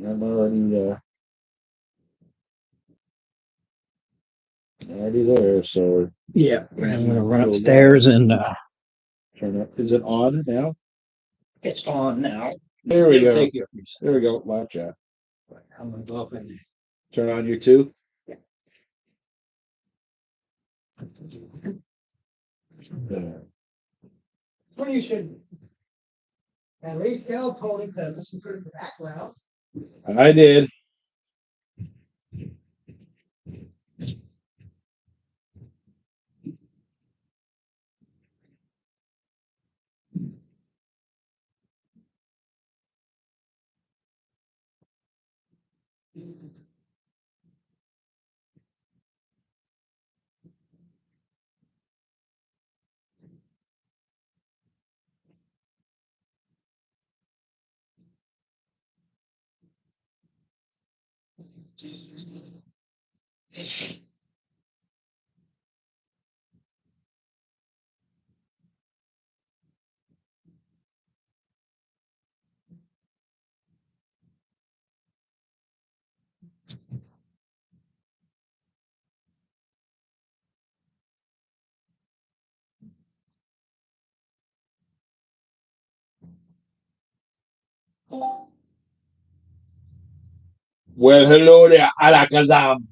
I'm already there, so Yeah, I'm gonna run upstairs and turn it. Is it on now? it's on now. There we go. Take you. There we go. Watch out. I'm gonna go up and Turn on your two. There. well, you should at least tell Tony to listen to the background. I did. Well, hello there, Alakazam.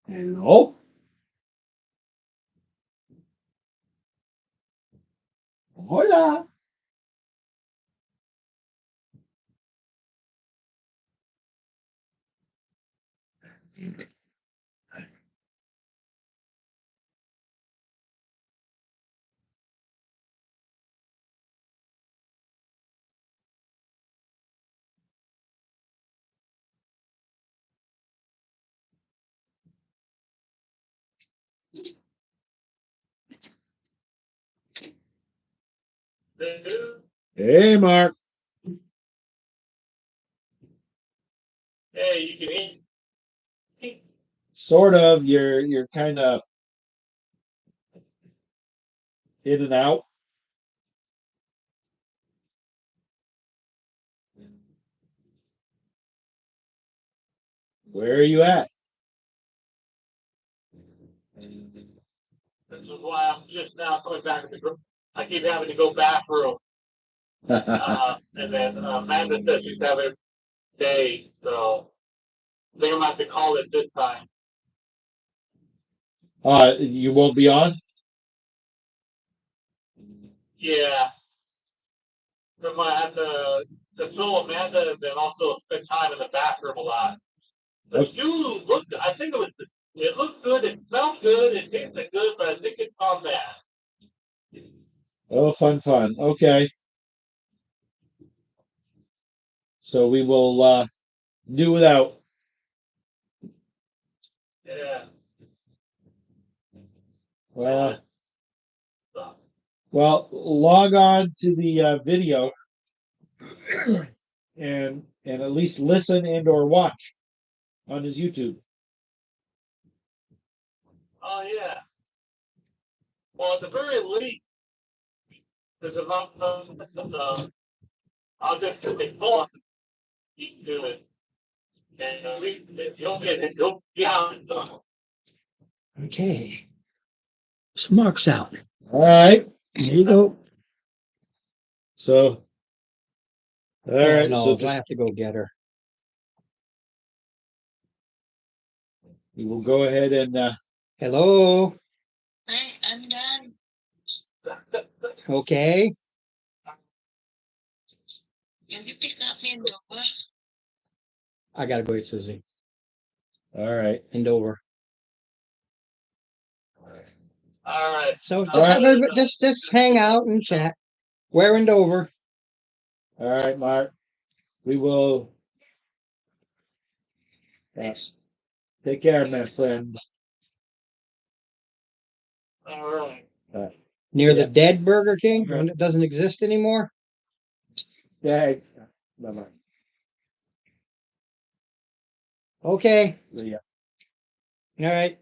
Hello. Hola. Hey, Mark. Hey, you can eat. Sort of. You're kind of in and out. Where are you at? This is why I'm just now coming back to the group. I keep having to go bathroom. And then Amanda says she's having a day, so I think I'm gonna have to call it this time. You won't be on? Yeah. I'm gonna have to console Amanda and then also spend time in the bathroom a lot. The shoe looked, I think it looked good, it smelled good, it tasted good, but I think it's gone bad. Oh, fun. Okay. So we will do without. Yeah. Well, log on to the video and at least listen and or watch on his YouTube. Oh yeah. Well, at the very least, there's enough I'll just take full do it. And at least you'll be out and done. okay. So Mark's out. All right. There you go. So, all right. No, So I just, have to go get her. we will go ahead and Hello. Hi, I'm done. Okay. Can you pick up me in Dover? I gotta go get Susie all right. in Dover. All right. So All right. just hang out and chat. Where in Dover? All right, Mark. We will. Yes. Take care, my friend. All right. Near the Yeah. dead Burger King, when it doesn't exist anymore? Yeah. Bye-bye. Okay, Yeah. all right.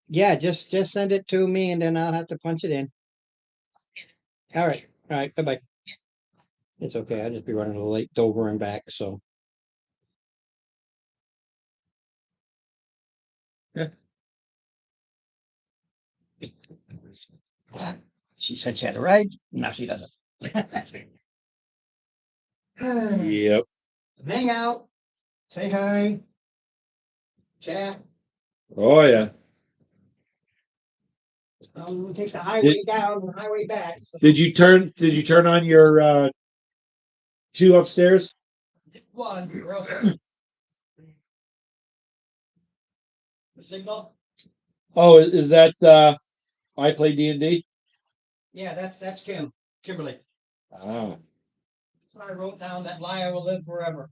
Yeah, just send it to me and then I'll have to punch it in. All right, bye-bye. It's okay, I'll just be running a little late, Dover and back, so. Yeah. She said she had a ride, now she doesn't. Yep. Hang out, say hi, chat. Oh yeah. We'll take the highway down, the highway back. So. Did you turn on your two upstairs? One, or else the signal? Oh, is that I play D&D? Yeah, that's Kimberly. Ah. That's what I wrote down, that lie will live forever.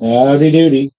Howdy doody.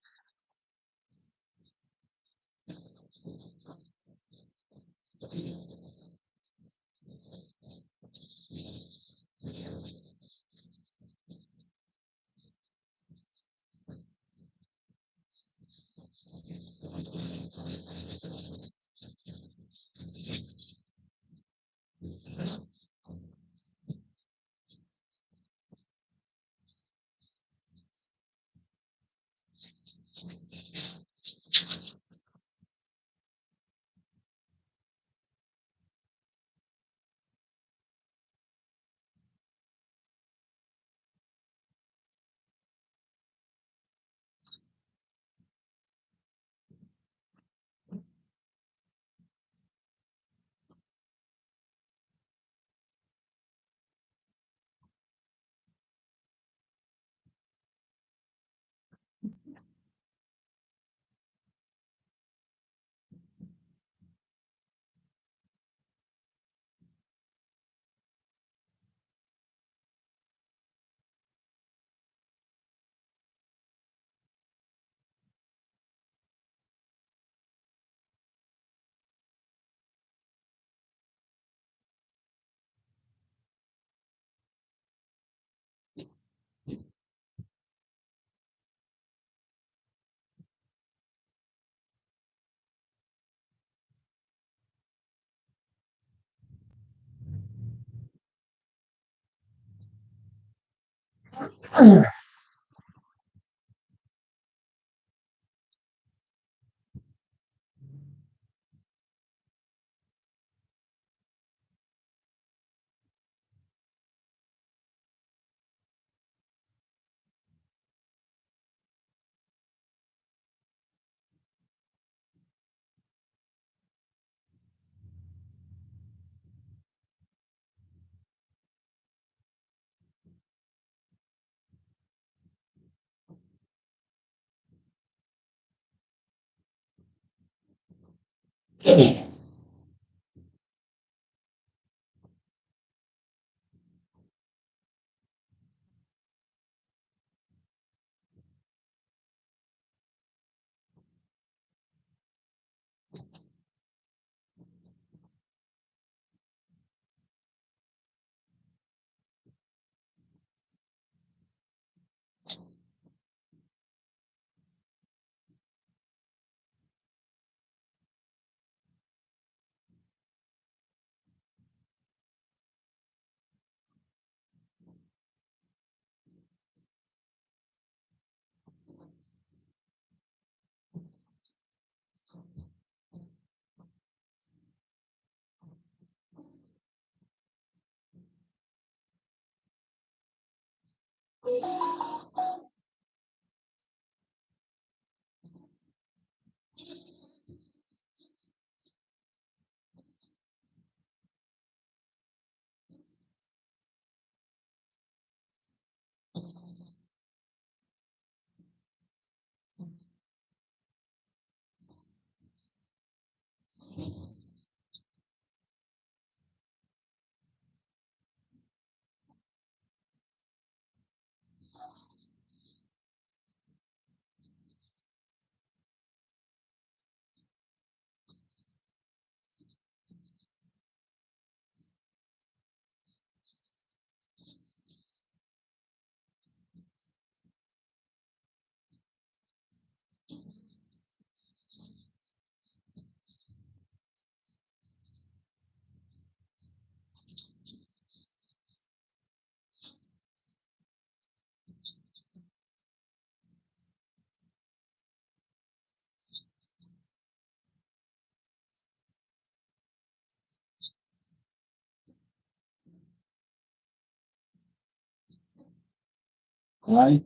Aye.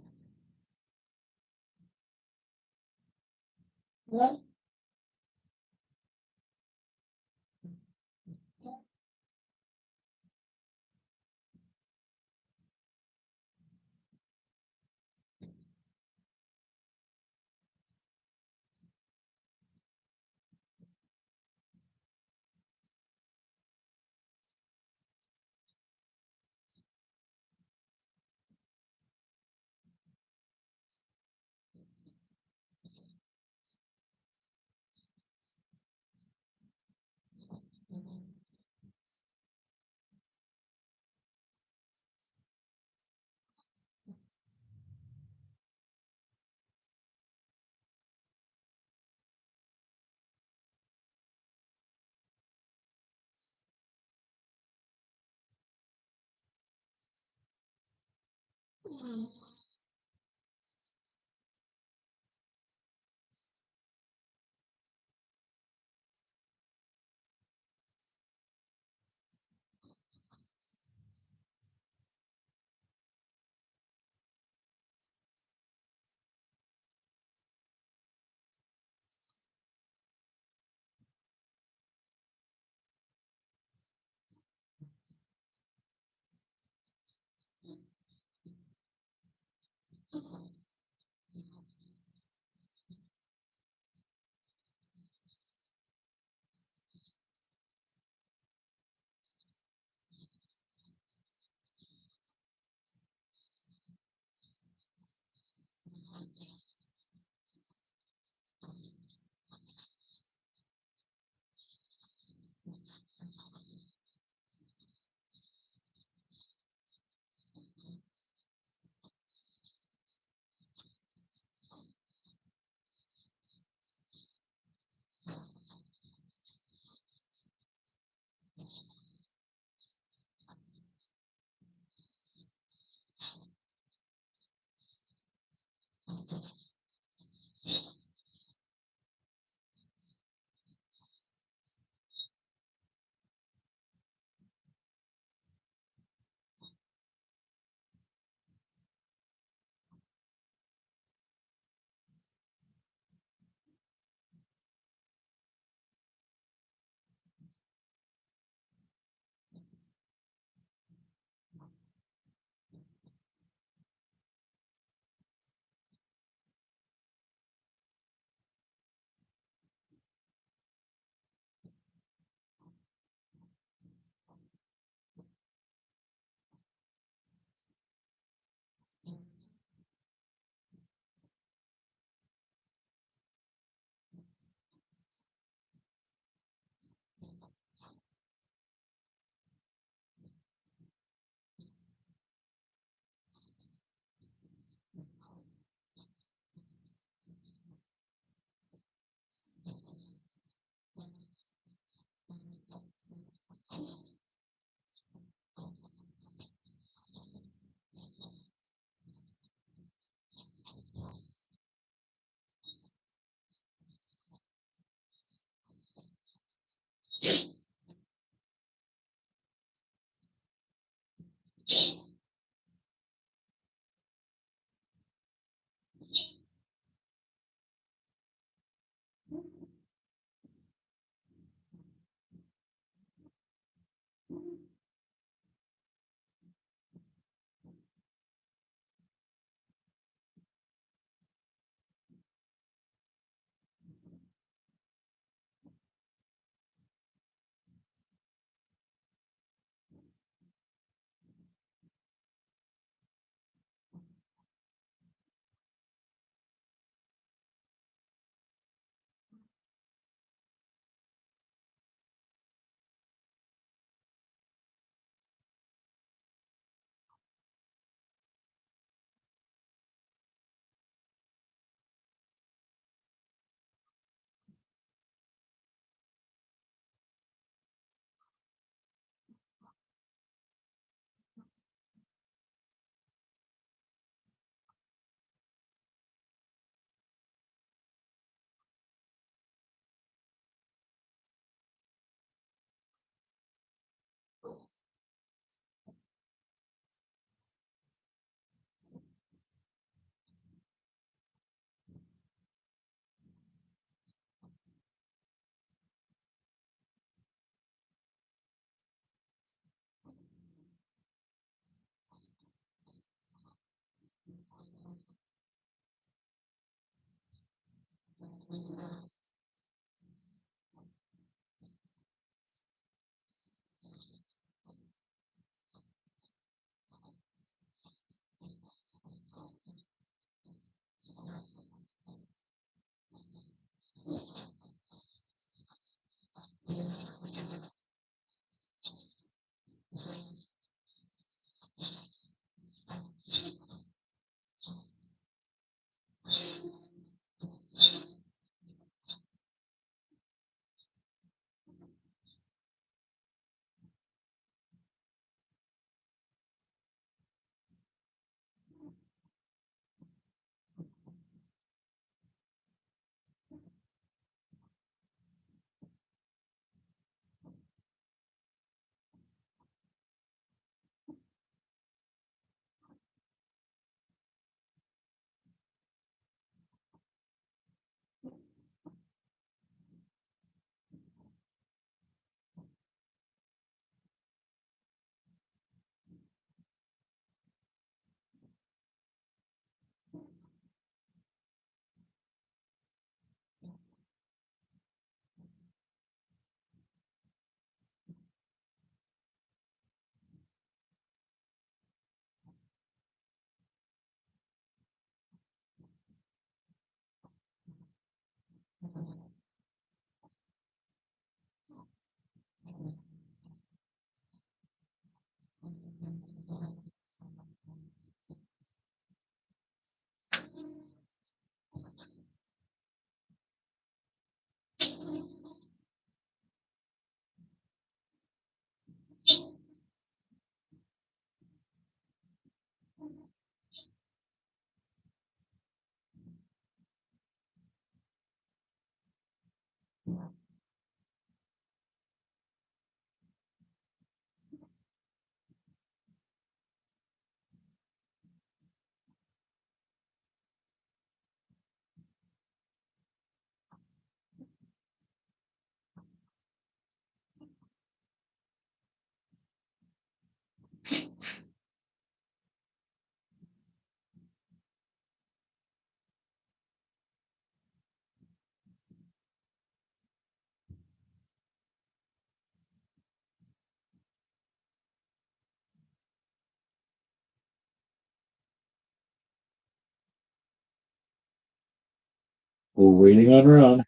We're waiting on Ron.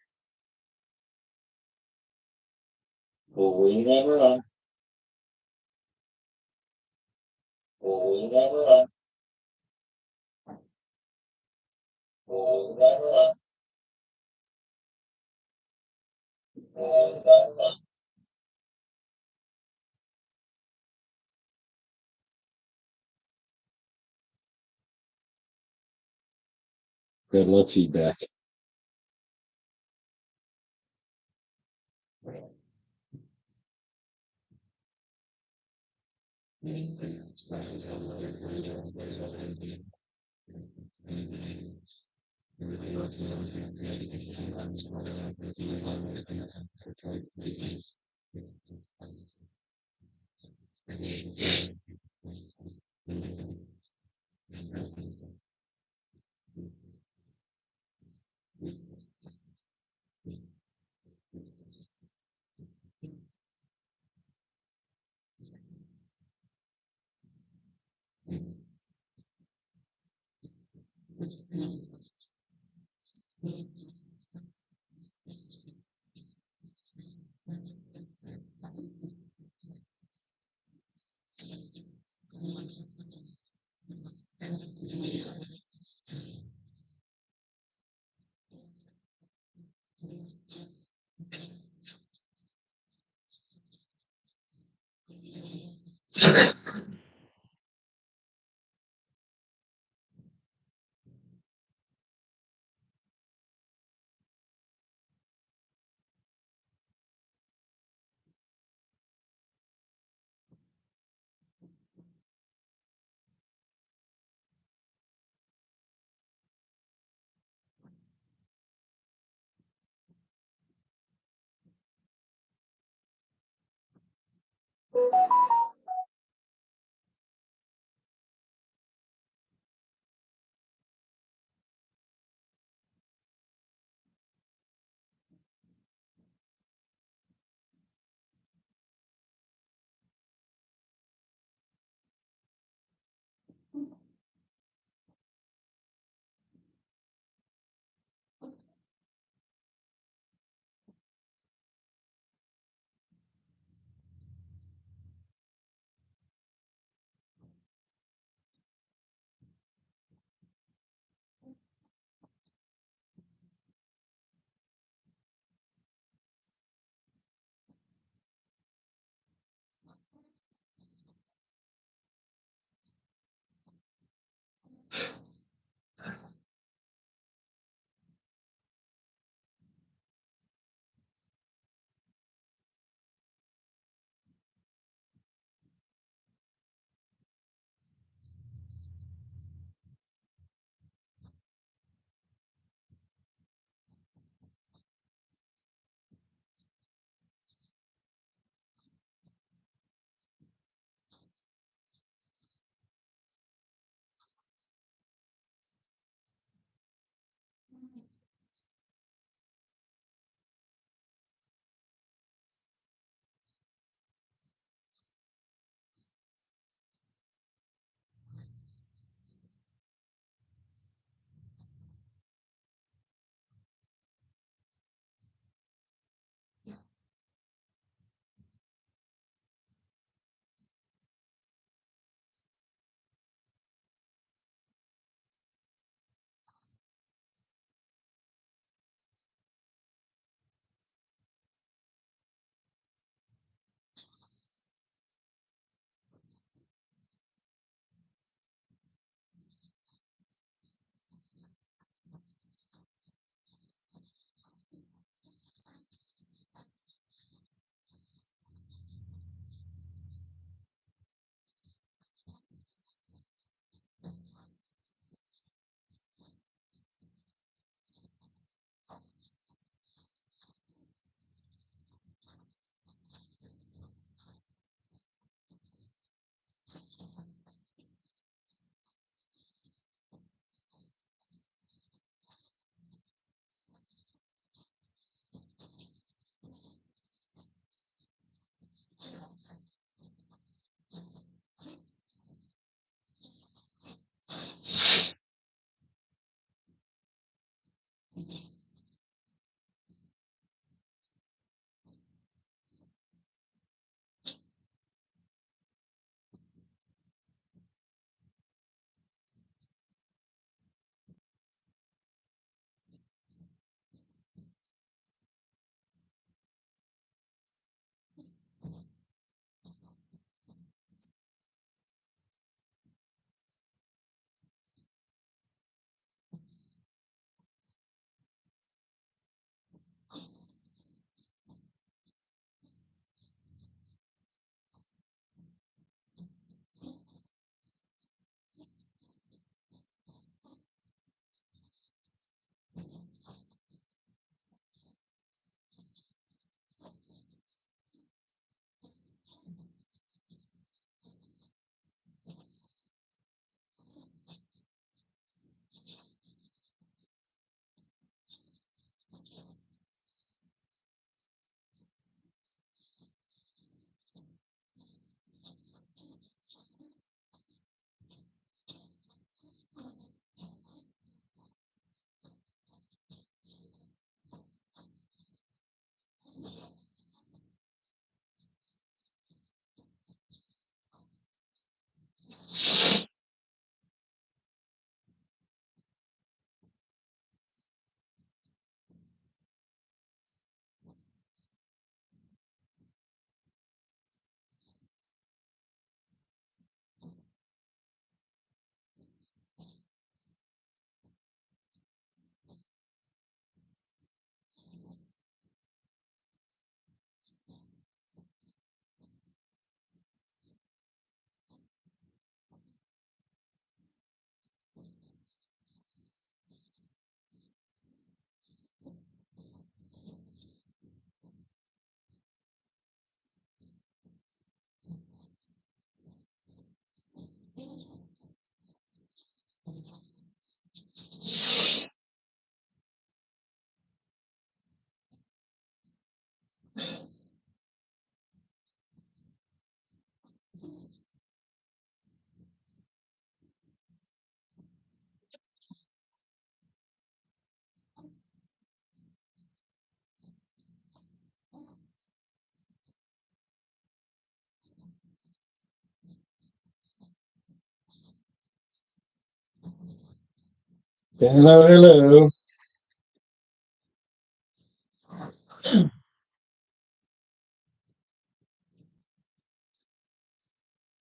We're waiting on Ron. We're waiting on Ron. We're waiting on Ron. We're waiting on Ron. Got a little feedback. Hello, hello. In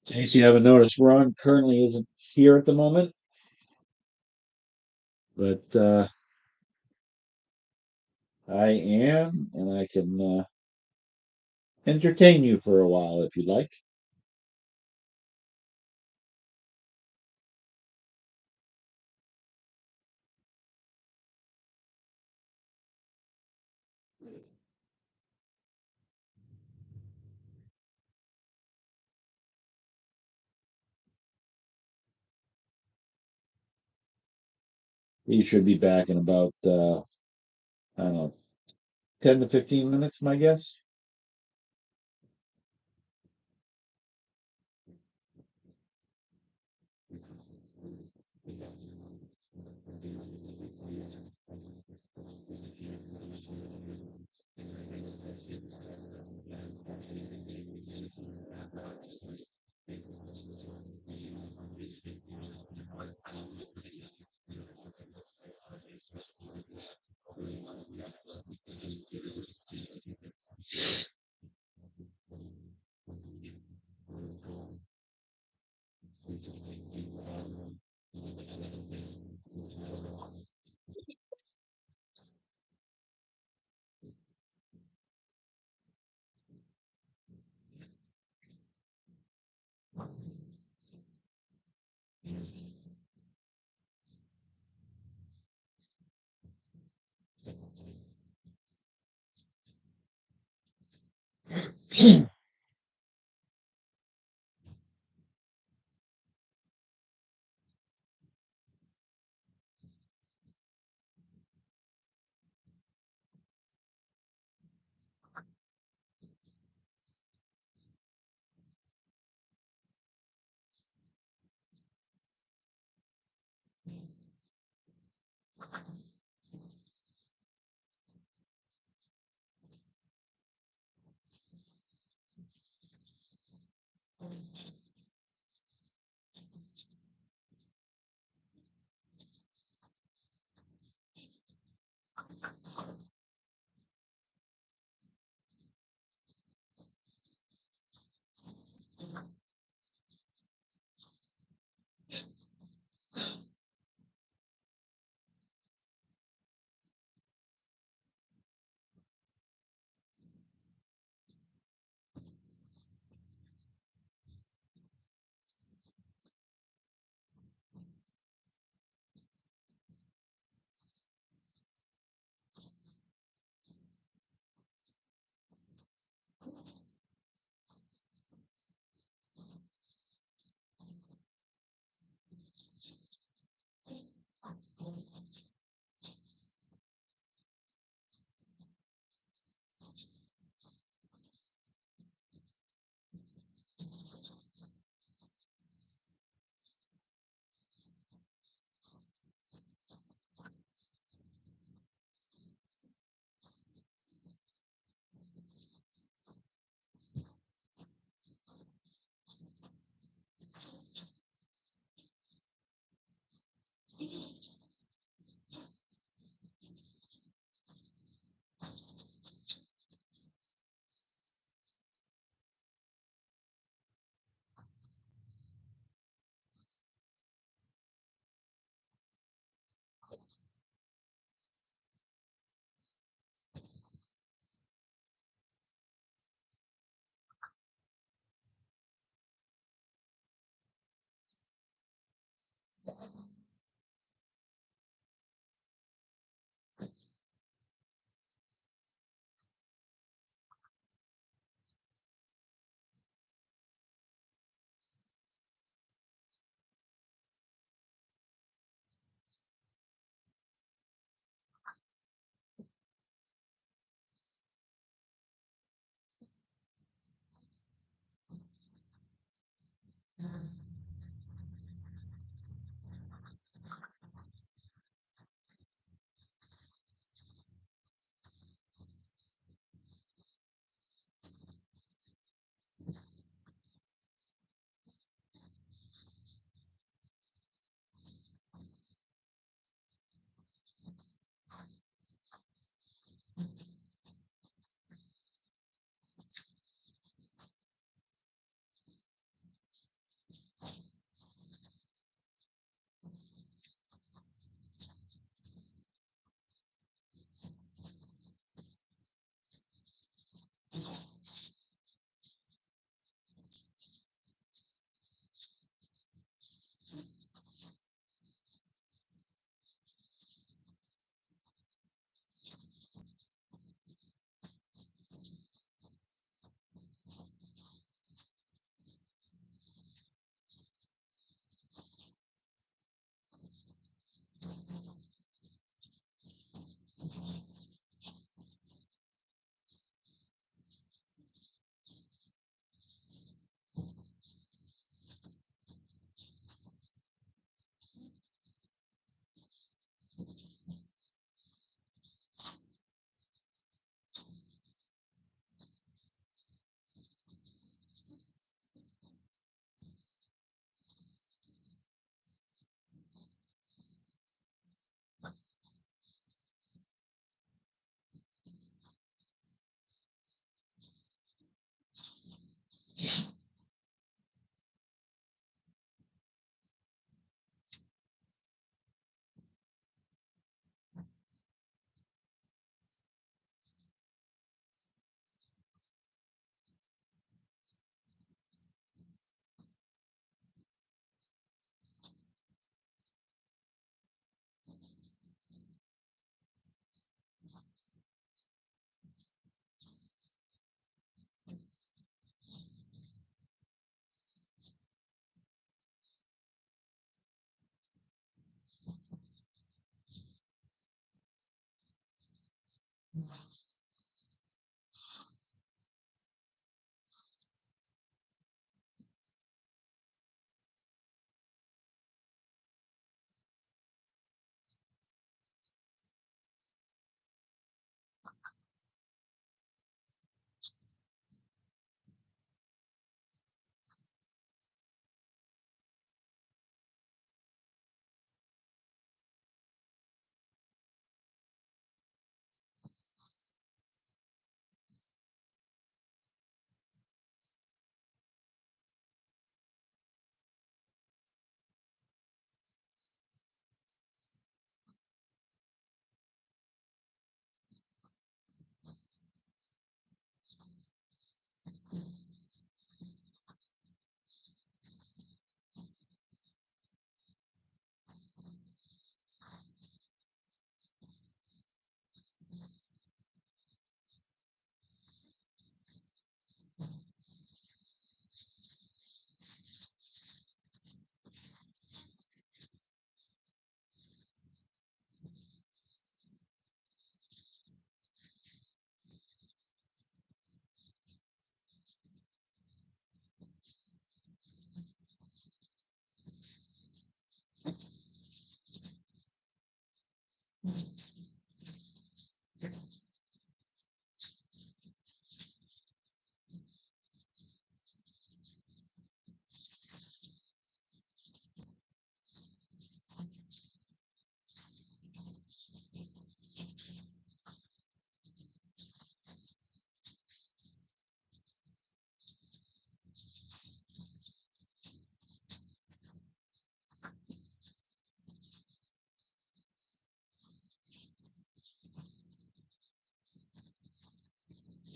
case you haven't noticed, Ron currently isn't here at the moment, but I am, and I can entertain you for a while if you'd like. He should be back in about I don't know, 10 to 15 minutes, my guess.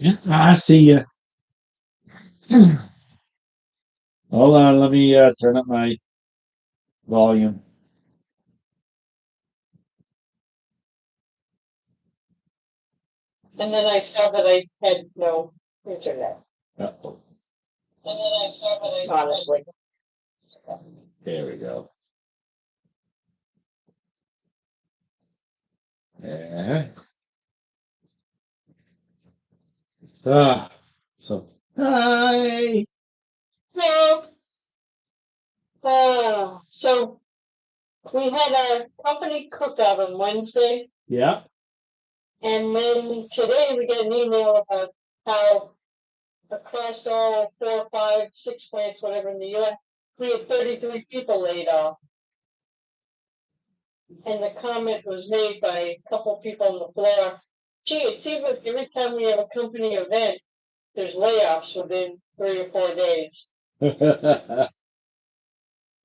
Yeah, I see you. Hold on, let me turn up my volume. And then I saw that I had no internet. Uh-oh, And then I saw that I. Honestly. there we go. Yeah. So hi. No. So we had a company cookout on Wednesday, Yeah. and then today we got an email about how across all 4, 5, 6 plants, whatever in the US, we had 33 people laid off. And the comment was made by a couple people on the floor. Gee, it seems like every time we have a company event, there's layoffs within 3 or 4 days. I'm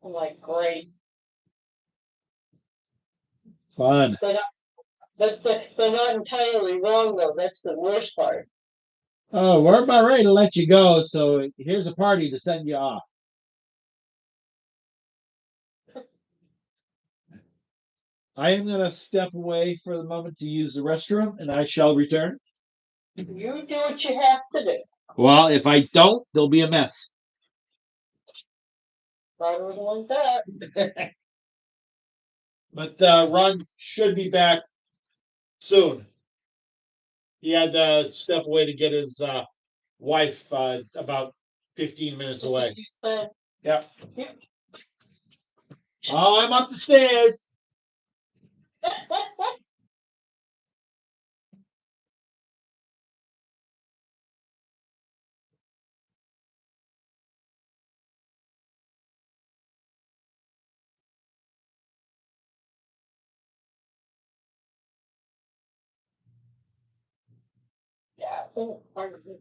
like, great. Fun. They're not entirely wrong though. That's the worst part. Oh, we're about ready to let you go, so here's a party to send you off. I am going to step away for the moment to use the restroom, and I shall return. You do what you have to do. Well, if I don't, there'll be a mess. I wouldn't want that. But Ron should be back soon. He had to step away to get his wife about 15 minutes away. You said, Yep. Oh, I'm up the stairs. yeah. Pardon me.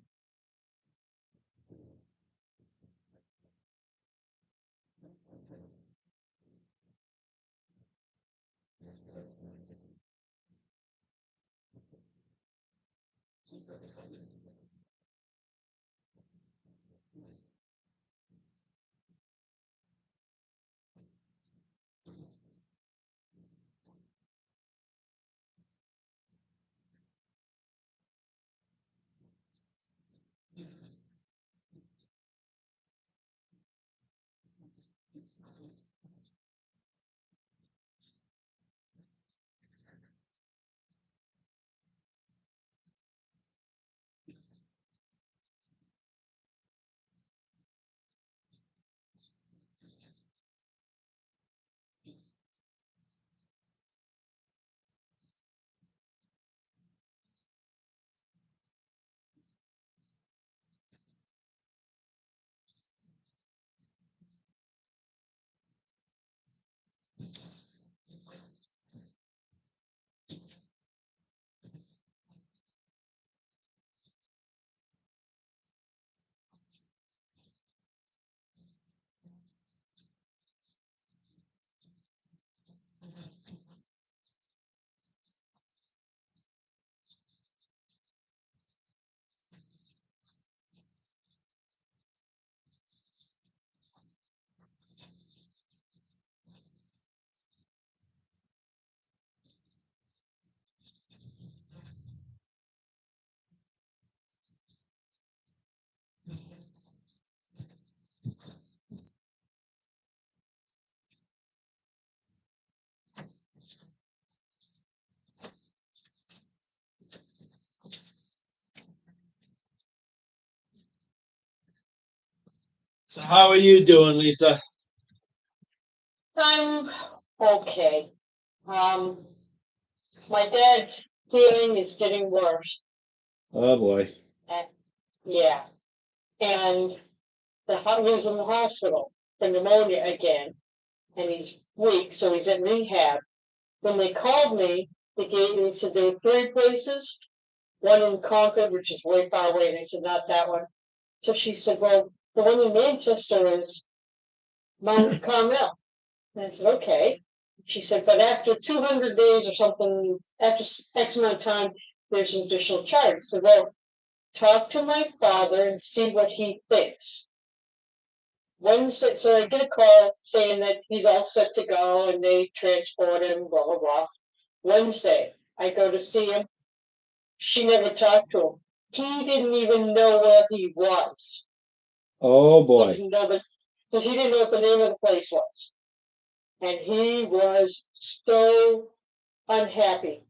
So how are you doing, Lisa? I'm okay. My dad's hearing is getting worse. Oh boy. Yeah. And he was in the hospital for pneumonia again. And he's weak, so he's in rehab. When they called me, they said there were 3 places, one in Concord, which is way far away. They said, not that one. So she said, well, the one in Manchester is Mount Carmel. And I said, okay. She said, but after 200 days or something, after X amount of time, there's an additional charge. So, well, talk to my father and see what he thinks. Wednesday, so I get a call saying that he's all set to go and they transport him, blah, blah, blah. Wednesday, I go to see him. She never talked to him. He didn't even know where he was. Oh, He boy. didn't know because he didn't know what the name of the place was. And he was so unhappy.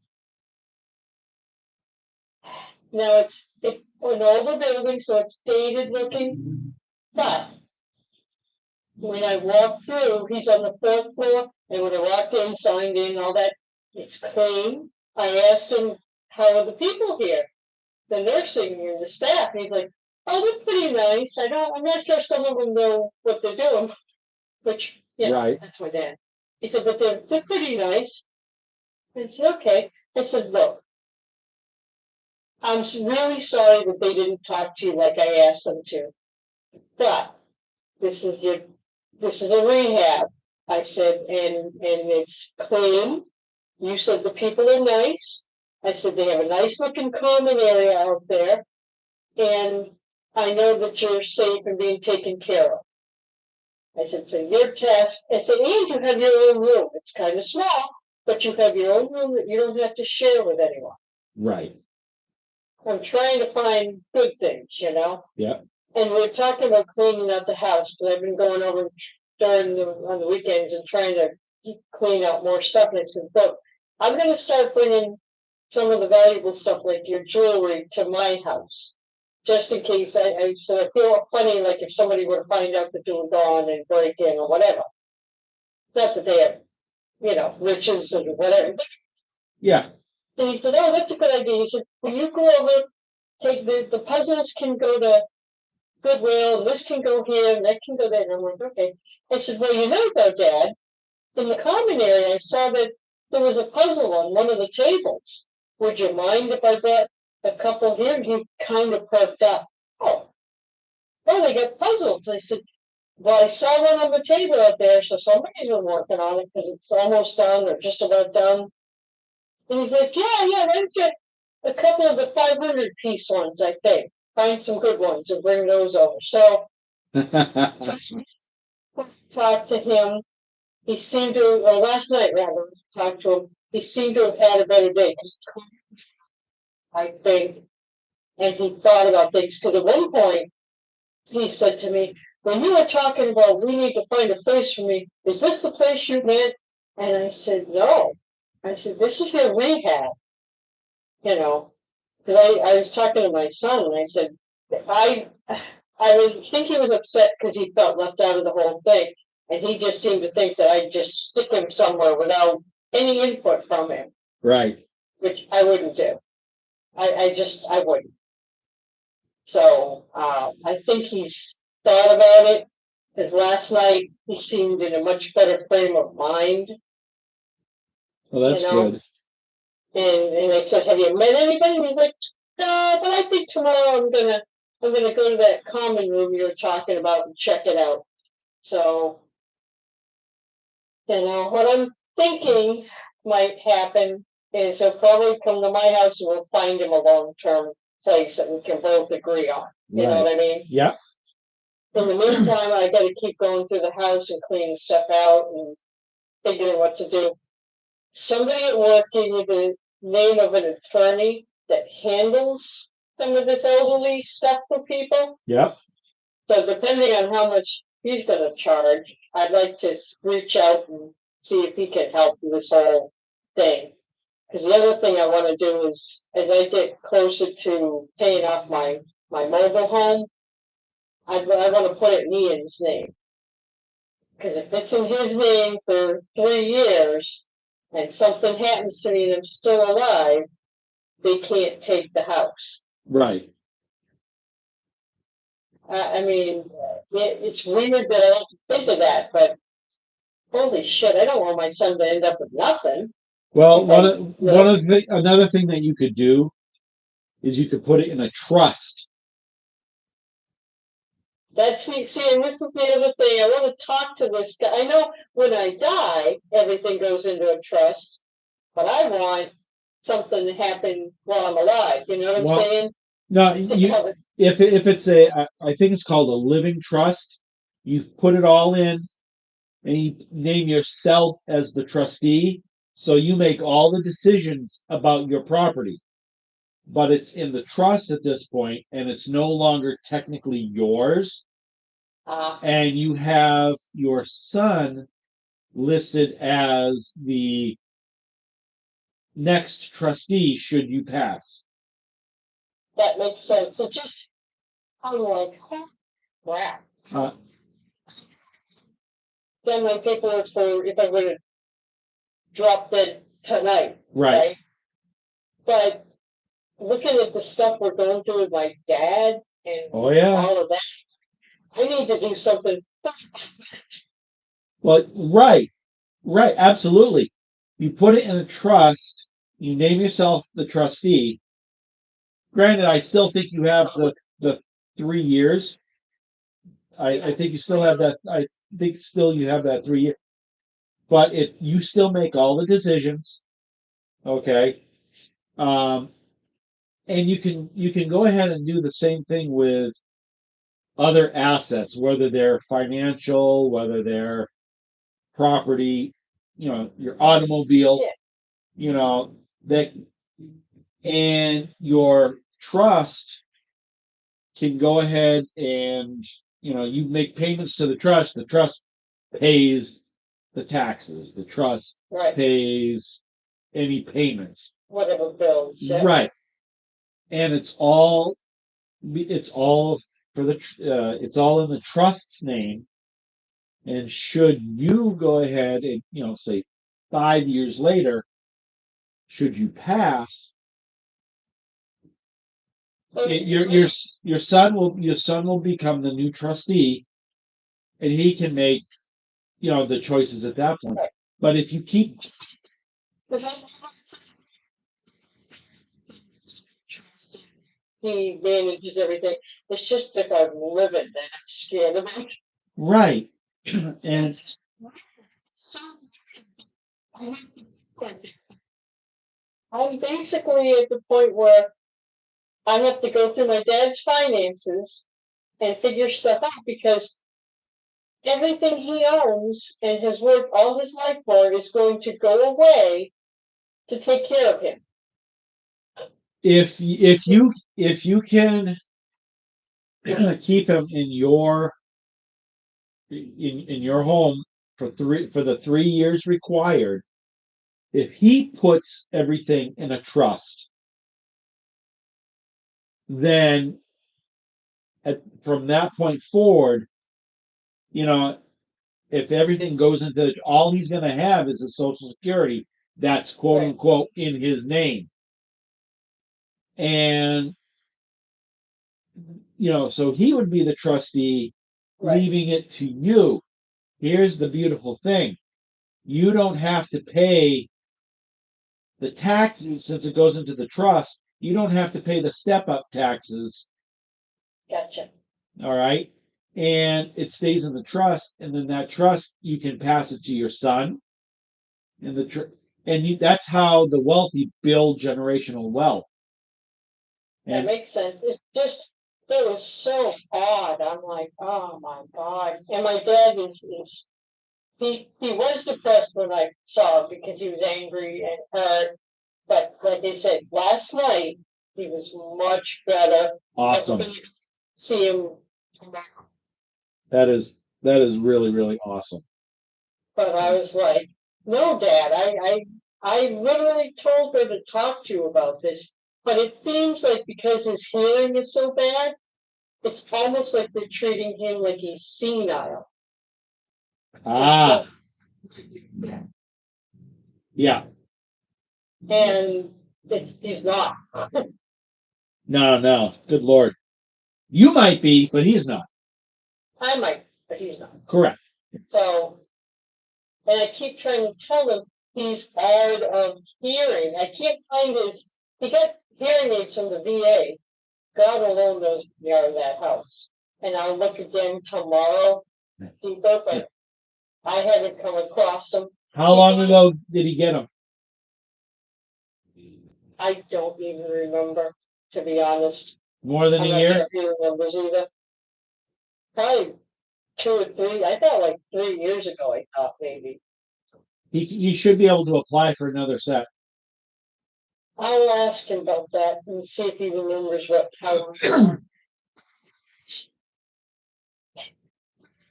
Now it's an older building, so it's dated looking, but when I walked through, he's on the 4th floor, and when I walked in, signed in, all that, it's clean. I asked him, how are the people here? The nursing and the staff. And he's like, oh, they're pretty nice. I'm not sure some of them know what they're doing, which, yeah, Right. that's my dad. He said, but they're pretty nice. I said, okay. I said, look, I'm really sorry that they didn't talk to you like I asked them to, but this is a rehab. I said, and it's clean. You said the people are nice. I said they have a nice looking common area out there, and I know that you're safe and being taken care of. I said, so your task, I said, and you have your own room. It's kind of small, but you have your own room that you don't have to share with anyone. Right. I'm trying to find good things, Yeah. And we're talking about cleaning out the house, because I've been going over on the weekends and trying to clean out more stuff. And I said, look, I'm going to start bringing some of the valuable stuff like your jewelry to my house, just in case. I said, I feel funny, like if somebody were to find out that you were gone and break in or whatever. Not that they have, riches or whatever. Yeah. And he said, oh, that's a good idea. He said, will you go over, take the puzzles can go to Goodwill, and this can go here, and that can go there. And I'm like, okay. I said, well, though, Dad, in the common area, I saw that there was a puzzle on one of the tables. Would you mind if I brought a couple here? And he kind of perked up. Oh, they got puzzles. I said, well, I saw one on the table out there, so somebody's been working on it because it's almost done or just about done. And he's like, yeah, let's get a couple of the 500-piece ones, I think. Find some good ones and bring those over. So talked to him. He seemed to, or last night rather, talked to him. He seemed to have had a better day, I think. And he thought about things, because at one point, he said to me, when you were talking about we need to find a place for me, is this the place you meant? And I said, no. I said, this is your rehab. Because I was talking to my son, and I said, think he was upset because he felt left out of the whole thing. And he just seemed to think that I'd just stick him somewhere without any input from him. Right. Which I wouldn't do. I wouldn't. So I think he's thought about it, because last night he seemed in a much better frame of mind. Well, that's good. And I said, have you met anybody? And he's like, no, but I think tomorrow I'm gonna go to that common room you were talking about and check it out. So, what I'm thinking might happen is he'll probably come to my house and we'll find him a long-term place that we can both agree on. You know what I mean? Yeah. In the meantime, I gotta keep going through the house and cleaning stuff out and figuring what to do. Somebody at work gave me the name of an attorney that handles some of this elderly stuff for people. Yep. So depending on how much he's gonna charge, I'd like to reach out and see if he can help with this whole thing. Because the other thing I wanna do is, as I get closer to paying off my mobile home, I wanna put it in Ian's name. Because if it's in his name for 3 years, and something happens to me and I'm still alive, they can't take the house. Right. I mean, it's weird that I have to think of that, but holy shit, I don't want my son to end up with nothing. Well, another thing that you could do is you could put it in a trust. See, and this is the other thing. I want to talk to this guy. I know when I die, everything goes into a trust, but I want something to happen while I'm alive. You know what I'm saying? No, to you, cover. if it's I think it's called a living trust, you put it all in and you name yourself as the trustee. So you make all the decisions about your property, but it's in the trust at this point, and it's no longer technically yours. Uh, And you have your son listed as the next trustee should you pass. that makes sense. It just, I'm like, oh, crap. Uh, Then my paperwork for if I were to drop dead tonight, right. right? But looking at the stuff we're going through with my dad and Oh yeah. all of that, I need to do something. Well, right. Right. Absolutely. You put it in a trust. You name yourself the trustee. Granted, I still think you have the 3 years. I think you still have that. I think still you have that 3 year. But if you still make all the decisions, okay, um, and you can go ahead and do the same thing with other assets, whether they're financial, whether they're property, your automobile, Yeah. that, and your trust can go ahead and, you make payments to the trust pays the taxes, the trust Right, pays any payments. whatever bills, yeah. Right. And it's all it's all in the trust's name. And should you go ahead and, say 5 years later, should you pass, So, your son will become the new trustee, and he can make, the choices at that point. Right. But if you keep, is that- he manages everything. It's just if I live it, then I'm scared of it. right, and So I'm basically at the point where I have to go through my dad's finances and figure stuff out because everything he owns and has worked all his life for is going to go away to take care of him. if you can keep him in your home for the 3 years required, if he puts everything in a trust, then from that point forward, you know, if everything goes into, all he's going to have is a social security that's quote Right. unquote in his name. And, so he would be the trustee, Right. leaving it to you. Here's the beautiful thing. You don't have to pay the taxes since it goes into the trust. You don't have to pay the step up taxes. Gotcha. All right. And it stays in the trust. And then that trust, you can pass it to your son. And that's how the wealthy build generational wealth. That And makes sense. It's just, it was so odd. I'm like, oh my God. And my dad is he was depressed when I saw him because he was angry and hurt. But like I said, last night he was much better. awesome. See him tomorrow. That is really, really awesome. But I was like, no, Dad, I literally told her to talk to you about this. But it seems like because his hearing is so bad, it's almost like they're treating him like he's senile. Ah, yeah. And he's not. No. Good Lord. You might be, but he's not. I might, but he's not. Correct. So, and I keep trying to tell him he's hard of hearing. I can't find he got hearing aids from the VA. God alone knows we are in that house. And I'll look again tomorrow, deeper, but I haven't come across them. How long ago did he get him? I don't even remember, to be honest. More than I'm a not year? sure if he remembers either. Probably 2 or 3. I thought like 3 years ago. I thought maybe. You should be able to apply for another set. I'll ask him about that and see if he remembers how.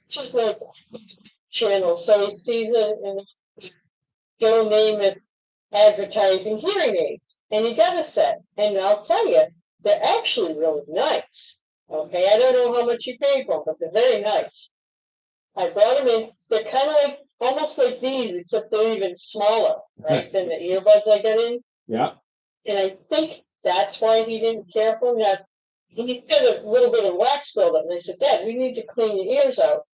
Just like channel, so he sees it and go name it advertising hearing aids, and he got a set. And I'll tell you, they're actually really nice. Okay, I don't know how much you paid for them, but they're very nice. I brought them in. They're kind of like almost like these, except they're even smaller, right, than the earbuds I got in. Yeah. And I think that's why he didn't care for them. Now, he got a little bit of wax buildup, and they said, "Dad, we need to clean your ears out."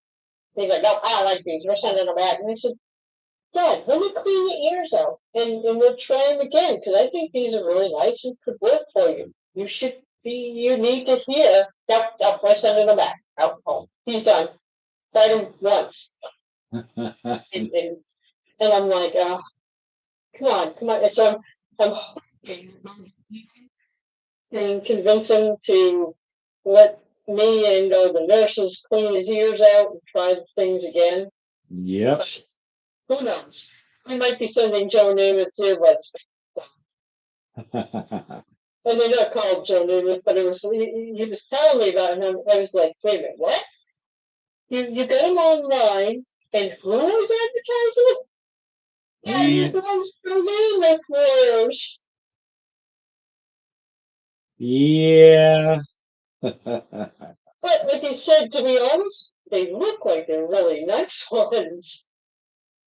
And he's like, "No, I don't like these. We're sending them back." And I said, "Dad, let me clean your ears out, and we'll try them again, because I think these are really nice and could work for you. You need to hear." Nope, nope, we're sending them back. Oh, he's done. Tried him once. And I'm like, come on. And so I'm and convince him to let me and the nurses clean his ears out and try things again. Yep. Who knows? We might be sending Joe Namath's earbuds. And they're not called Joe Namath, but it was he was telling me about it, and I was like, wait a minute, what? You got him online, and who was advertising it? Yeah, Yeah. he goes Joe Namath wears. Yeah. But like you said, to be honest, they look like they're really nice ones.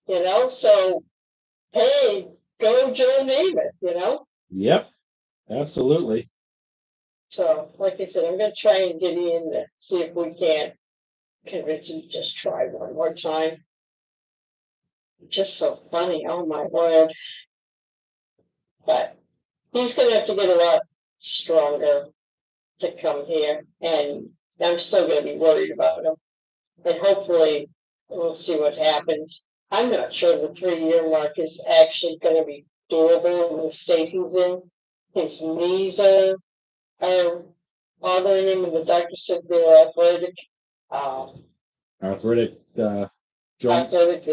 So hey, go Joe Namath. Yep. Absolutely. So, like I said, I'm gonna try and get in to see if we can't convince him to just try one more time. Just so funny, oh my word. But he's gonna have to get a lot stronger to come here, and I'm still gonna be worried about him. And hopefully we'll see what happens. I'm not sure the 3-year mark is actually gonna be doable in the state he's in. His knees are bothering him, and the doctor said they're athletic. Arthritic joints. Athletic.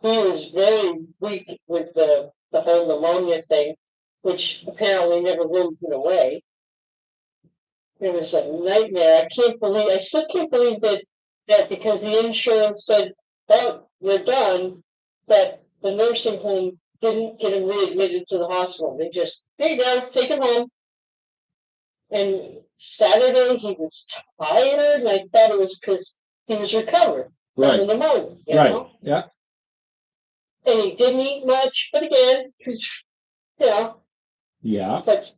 He was very weak with the whole pneumonia thing, which apparently never really went away. It was a nightmare. I still can't believe that because the insurance said, "Oh, we're done," that the nursing home didn't get him readmitted to the hospital. They just, "Here you go, take him home." And Saturday he was tired, and I thought it was because he was recovering from the pneumonia, Right. Yeah. And he didn't eat much, but again, because Yeah. but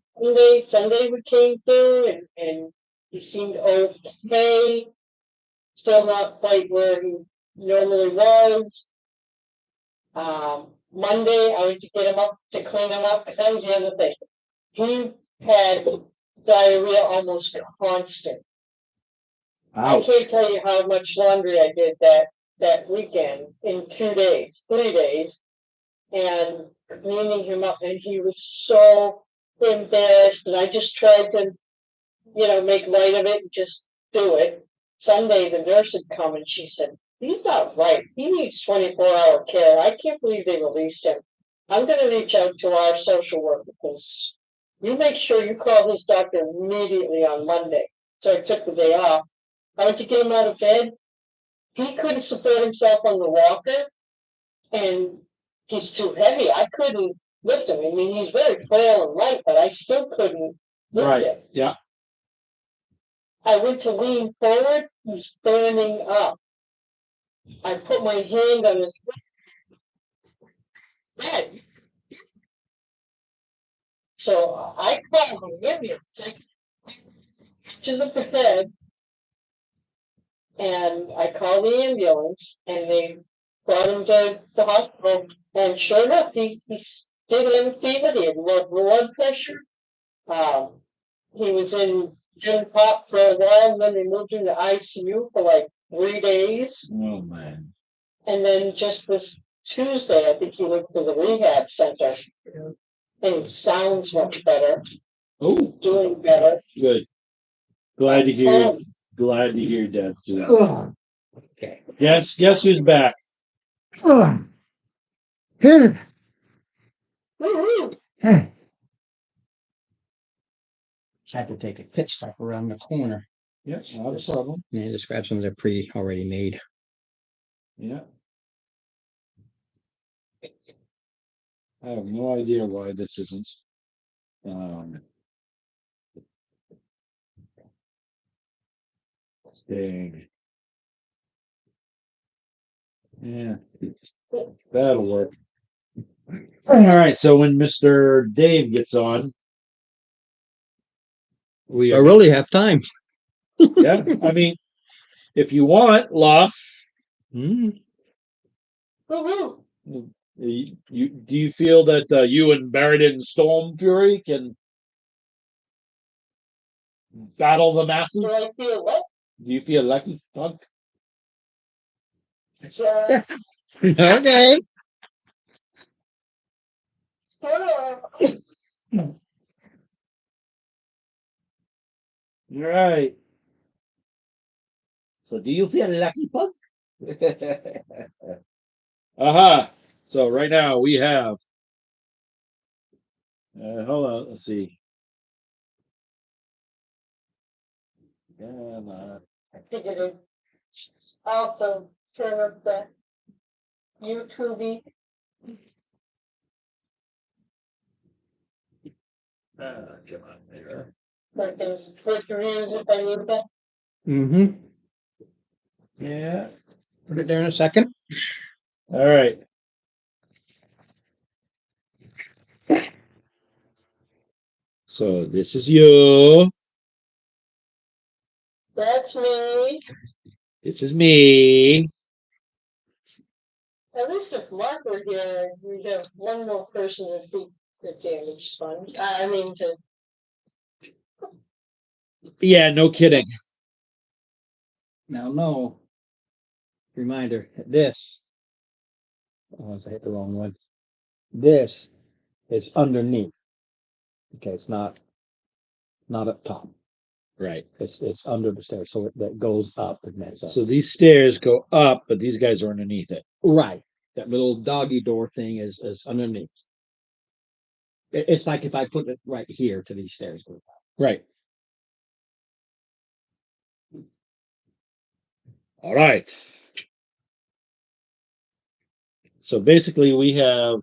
Sunday we came through, and he seemed okay. Still not quite where he normally was. Monday I went to get him up to clean him up, because that was the other thing. He had diarrhea almost constant. Ouch. I can't tell you how much laundry I did that weekend in 2 days, 3 days, and cleaning him up, and he was so embarrassed, and I just tried to, make light of it and just do it. Sunday, the nurse had come, and she said, "He's not right. He needs 24-hour care. I can't believe they released him. I'm going to reach out to our social worker, because you make sure you call his doctor immediately on Monday." So I took the day off. I went to get him out of bed. He couldn't support himself on the walker, and he's too heavy. I couldn't lift him. I mean, he's very frail and light, but I still couldn't lift him. Yeah. I went to lean forward. He's burning up. I put my hand on his head. So I called the ambulance to the bed, and I called the ambulance, and they brought him to the hospital. And sure enough, he did have a fever. He had low blood pressure. He was in Gen Pop for a while, and then they moved him to ICU for like 3 days. Oh man. And then just this Tuesday, I think he went to the rehab center, and he sounds much better. Oh, doing better. good. Glad to hear. Glad to hear, Dad. Ugh. Okay. Guess who's back? Ugh. Woo-hoo. Had to take a pit stop around the corner. Yeah, not a problem. Yeah, just grab some of the already made. Yeah. I have no idea why this isn't. Dang. Yeah, that'll work. All right, so when Mr. Dave gets on, we I are really have time. yeah. I mean, if you want, Law, Mm. Woo-hoo. you do you feel that you and Barrett and Storm Fury can battle the masses? Do I feel what? Do you feel lucky, Punk? Yeah. Okay. All right. So, do you feel lucky, Punk? Aha. So right now we have. Hold on. Let's see. Yeah, I figured it. Also, turn up the YouTube. come on there. Like there's quick reviews if I need that. Mm-hmm. Yeah. Put it there in a second. All right. So this is you. That's me. This is me. At least if Mark were here, we'd have one more person to beat the damage sponge. I mean, to Yeah, no kidding. Now, no. Reminder, this. Oh, I hit the wrong one. This is underneath. Okay, it's not up top. Right. It's under the stairs, so that goes up and that's up. So these stairs go up, but these guys are underneath it. Right. That little doggy door thing is underneath. It's like if I put it right here to these stairs. Right. All right. So basically, we have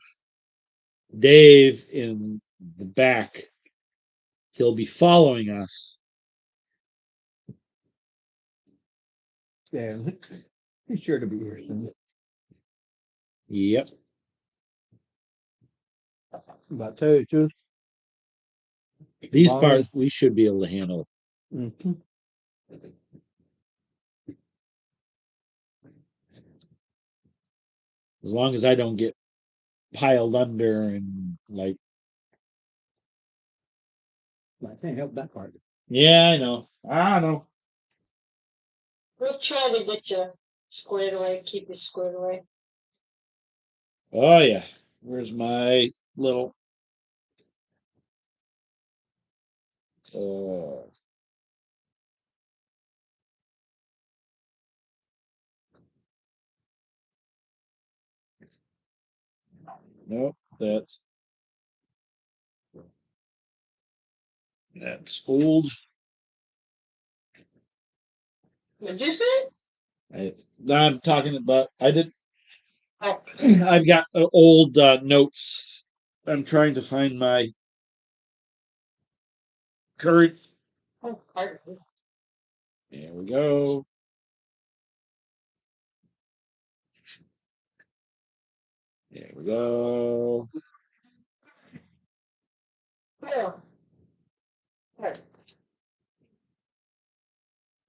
Dave in the back. He'll be following us. Yeah. He's sure to be here soon. Yep. But tell you the truth. These Follow- parts we should be able to handle. Mhm. As long as I don't get piled under and like. I can't help that part. Yeah, I know. I know. we'll try to get you squared away, keep you squared away. Oh yeah. Where's my little? Uh, nope. That's old. What'd you say? I'm talking about. I did. Oh, I've got old notes. I'm trying to find my current. oh, pardon. There we go. There we go. Yeah. Right.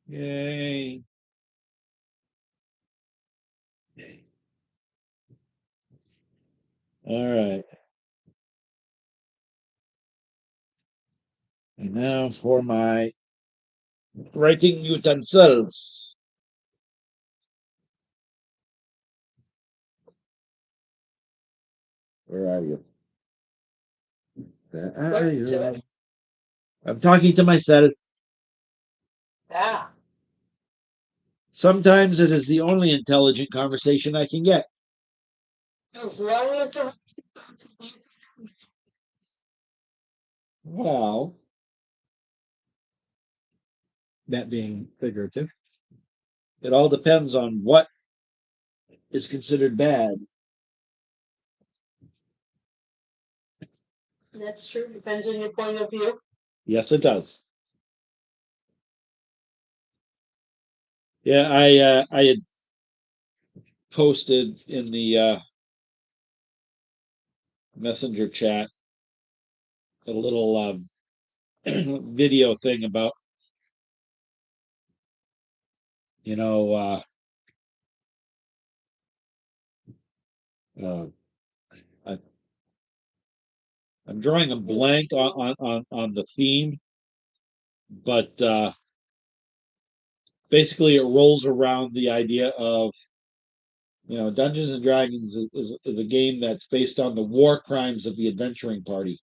Yay. Yay. All right. And now for my writing utensils. Where are you? Where are Right, you? so- I'm talking to myself. Ah, Sometimes it is the only intelligent conversation I can get. as long as the Well, that being figurative. It all depends on what is considered bad. that's true, depends on your point of view. Yes, it does. Yeah, I had posted in the messenger chat a little video thing about you know uh, I, I'm drawing a blank on the theme, but basically it rolls around the idea of Dungeons and Dragons is a game that's based on the war crimes of the adventuring party.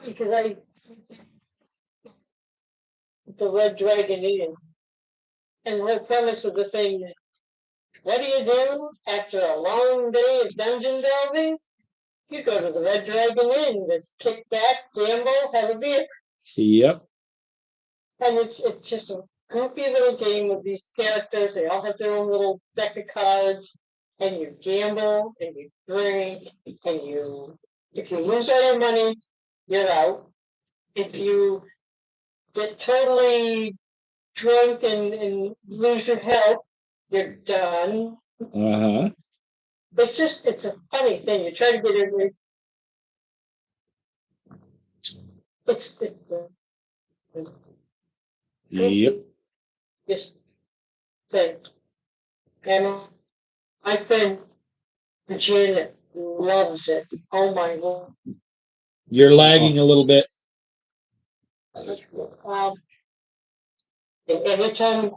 Because the Red Dragon Inn, and the whole premise of the thing is, what do you do after a long day of dungeon delving? You go to the Red Dragon Inn, just kick back, gamble, have a beer. Yep. And it's just a goofy little game with these characters. They all have their own little deck of cards, and you gamble and you drink, and if you lose all your money, you're out. If you get totally drunk and lose your health, you're done. Uh-huh. It's a funny thing. You try to get it. It's Yep. this thing. And my friend Janet loves it. Oh my God. You're lagging a little bit. And every time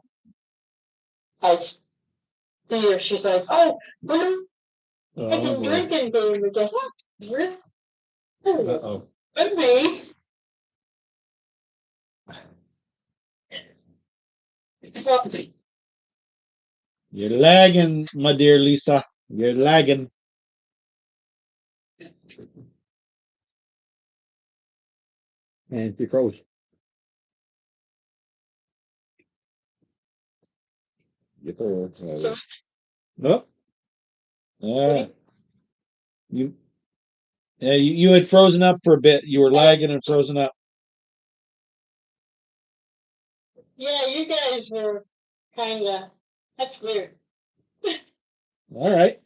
I see her, she's like, "Oh, we're taking drinking game again." What? Really? Uh-oh. Could be. Well, You're lagging, my dear Lisa. You're lagging. And she froze. So, Nope. You you had frozen up for a bit. You were lagging and frozen up. yeah, you guys were kind of. That's weird. All right.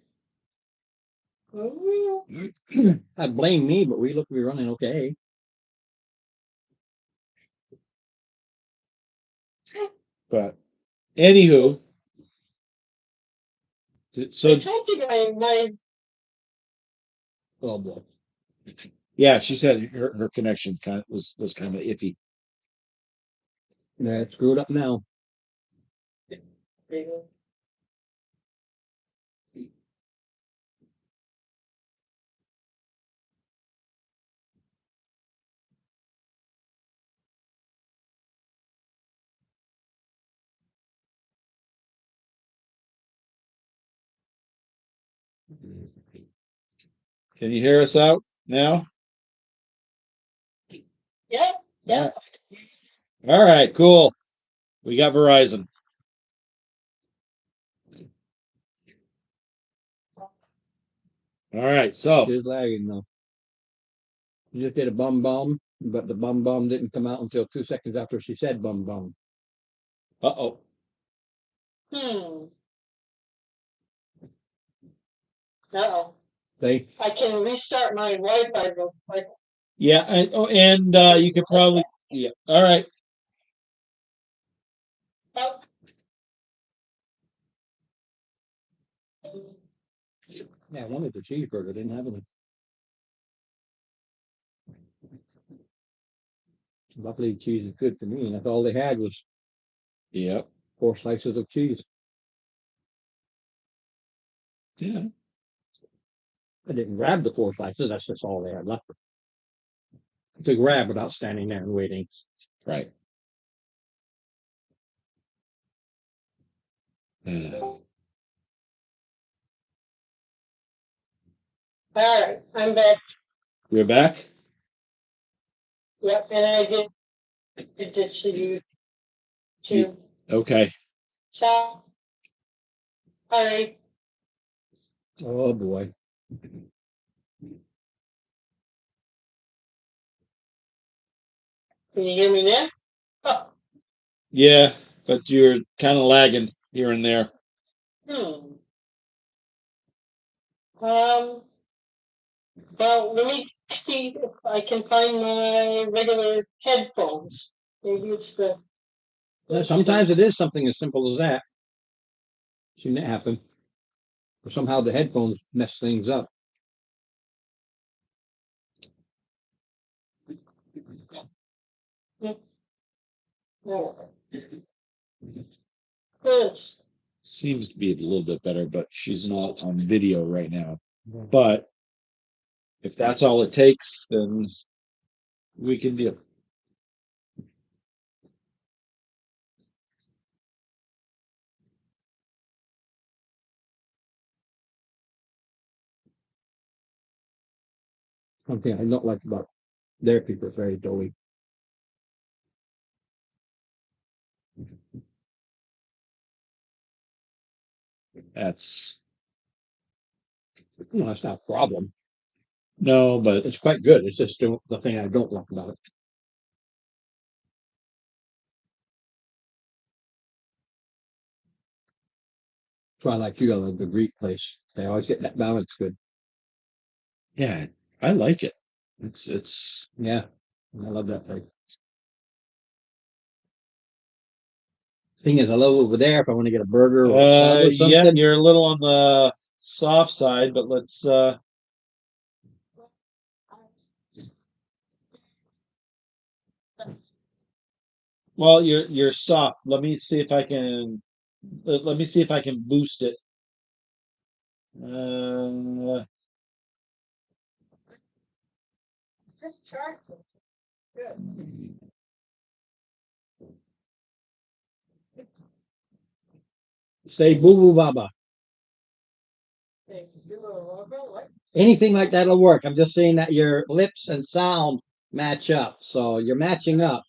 I blame me, but we look to be running okay. But anywho, so I told you my Oh boy. yeah, she said her connection was kind of iffy. Yeah, it's screwed up now. Can you hear us out now? yeah, yeah. All right, cool. We got Verizon. All right, so It is lagging though. You just did a bum bum, but the bum bum didn't come out until 2 seconds after she said bum bum. uh-oh. Hmm. Uh-oh. See? I can restart my Wi-Fi real quick. Yeah, and you could probably All right. Oh. Yeah, I wanted the cheeseburger, didn't have any. Luckily, cheese is good for me, and that's all they had was Yep. 4 slices of cheese. Yeah. I didn't grab the 4 slices, that's just all they had left. To grab without standing there and waiting. Right. All right, I'm back. You're back? Yep, and I did ditch the you too. Okay. So, all right, Oh, boy. can you hear me now? Oh, Yeah, but you're kind of lagging here and there. hmm. Well, let me see if I can find my regular headphones. Maybe it's the. Yeah, sometimes it is something as simple as that. Seen that happen. Or somehow the headphones mess things up. Oh. This. Seems to be a little bit better, but she's not on video right now. But if that's all it takes, then we can deal. Something I don't like about their people is very doughy. That's No, that's not a problem. no, but It's quite good. It's just the thing I don't like about it. That's why I like you, I like the Greek place. They always get that balance good. yeah, I like it. It's Yeah, I love that place. Thing is, I love over there if I want to get a burger or a sub or yeah, something. you're a little on the soft side, but let's well, you're soft. Let me see if I can let me see if I can boost it. Say boo boo baba. Anything like that'll work. I'm just saying that your lips and sound match up. So you're matching up.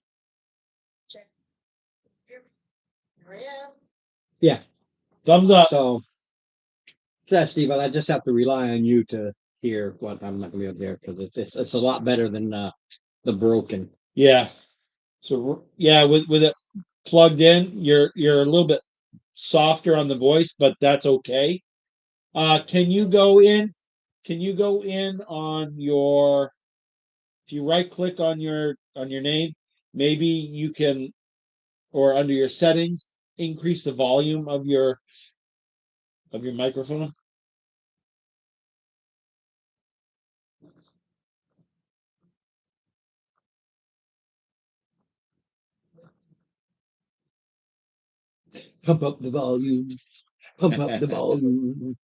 Yeah. thumbs up. So, yeah, Steve, I just have to rely on you to hear what I'm not gonna be able to hear because it's a lot better than the broken. Yeah. So yeah, with it plugged in, you're a little bit softer on the voice, but that's okay. Can you go in? Can you go in on your if you right click on your name, maybe you can or under your settings increase the volume of your microphone. Pump up the volume. Pump up the volume.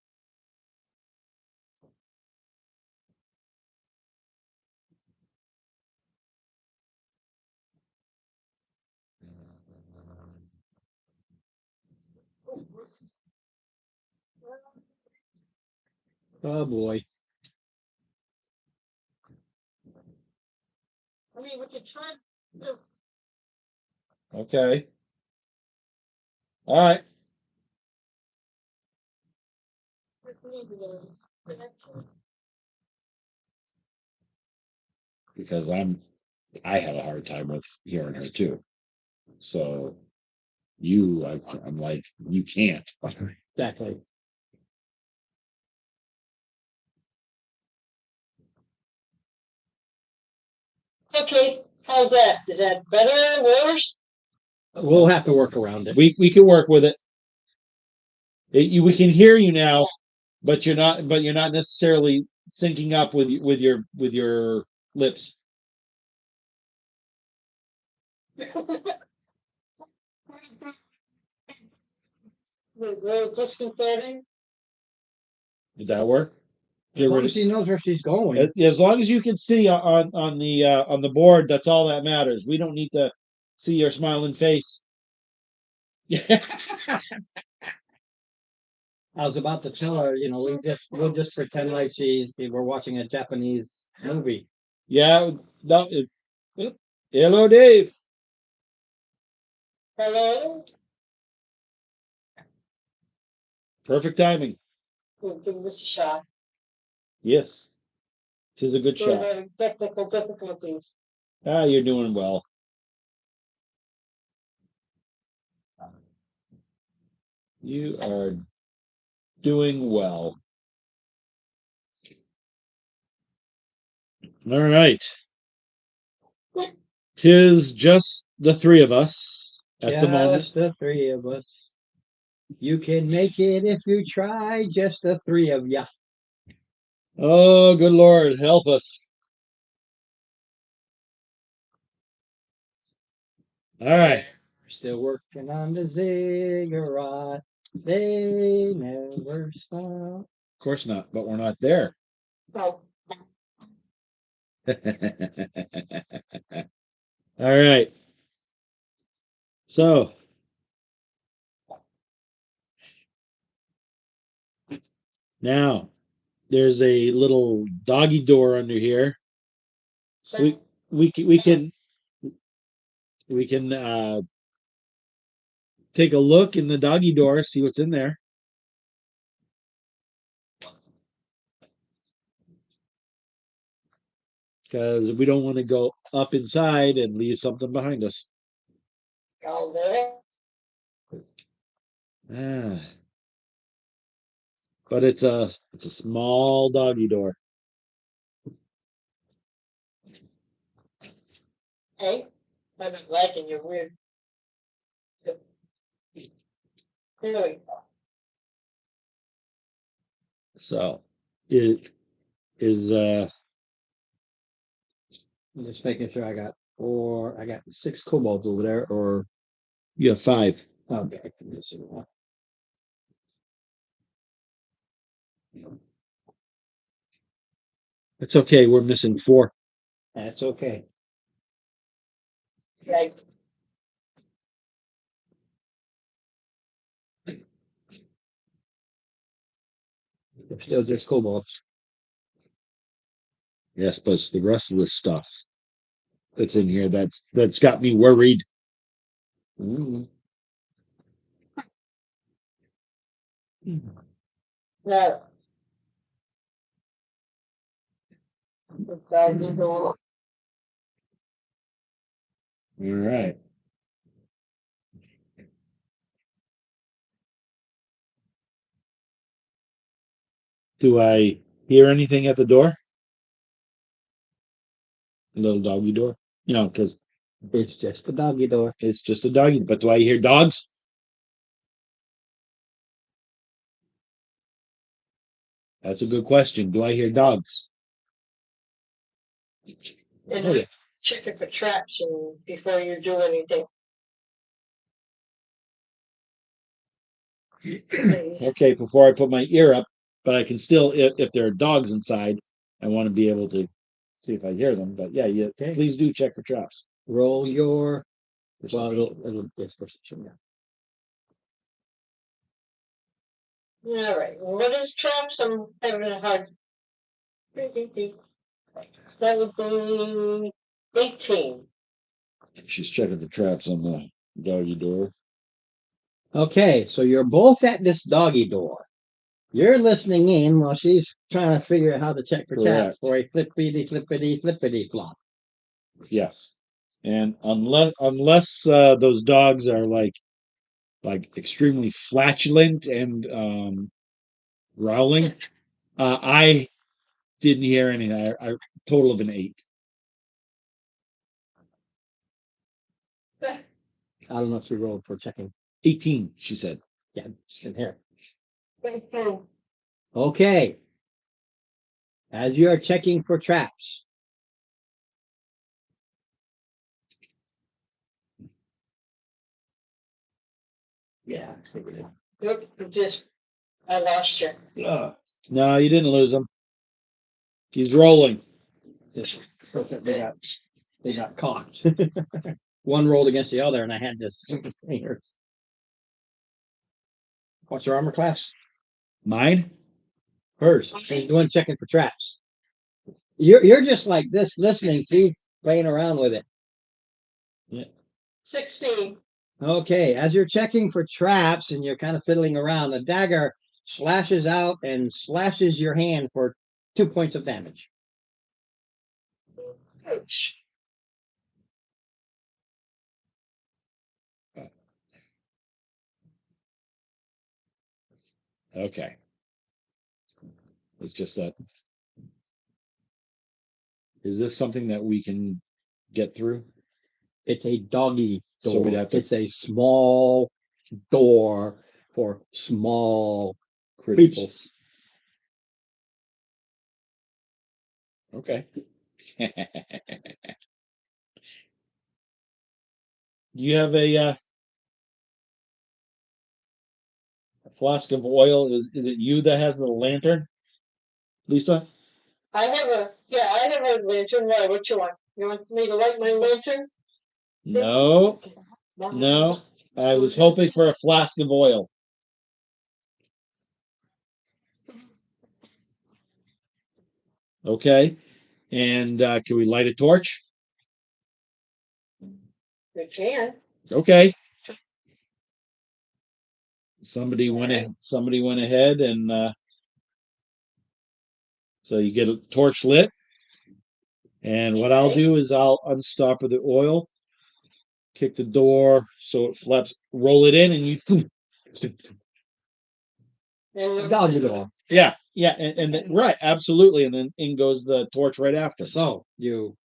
Oh boy. I mean, what you trying to do? Okay. All right. Because I have a hard time with hearing her too. So I'm like, you can't. Exactly. Okay, how's that? Is that better, worse? We'll have to work around it. We can work with it. We can hear you now, but you're not necessarily syncing up with your lips. Very disconcerting. Did that work? As long as she knows where she's going. As long as you can see on the board, that's all that matters. We don't need to see your smiling face. Yeah. I was about to tell her, we'll just pretend like we're watching a Japanese movie. Yeah. No. Hello, Dave. Hello? Perfect timing. We'll give this a shot. Yes. Tis a good We're shot. having technical difficulties. Ah, you're doing well. You are doing well. All right. Tis just the three of us at the moment. Just the three of us. You can make it if you try, just the three of ya. Oh, good Lord, help us. All right. Still working on the ziggurat. They never stop. Of course not, but we're not there. Oh, All right. So now there's a little doggy door under here. so We can take a look in the doggy door, see what's in there. Because we don't want to go up inside and leave something behind us. all there. Ah. But it's a small doggy door. Hey, I've been liking your weird. There we go. So it is I'm just making sure I got 6 kobolds over there, or you have 5. okay. It's okay, we're missing 4. That's okay. Right. They're still just kobolds. Yes, but it's the rest of the stuff that's in here that's got me worried. Mm. No. The doggy door. All right. Do I hear anything at the door? The little doggy door? Because It's just a doggy door. it's just a doggy. But do I hear dogs? That's a good question. Do I hear dogs? And Oh, yeah. check it for traps and before you do anything. Please. Okay, before I put my ear up, but I can still, if there are dogs inside, I want to be able to see if I hear them. But yeah, Okay. please do check for traps. Roll your it's perception, yeah. All right. What is traps? I'm having a hard. That would be 18. She's checking the traps on the doggy door. Okay, so you're both at this doggy door. You're listening in while she's trying to figure out how to check for traps Correct. for a flippity flop. Yes, and unless those dogs are like extremely flatulent and growling, I didn't hear anything. I total of an 8. I don't know if she rolled for checking. 18, she said. Yeah, she didn't hear. 22. Okay. As you are checking for traps, yeah, I figured it. Nope, I lost you. No, you didn't lose them. He's rolling. Just they got caught. One rolled against the other, and I had this fingers. What's your armor class? Mine? Hers. She's the one checking for traps. You're just like this, listening. She's playing around with it. 16. Okay, as you're checking for traps and you're kind of fiddling around, the dagger slashes out and slashes your hand for 2 points of damage. Ouch. Okay. It's just that. Is this something that we can get through? It's a doggy door. So we'd have to- It's a small door for small Critters. people. Okay. You have a flask of oil. Is it you that has the lantern, Lisa? I have a lantern. Why? What you want? You want me to light my lantern? No, no. I was hoping for a flask of oil. Okay. And can we light a torch? We can. Okay. Somebody went ahead and so you get a torch lit. And what I'll do is I'll unstopper the oil, kick the door so it flaps, roll it in, and you Doggy door. yeah, and then, right, absolutely, and then in goes the torch right after. So you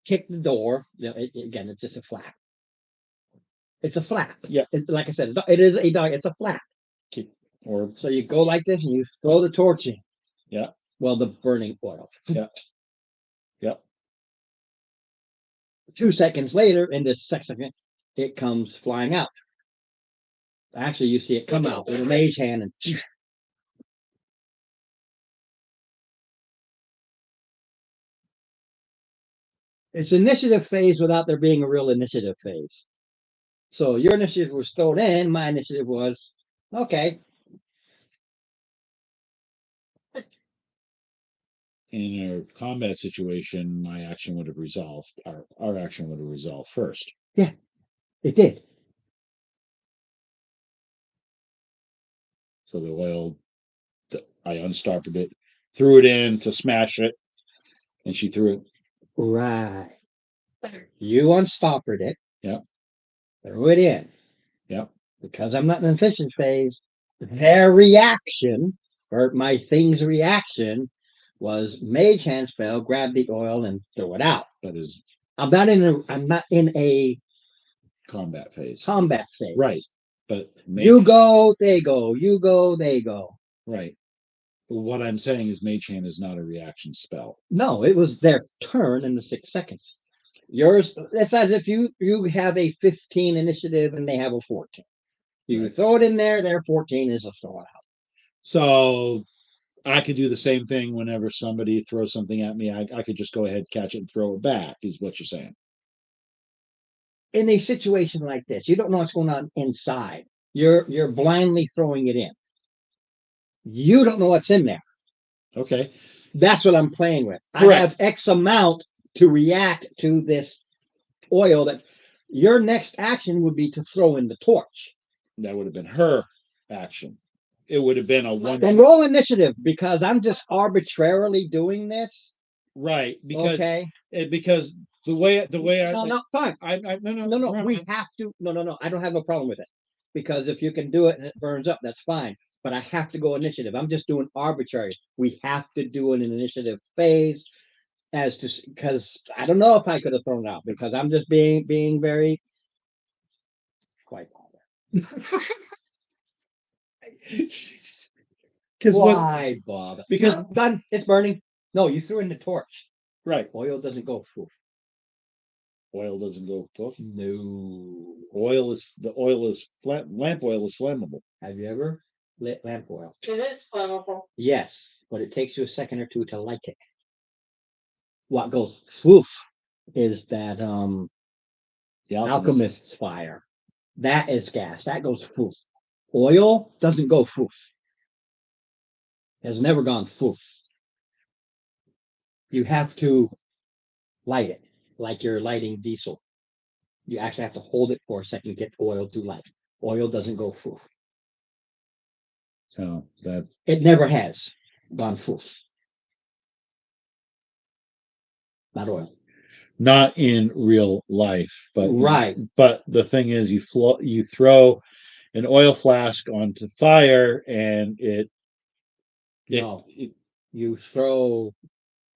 kick the door. Again, it's just a flap. It's a flap. Yeah. Like I said, it is a dog. It's a flap. Or So you go like this and you throw the torch in. Yeah. Well, the burning oil. Yeah. Yep. 2 seconds later, in this second, it comes flying out. Actually, you see it come out with a mage hand and it's initiative phase without there being a real initiative phase. So your initiative was thrown in, my initiative was okay. In a combat situation, my action would have resolved. Our action would have resolved first. It did. So the oil, I unstoppered it, threw it in to smash it, and she threw it. Right. You unstoppered it. Yeah. Threw it in. Yeah. Because I'm not in the efficient phase, their reaction, or my thing's reaction, was mage hand spell, grab the oil and throw it out. That is I'm not in a combat phase. combat phase. Right. But You go, they go. You go, they go. Right. But what I'm saying is mage hand is not a reaction spell. No, it was their turn in the 6 seconds. Yours, it's as if you have a 15 initiative and they have a 14. You Right. throw it in there, their 14 is a throw it out. So I could do the same thing whenever somebody throws something at me. I could just go ahead, catch it, and throw it back, is what you're saying. In a situation like this, you don't know what's going on inside. You're blindly throwing it in. You don't know what's in there. Okay. That's what I'm playing with. Correct. I have X amount to react to this oil that your next action would be to throw in the torch. That would have been her action. It would have been a one. Then roll initiative because I'm just arbitrarily doing this. Right. Because Okay. because the way I No, fine. No. We have to. No. I don't have no problem with it because if you can do it and it burns up, that's fine. But I have to go initiative. I'm just doing arbitrary. We have to do an initiative phase as to because I don't know if I could have thrown it out because I'm just being very quite bothered. Because what? Why bother? Because- No, done. It's burning. No, you threw in the torch. Right. Oil doesn't go poof. Oil doesn't go poof. No. Lamp oil is flammable. Have you ever lit lamp oil? It is flammable. Yes, but it takes you a second or two to light it. What goes woof is that The alchemist. alchemist's fire. That is gas. That goes woof. Oil doesn't go woof. Has never gone woof. You have to light it like you're lighting diesel. You actually have to hold it for a second to get oil to light. Oil doesn't go woof. So that It never has gone woof. Not oil. not in real life, but Right. But the thing is, you throw an oil flask onto fire, and it No. it You throw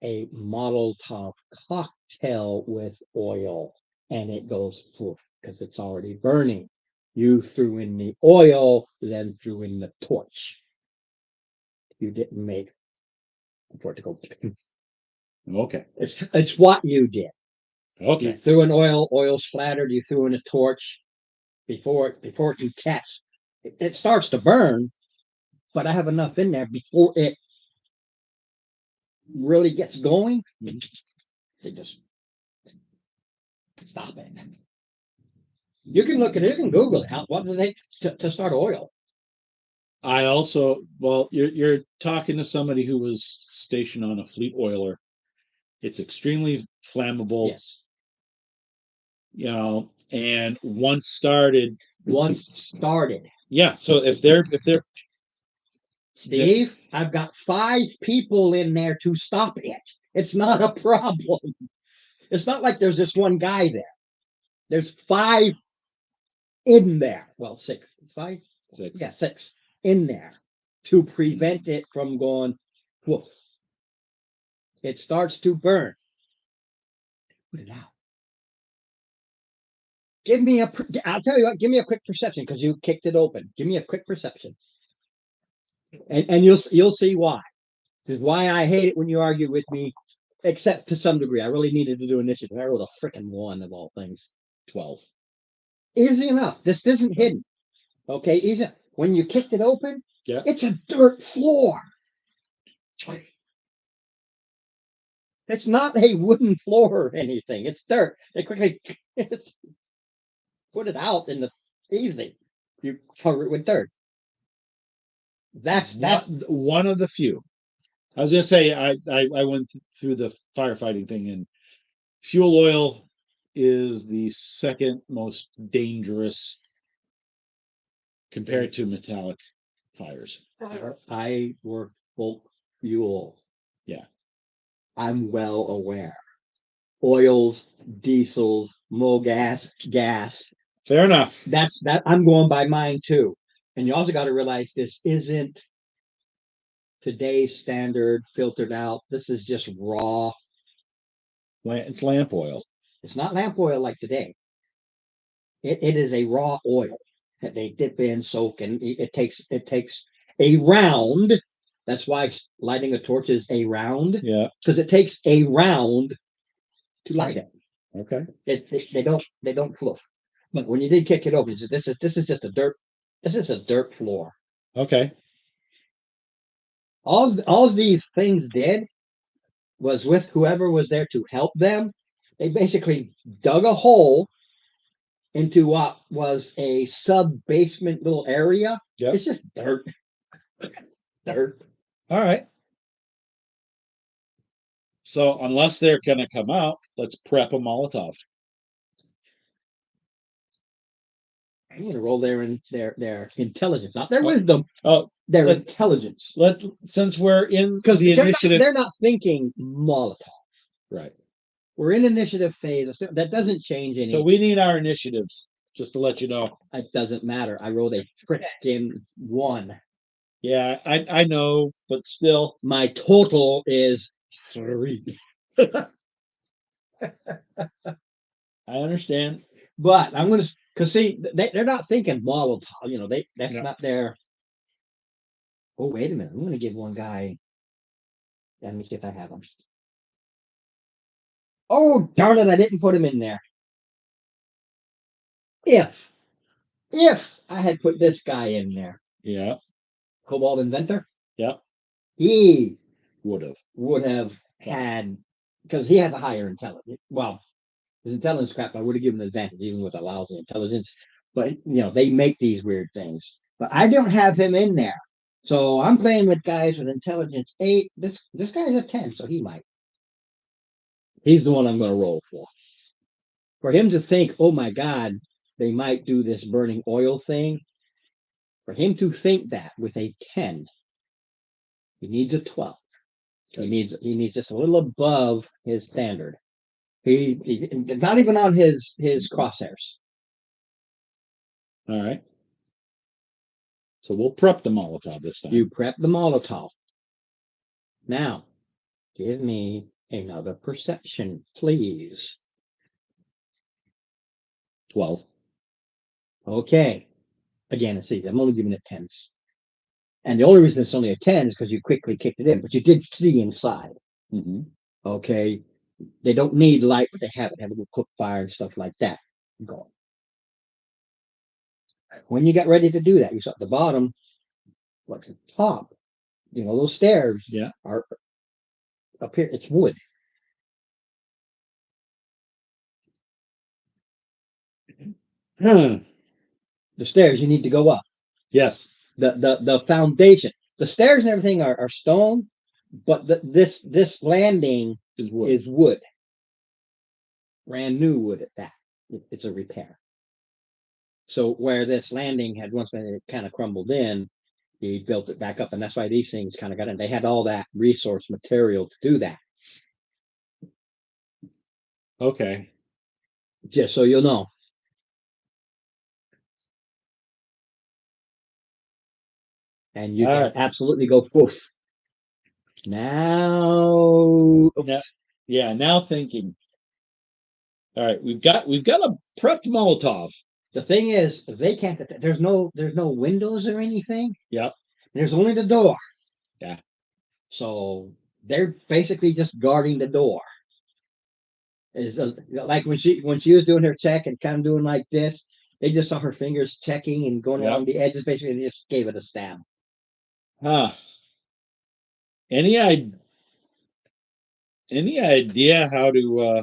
a Molotov cocktail with oil and it goes poof because it's already burning. You threw in the oil, then threw in the torch. You didn't make for it to go. okay, It's what you did. You okay, threw in oil splattered. You threw in a torch before it can catch. It starts to burn, but I have enough in there before it really gets going. They just stop it. You can look at it. You can Google it. What does it take to start oil? I also, well, you're talking to somebody who was stationed on a fleet oiler. It's extremely flammable, Yes. And once started, Yeah. So if they're Steve, I've got 5 people in there to stop it. It's not a problem. It's not like there's just one guy there. There's 5 in there. Well, 6. It's 5? six, Yeah, 6 in there to prevent it from going woof. It starts to burn. Put it out. I'll tell you what, give me a quick perception because you kicked it open. Give me a quick perception. And you'll see why. This is why I hate it when you argue with me, except to some degree. I really needed to do initiative. I rolled a freaking 1 of all things. 12. Easy enough. This isn't hidden. Okay, easy. When you kicked it open, Yeah. it's a dirt floor. It's not a wooden floor or anything. It's dirt. They quickly put it out in the easy. You cover it with dirt. That's One of the few. I was gonna say I went through the firefighting thing, and fuel oil is the second most dangerous compared to metallic fires. I work bulk fuel. Yeah. I'm well aware. Oils, diesels, gas. Fair enough. That I'm going by mine too. And you also got to realize this isn't today's standard filtered out. This is just raw. It's lamp oil. It's not lamp oil like today. It is a raw oil that they dip in, soak, and it takes a round. That's why lighting a torch is a round. Yeah. Because it takes a round to light it. Okay. They don't fluff. But when you did kick it over, this is just a dirt. This is a dirt floor. Okay. All these things did was with whoever was there to help them. They basically dug a hole into what was a sub basement little area. Yep. It's just dirt. Dirt. All right. So unless they're gonna come out, let's prep a Molotov. I'm gonna roll their intelligence, not their wisdom, Oh, their let- intelligence. since we're in Because the initiative, they're not thinking Molotov. right? We're in initiative phase. That doesn't change anything. So we need our initiatives, just to let you know. It doesn't matter. I rolled a freaking 1. Yeah, I know, but still. My total is 3. I understand. But I'm gonna, because see, they're not thinking Molotov. That's Yeah. not their. Oh, wait a minute. I'm gonna give one guy. Let me see if I have him. Oh, darn it! I didn't put him in there. If I had put this guy in there, Yeah, Cobalt Inventor, yeah, he would have. would have had because he has a higher intelligence. Well, his intelligence crap, I would have given an advantage even with a lousy intelligence. But they make these weird things. But I don't have him in there. So I'm playing with guys with intelligence 8. This guy's a 10, so he might. He's the one I'm gonna roll for. For him to think, oh my God, they might do this burning oil thing. For him to think that with a 10, he needs a 12. He needs just a little above his standard. He not even on his crosshairs. All right. So we'll prep the Molotov this time. You prep the Molotov. Now, give me another perception, please. 12. Okay. Again, see, I'm only giving it 10s. And the only reason it's only a 10 is because you quickly kicked it in, but you did see inside. Mm-hmm. Okay. They don't need light, but they have it. They have a little cook fire and stuff like that. Go. When you got ready to do that, you saw at the bottom, what's at the top? Those stairs are up here. It's wood. The stairs, you need to go up. Yes. The foundation. The stairs and everything are stone, but this landing Is wood. is wood. Brand new wood at that. It's a repair. So where this landing had once been, it kind of crumbled in, he built it back up, and that's why these things kind of got in. They had all that resource material to do that. Okay. Just so you'll know. And you can absolutely go poof. Now, now thinking. All right, we've got a prepped Molotov. The thing is, they can't. There's no windows or anything. Yep. There's only the door. Yeah. So they're basically just guarding the door. Is like when she was doing her check and kind of doing like this, they just saw her fingers checking and going along the edges. Basically, they just gave it a stab. Huh. Any idea how to?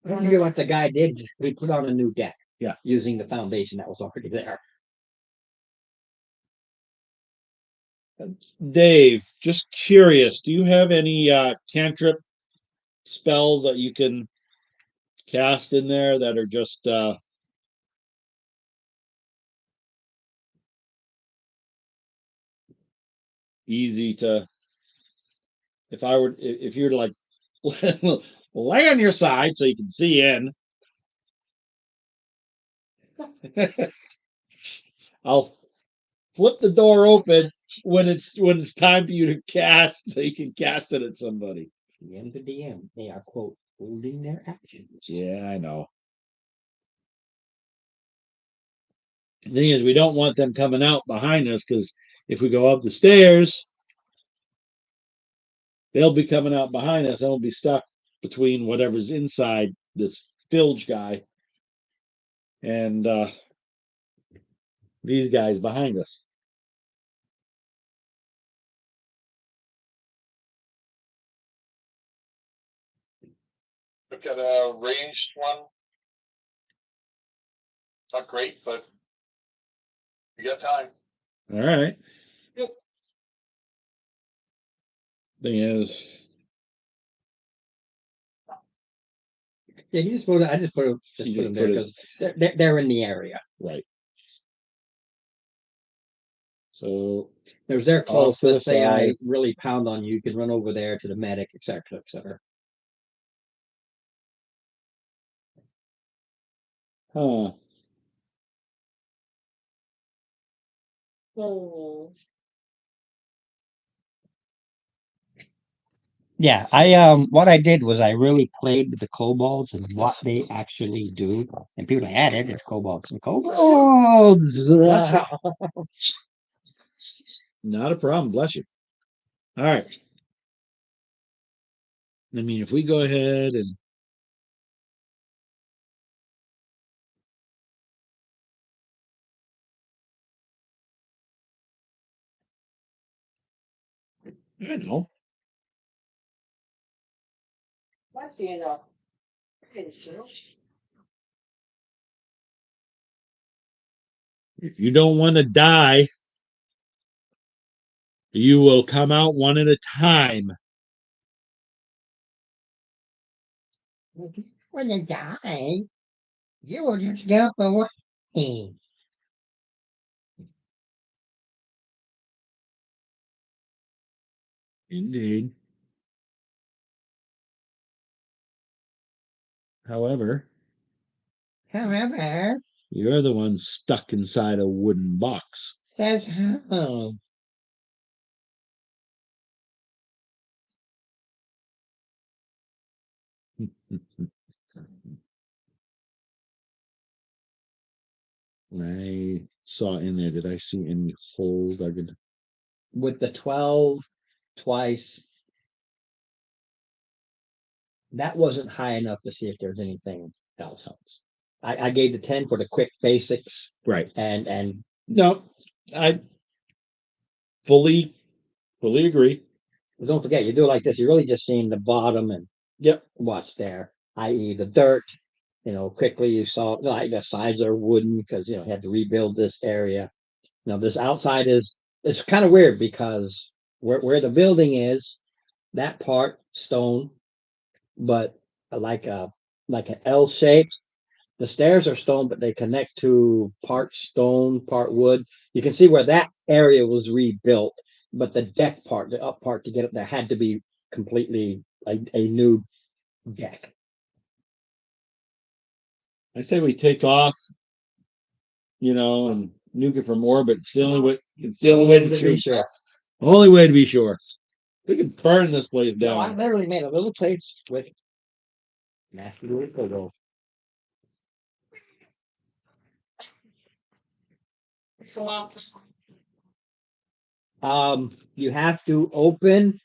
I don't know what the guy did. We put on a new deck. Yeah. Using the foundation that was already there. Dave, just curious, do you have any cantrip spells that you can cast in there that are just easy to, if you were to like lay on your side so you can see in. I'll flip the door open when it's time for you to cast so you can cast it at somebody. The DM, they are, quote, holding their actions. Yeah, I know. The thing is, we don't want them coming out behind us, because if we go up the stairs, they'll be coming out behind us and we'll be stuck between whatever's inside this bilge guy and these guys behind us. I've got a ranged one. Not great, but you got time. All right. Yep. Thing is, yeah, you just put it. I just put them there because they're in the area. Right. So there's their close. Let's say I really pound on you, you can run over there to the medic, etc., etc. Huh. Yeah, what I did was I really played with the kobolds and what they actually do. And people are like, yeah, there's kobolds and kobolds. Not a problem. Bless you. All right. I mean, if we go ahead and I know. Must be enough. If you don't want to die, you will come out one at a time. When you die, you will just get up and away. Indeed. However, However, you're the one stuck inside a wooden box. says how. I saw in there, did I see any hole dug in? With the 12 twice, that wasn't high enough to see if there's anything else. I gave the 10 for the quick basics Right. and No, I fully agree. don't forget, you do it like this, you're really just seeing the bottom and Yep. what's there, i.e. the dirt. Quickly you saw like the sides are wooden because you had to rebuild this area. This outside is it's kind of weird because where the building is, that part stone, but like an L shape. The stairs are stone, but they connect to part stone, part wood. You can see where that area was rebuilt, but the deck part, the up part to get up there had to be completely a new deck. I say we take off, and nuke it from orbit. It's the only way. It's the only way to be sure. Only way to be sure. We could burn this place No, I down. literally made a little place with nasty little photo. So, You have to open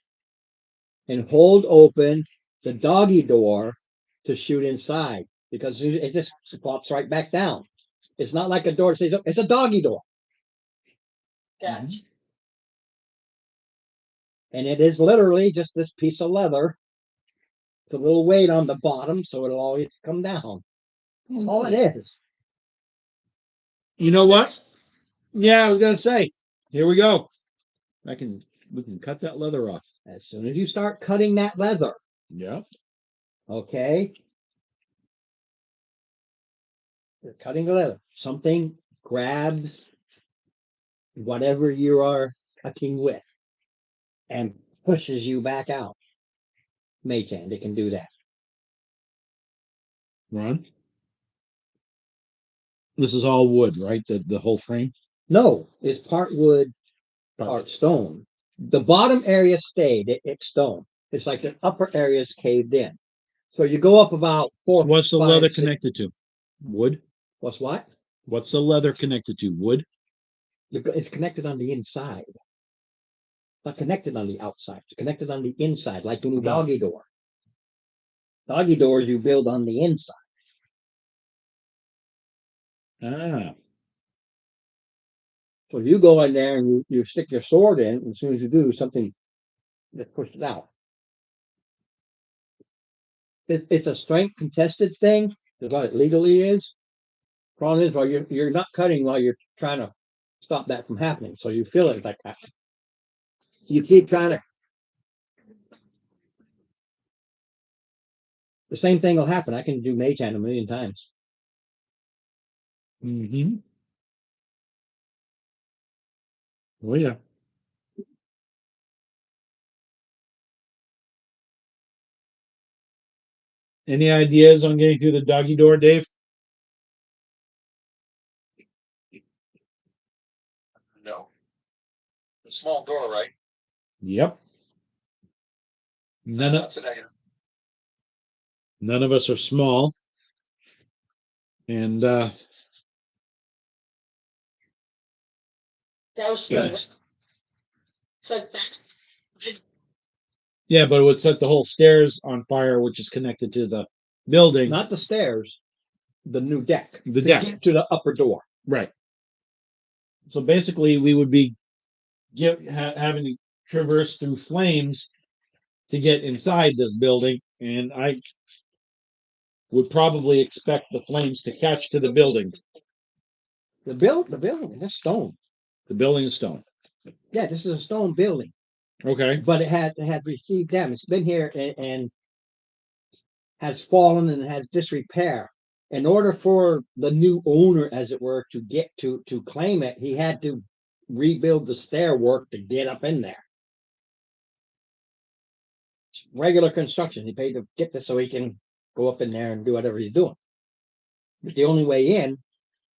and hold open the doggy door to shoot inside because it just pops right back down. It's not like a door. It's a doggy door, gotcha. and it is literally just this piece of leather, with a little weight on the bottom, so it'll always come down. That's all it is. You know what? Yeah, I was gonna say. Here we go. We can cut that leather off. As soon as you start cutting that leather, Yeah. okay, you're cutting the leather. Something grabs whatever you are cutting with and pushes you back out. Mage hand, it can do that. Ron. This is all wood, right? The whole frame. No, it's part wood, part stone. The bottom area stayed, it's stone. It's like the upper area is caved in. So you go up about four. What's the five, leather six- connected to? Wood. What's what? What's the leather connected to? Wood. It's connected on the inside. Not connected on the outside. It's connected on the inside, like any doggy door. Doggy doors you build on the inside. Ah. So you go in there and you stick your sword in, and as soon as you do, something just pushes it out. It's a strength contested thing, is what it legally is. Problem is, while you're not cutting while you're trying to stop that from happening. So you feel it like that. You keep trying to. The same thing will happen. I can do mage hand a million times. Mm-hmm. Oh yeah. Any ideas on getting through the doggy door, Dave? No. The small door, right? Yep. That's a negative. None of us are small. And That was the, so yeah, but it would set the whole stairs on fire, which is connected to the building. Not the stairs, the new deck. The to deck. get to the upper door. Right. So basically, we would be having to traverse through flames to get inside this building, and I would probably expect the flames to catch to the building. The building, this stone. The building is stone. Yeah, this is a stone building, Okay. but it had received damage. It's been here and has fallen and has disrepair. In order for the new owner, as it were, to get to claim it, he had to rebuild the stair work to get up in there. Regular construction. He paid to get this so he can go up in there and do whatever he's doing. But the only way in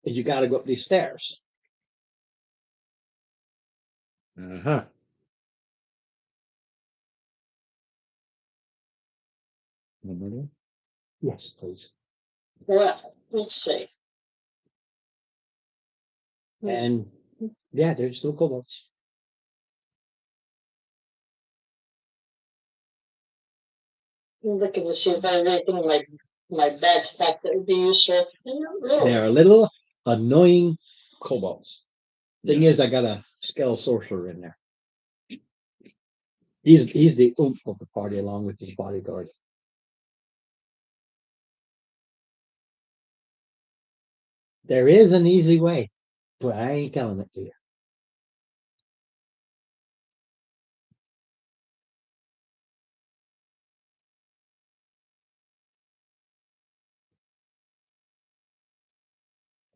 is you got to go up these stairs. Uh-huh. Yes, please. Well, let's see. And yeah, there's still kobolds. I'm looking to see if I have anything like my backpack that would be useful. Really? They're little annoying kobolds. Thing is, I got a skell sorcerer in there. He's the oomph of the party along with his bodyguard. There is an easy way, but I ain't telling it to you.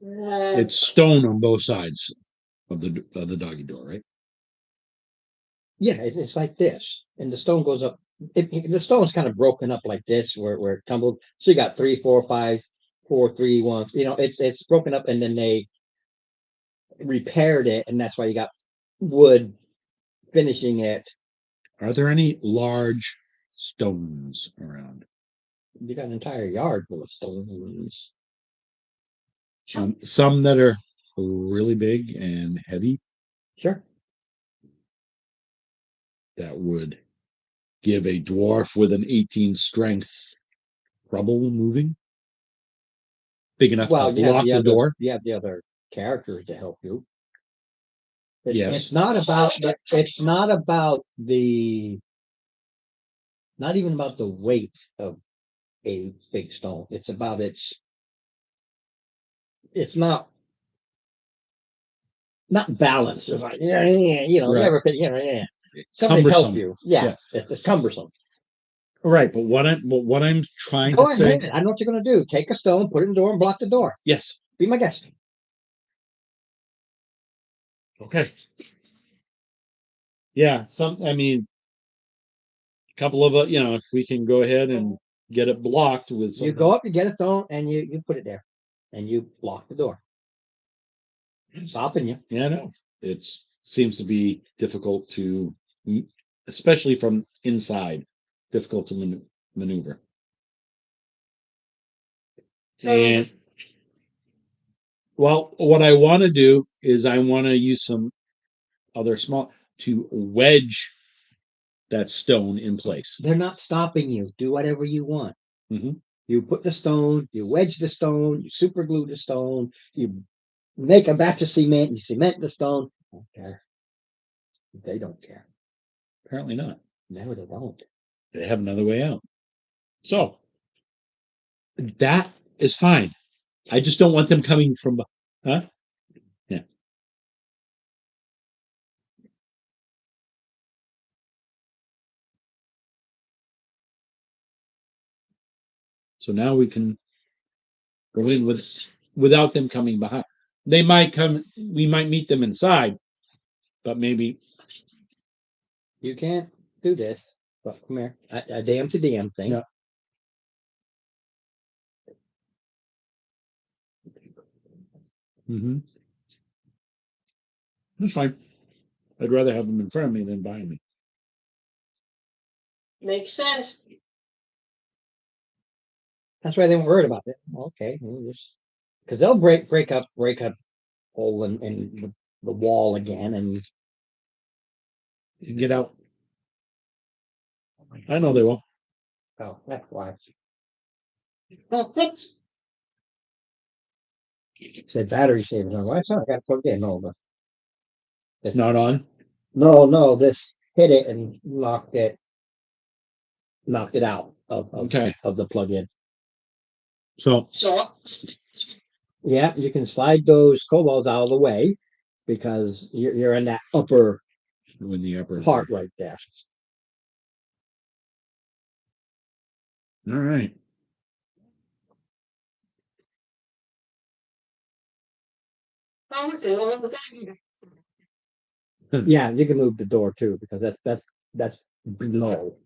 It's stone on both sides of the doggy door, right? Yeah, it's like this, and the stone goes up. The stone's kind of broken up like this, where it tumbled. So you got 3, 4, 5, 4, 3, 1. You know, it's broken up, and then they repaired it, and that's why you got wood finishing it. Are there any large stones around? You got an entire yard full of stones. Some that are really big and heavy Sure. that would give a dwarf with an 18 strength trouble moving. Big enough Well, to you have block the the other, door. you have the other characters to help you. It's, Yes. it's not about the not even about the weight of a big stone. It's about it's not balance. It's like, yeah, you know, Right. you ever could, yeah. Somebody help Cumbersome. you. Yeah. It's cumbersome. Right, but what I'm trying Go to say. ahead. I know what you're gonna do. Take a stone, put it in the door, and block the door. Yes. Be my guest. Okay. Yeah, I mean, a couple of, if we can go ahead and get it blocked with You something. go up, you get a stone, and you put it there, and you block the door. Stopping you. Yeah, no, it seems to be difficult to, especially from inside, difficult to maneuver. And well, what I want to do is I want to use some other to wedge that stone in place. They're not stopping you. Do whatever you want. Mhm. You put the stone, you wedge the stone, you super glue the stone, you make a batch of cement, you cement the stone. I don't care. They don't care. Apparently not. No, they don't. They have another way out. So that is fine. I just don't want them coming from, huh? Yeah. So now we can go in without them coming behind. They might come. We might meet them inside, but maybe. You can't do this. But come here. A DM to DM thing. Yeah. Mm-hmm. That's fine. I'd rather have them in front of me than behind me. Makes sense. That's why they weren't worried about it. Okay, because they'll break up hole in the wall again, and You can get out. I know they will. oh, that's why. Said battery savers on. Why it's not? I got to plug in. No, but It's not on. no, this hit it and knocked it out Okay, of the plug-in. so So, Yeah, you can slide those cobalts out of the way because you're in that upper in the upper part right there. All right. Yeah, you can move the door too because that's below.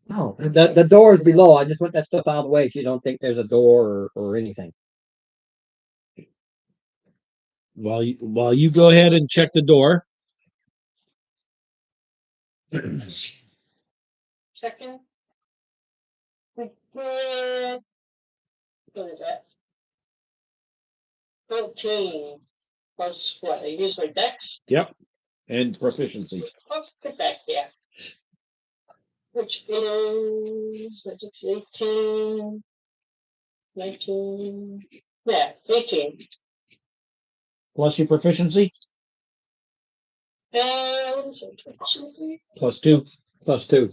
No, the door is below. I just want that stuff out of the way if you don't think there's a door or anything. While you go ahead and check the door, checking. What is that? 13 plus what? I use my dex? yep, and proficiency. Oh, good back there. Which is, what is 18, 19, yeah, 18. Plus your proficiency, What is it? plus 2. Plus 2.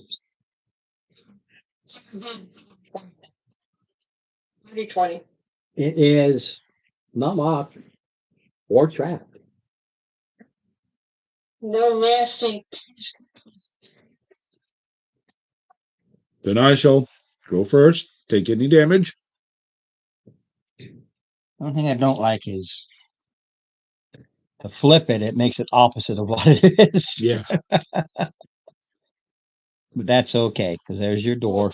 20. It is not locked or trapped. No nasty. Then I shall go first. Take any damage. One thing I don't like is to flip it. It makes it opposite of what it is. Yeah. But that's okay because there's your door.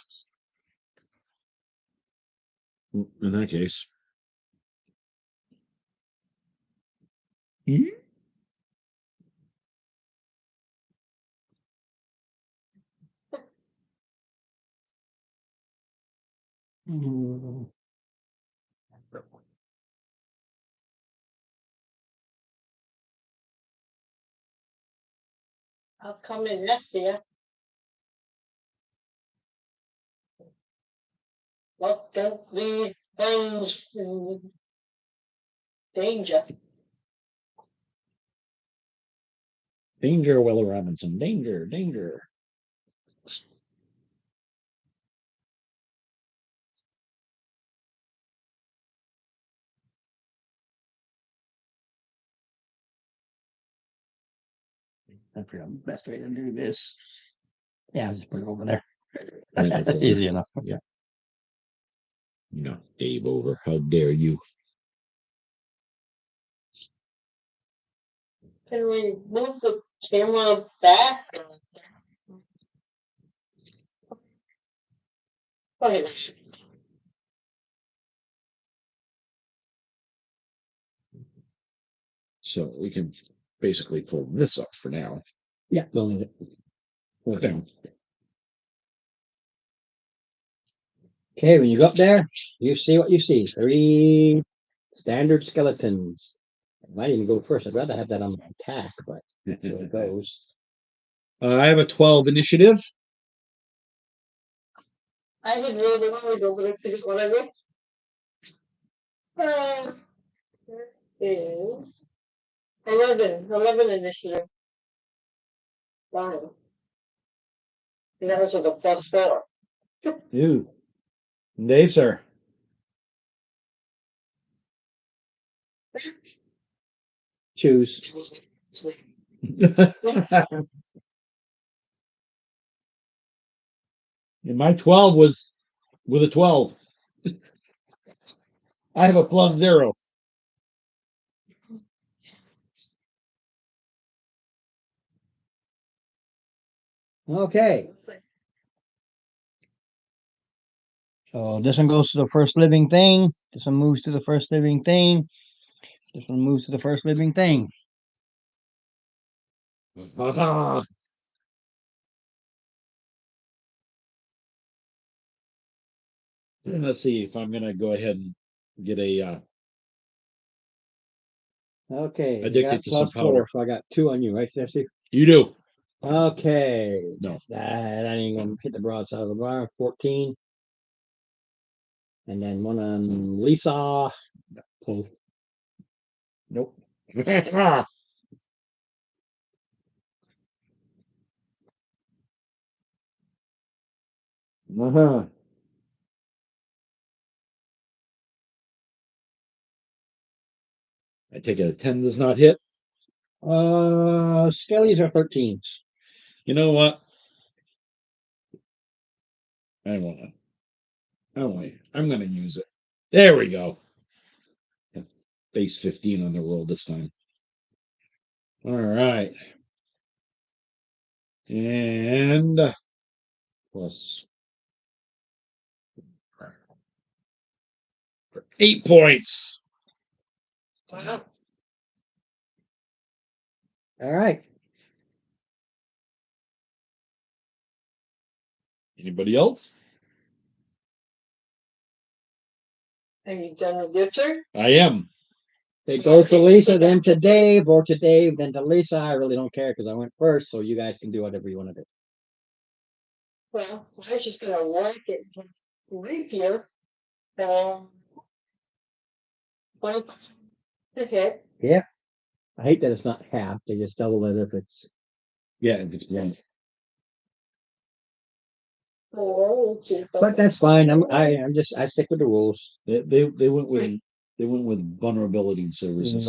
In that case. Mm. I'll come in after you. Well, don't leave friends in danger. Danger, Will Robinson. Danger, danger. I forgot the best way to do this. Yeah, I'll just put it over there. Right over. Easy enough. Yeah. No, Dave over. How dare you? Can we move the camera back? Okay. So we can basically pull this up for now. Yeah, we'll leave it. Okay. Okay, when you go up there, you see what you see. 3 standard skeletons. I might even go first. I'd rather have that on my attack, but that's where it goes. I have a 12 initiative. I had really wanted over there to what I wrote. There is 11 initiative. Fine. And that was with a +4. Ooh. Dave, sir. Choose. And my 12 was with a 12. I have a +0. Okay. So this one goes to the first living thing. This one moves to the first living thing. This one moves to the first living thing. Let's see if I'm gonna go ahead and get a Okay. I addicted got to some +4, powder. so I got 2 on you, right, Jesse? You do. Okay. No. That ain't gonna hit the broadside of the bar. 14. And then one on Lisa. Oh, Nope. Uh-huh. I take it a 10 does not hit. Skellies are 13s. You know what? I won't. I'm gonna use it. There we go. Base 15 on the roll this time. All right. And plus 8 points. Wow. All right. Anybody else? Are you done with your turn? I am. They go to Lisa, then to Dave, or to Dave, then to Lisa. I really don't care because I went first, so you guys can do whatever you want to do. Well, I was just gonna whack it with rapier. Um, 20 to hit. Yeah. I hate that it's not half. They just double it if it's. Yeah, if it's one. But that's fine. I stick with the rules. They went with vulnerability instead of resistance.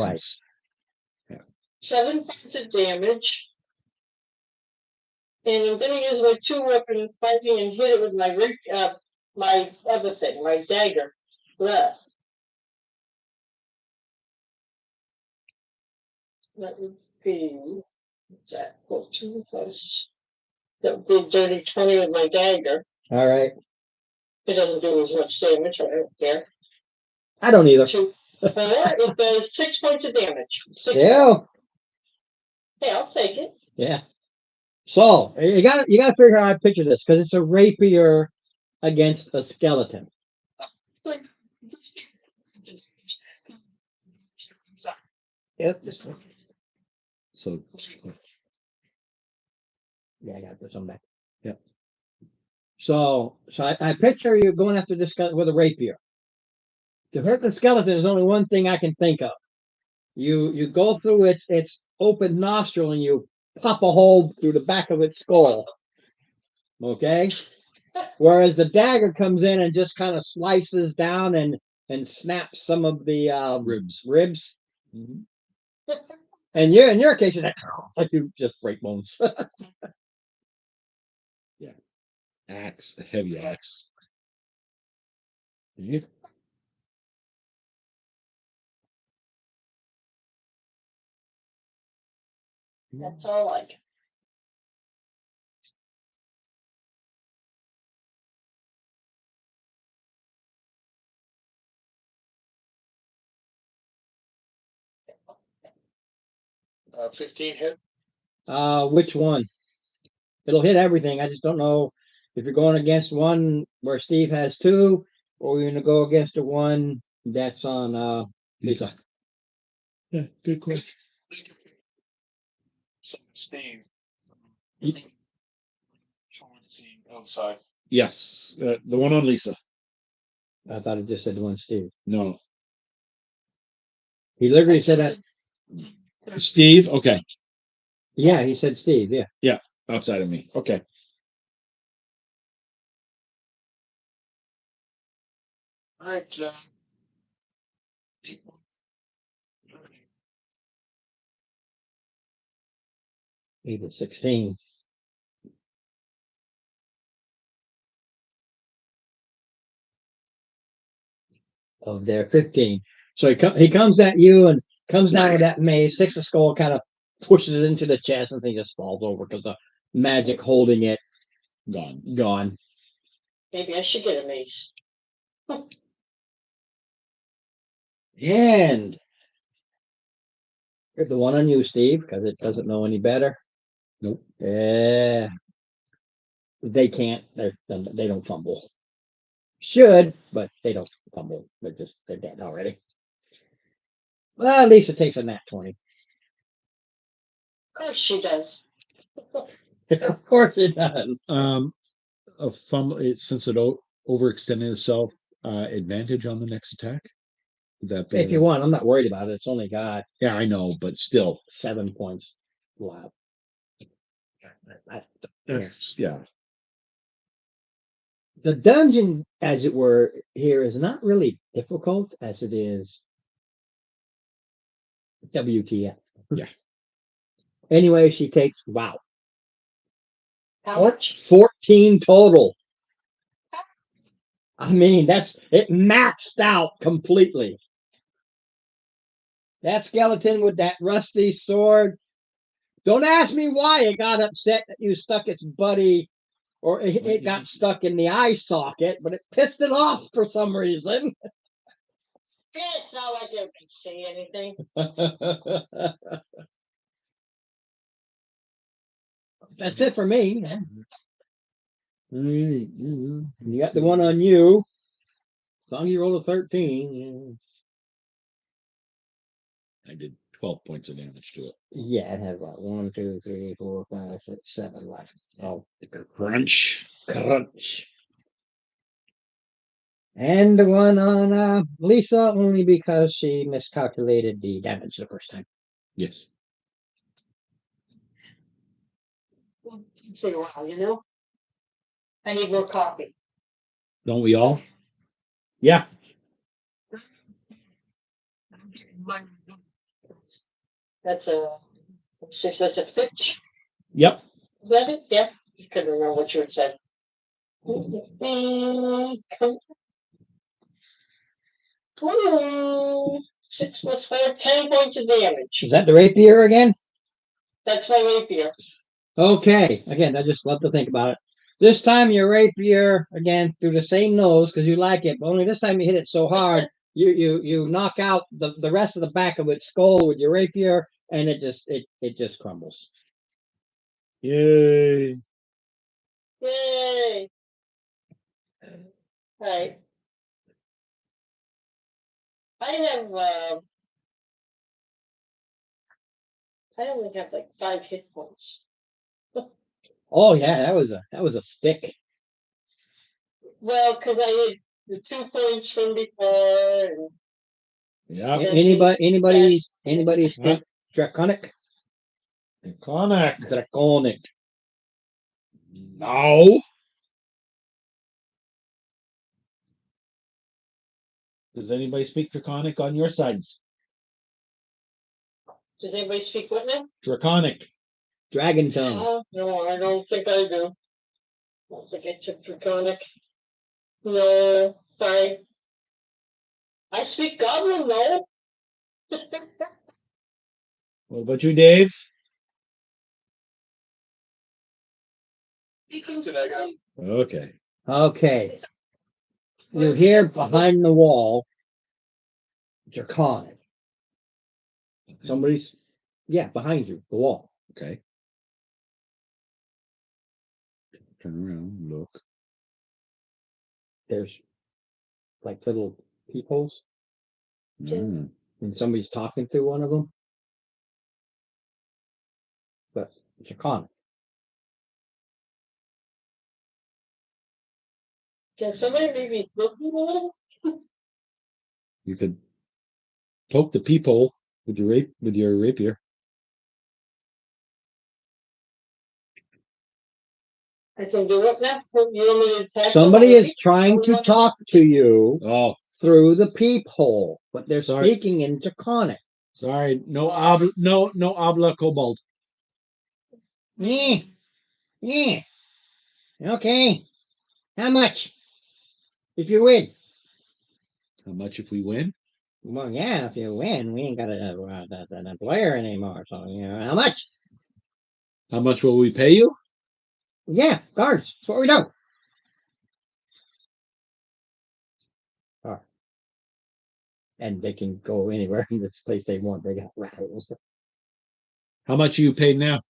Right. 7 points of damage. And I'm gonna use my 2-weapon fighting and hit it with my other thing, my dagger. Ugh. That would be, what's that, 14 plus, that would be dirty 20 with my dagger. All right. It doesn't do as much damage, I don't care. I don't either. 2, 4, it does 6 points of damage. Yeah. Hey, I'll take it. Yeah. So you got to figure out how to picture this because it's a rapier against a skeleton. Yep. So Yeah, I got this one back. Yeah. So I picture you going after this guy with a rapier. To hurt the skeleton, there's only one thing I can think of. You go through its open nostril and you pop a hole through the back of its skull. Okay? Whereas the dagger comes in and just kind of slices down and snaps some of the ribs. Mhm. And you in your case, you're like you just break bones. Axe, a heavy axe. Yeah. That's all I can. 15 hit. Which one? It'll hit everything. I just don't know if you're going against one where Steve has two, or you're gonna go against the one that's on Lisa. Yeah, good question. Steve. Ye- See outside. Yes, the one on Lisa. I thought it just said the one Steve. No, He literally said that. Steve. Okay, Yeah, he said Steve. Yeah. outside of me. Okay. All right. 8 to 16. Of their 15. So he comes at you and comes down with that mace. Six of skull kind of pushes it into the chest and thing just falls over because the magic holding it gone. Maybe I should get a mace. And the one on you, Steve, because it doesn't know any better. Nope. Yeah. They can't. They don't fumble. Should, but they don't fumble. They're dead already. Well, at least it takes a nat 20. Of course she does. Of course it does. A fumble. Since it overextended itself, advantage on the next attack. Would that be? If you want, I'm not worried about it. It's only got Yeah, I know, but still. 7 points left. That's, yeah. The dungeon, as it were, here is not really difficult as it is WTF. Yeah. Anyway, she takes, wow, How much? 14 total. I mean, it maxed out completely. That skeleton with that rusty sword. Don't ask me why it got upset that you stuck its buddy, or it got stuck in the eye socket, but it pissed it off for some reason. Yeah, it's not like it can see anything. That's it for me. You got the one on you. As long as you roll a 13. I did 12 points of damage to it. Yeah, it has about 1, 2, 3, 4, 5, 6, 7 left. Oh, Crunch. crunch. And the one on Lisa only because she miscalculated the damage the first time. Yes. It's been a while, you know? I need more coffee. Don't we all? Yeah. That's a Fitch. Yep. Is that it? Yeah. I couldn't remember what you had said. 6 plus 4, 10 points of damage. Is that the rapier again? That's my rapier. Okay. Again, I just love to think about it. This time your rapier again through the same nose because you like it, but only this time you hit it so hard you knock out the rest of the back of its skull with your rapier, and it just crumbles. Yay. Yay! Alright. I only have like 5 hit points. Oh yeah, that was a stick. Well, because I had the 2 points from before. And Yeah. Anybody speak draconic? Draconic. No. Does anybody speak Draconic on your sides? does anybody speak what now? Draconic. Dragon tongue. No, I don't think I do. I don't think I took Draconic. No, sorry. I speak Goblin, though. What about you, Dave? Okay. Okay. You hear behind the wall draconic. Somebody's behind you, the wall. Okay. Turn around, look. There's like little peepholes, Mm. and somebody's talking through one of them. But draconic. Can somebody maybe look me a little? You could poke the peephole with your rapier. I can do it now. You want me to attack Somebody them is trying to talk to you Oh, through the peephole, but they're Sorry. speaking in draconic. sorry. No habla kobold. Yeah. Yeah. Okay. How much? If you win. How much if we win? Well, yeah, if you win, we ain't got a player anymore. So, how much? How much will we pay you? Yeah, cards. That's what we do. And they can go anywhere in this place they want. They got rattles. How much are you paid now?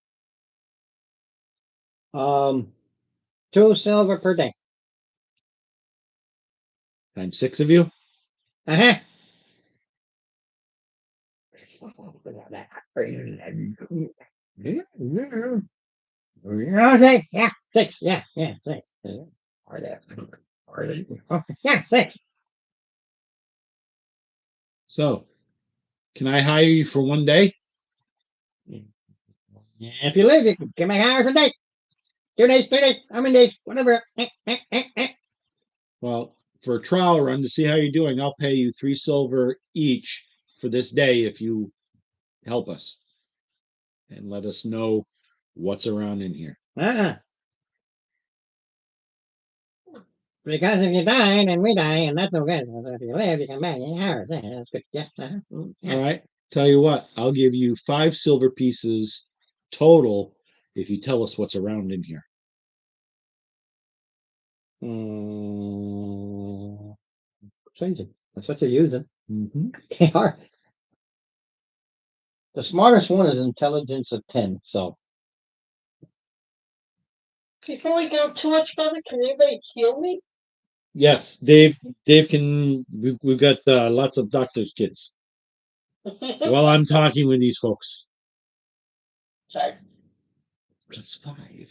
2 silver per day. Times 6 of you? Uh-huh. Okay, yeah, 6. Yeah, 6. Yeah, 6. So, can I hire you for 1 day? If you leave, you can give me hours a day. 2 days, 3 days, how many days, whatever. Well, for a trial run to see how you're doing, I'll pay you 3 silver each for this day if you help us and let us know what's around in here. Because if you die, then we die, and that's no good. So if you live, you come back. Yeah, that's good. Yeah. All right. Tell you what, I'll give you 5 silver pieces total if you tell us what's around in here. Changing. That's what you're using. Mm-hmm. They are. The smartest one is intelligence of 10. So Before we go too much further, can anybody heal me? Yes, Dave. Dave can. We've got lots of doctor's kits. While I'm talking with these folks. Sorry. +5.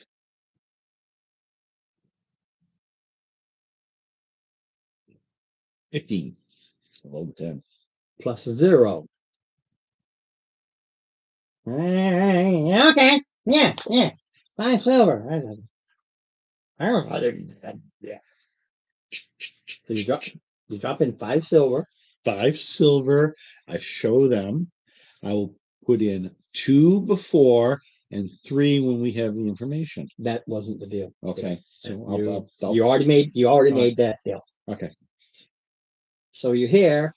15. Roll 10. +0. Okay. Yeah. 5 silver. I don't know. Yeah. So you drop in 5 silver. 5 silver. I show them. I will put in 2 before and 3 when we have the information. That wasn't the deal. Okay. So You already made that deal. Okay. So you hear,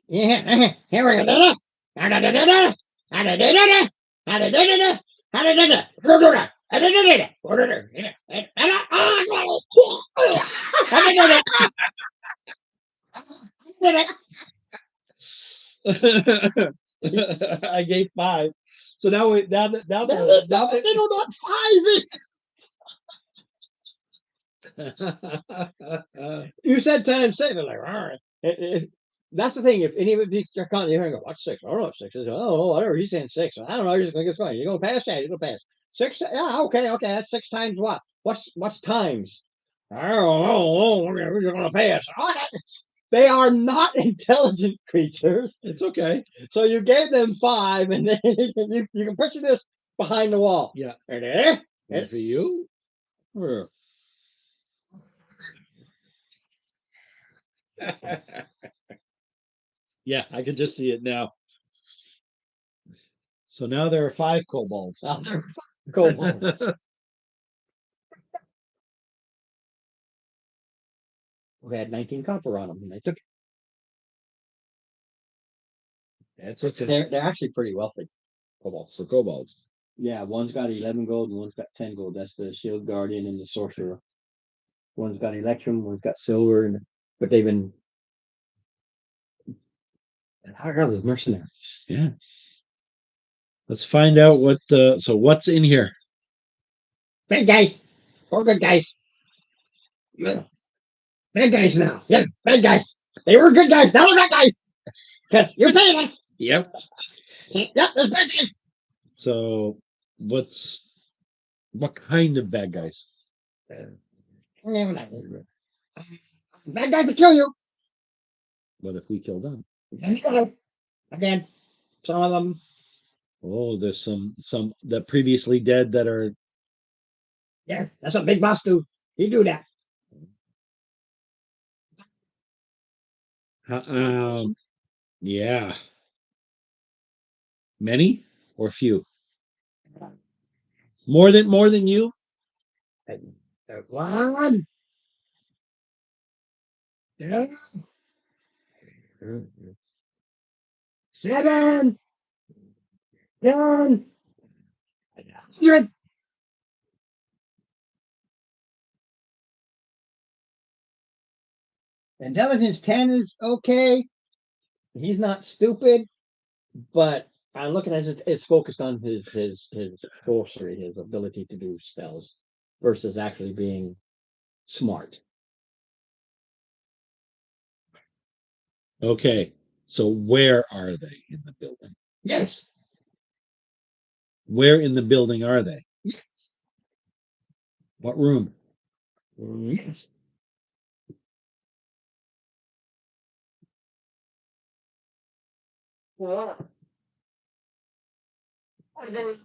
yeah, here we go. I gave 5. So now we now that They don't know what 5 is. You said 10 and 6. They're like, all right. That's the thing. If any of these are coming here and go, what's 6? I don't know what 6 is. Oh, whatever. He's saying 6. I don't know. You're just going to get going. You're going to pass? Yeah, you're going to pass. 6? Yeah, okay. That's 6 times what? What's times? I don't know. We're just going to pass. Okay. They are not intelligent creatures. It's okay. So you gave them 5, and then you can picture this behind the wall. Yeah. And And for you? Yeah, I can just see it now. So now there are 5 kobolds. We had 19 copper on them, and they took it. That's okay. They're actually pretty wealthy. Kobolds. So kobolds. Yeah, one's got 11 gold and one's got 10 gold. That's the shield guardian and the sorcerer. One's got electrum, one's got silver, but they've been. How are those mercenaries? Yeah. Let's find out what's in here. Bad guys. We're good guys. Yeah. Bad guys now. Yeah, bad guys. They were good guys. Now we're bad guys. Because you're paying us. Yep. Yep, there's bad guys. So what kind of bad guys? Bad guys will kill you. What if we kill them? Again, some of them. Oh, there's some that previously dead that are. Yes, that's what Big Boss do. He do that. Yeah. Many or few? More than you? One. Yeah. 7. 10. 100. Intelligence 10 is okay. He's not stupid, but I'm looking at it, it's focused on his sorcery, his ability to do spells, versus actually being smart. Okay. So where are they in the building? Yes. Where in the building are they? Yes. What room? Yes. Yeah. And then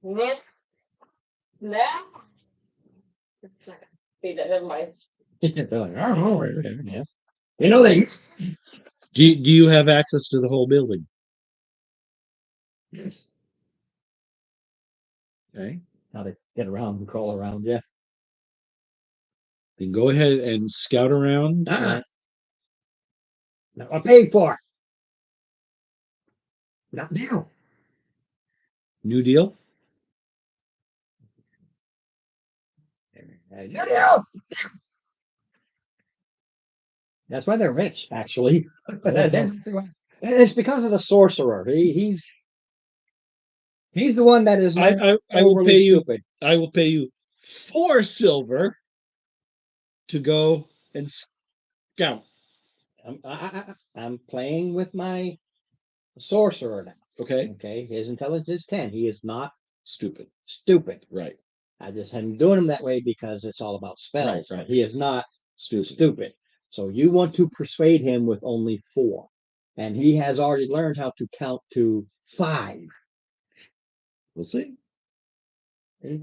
Nick now. Be that never mind. They're like, oh, yeah. You know, they. Do you have access to the whole building? Yes. Okay. How to get around and crawl around, yeah. Then go ahead and scout around. Uh-uh. No, I paid for it. Not now. New deal? No. That's why they're rich, actually. It's because of the sorcerer. He's the one that is I will overly pay you. stupid. I will pay you 4 silver to go and scout. I'm playing with my sorcerer now. Okay. Okay, his intelligence is 10. He is not Stupid. stupid. Right. I just am doing him that way because it's all about spells. Right. But he is not Stupid. stupid. So you want to persuade him with only 4. And he has already learned how to count to 5. We'll see.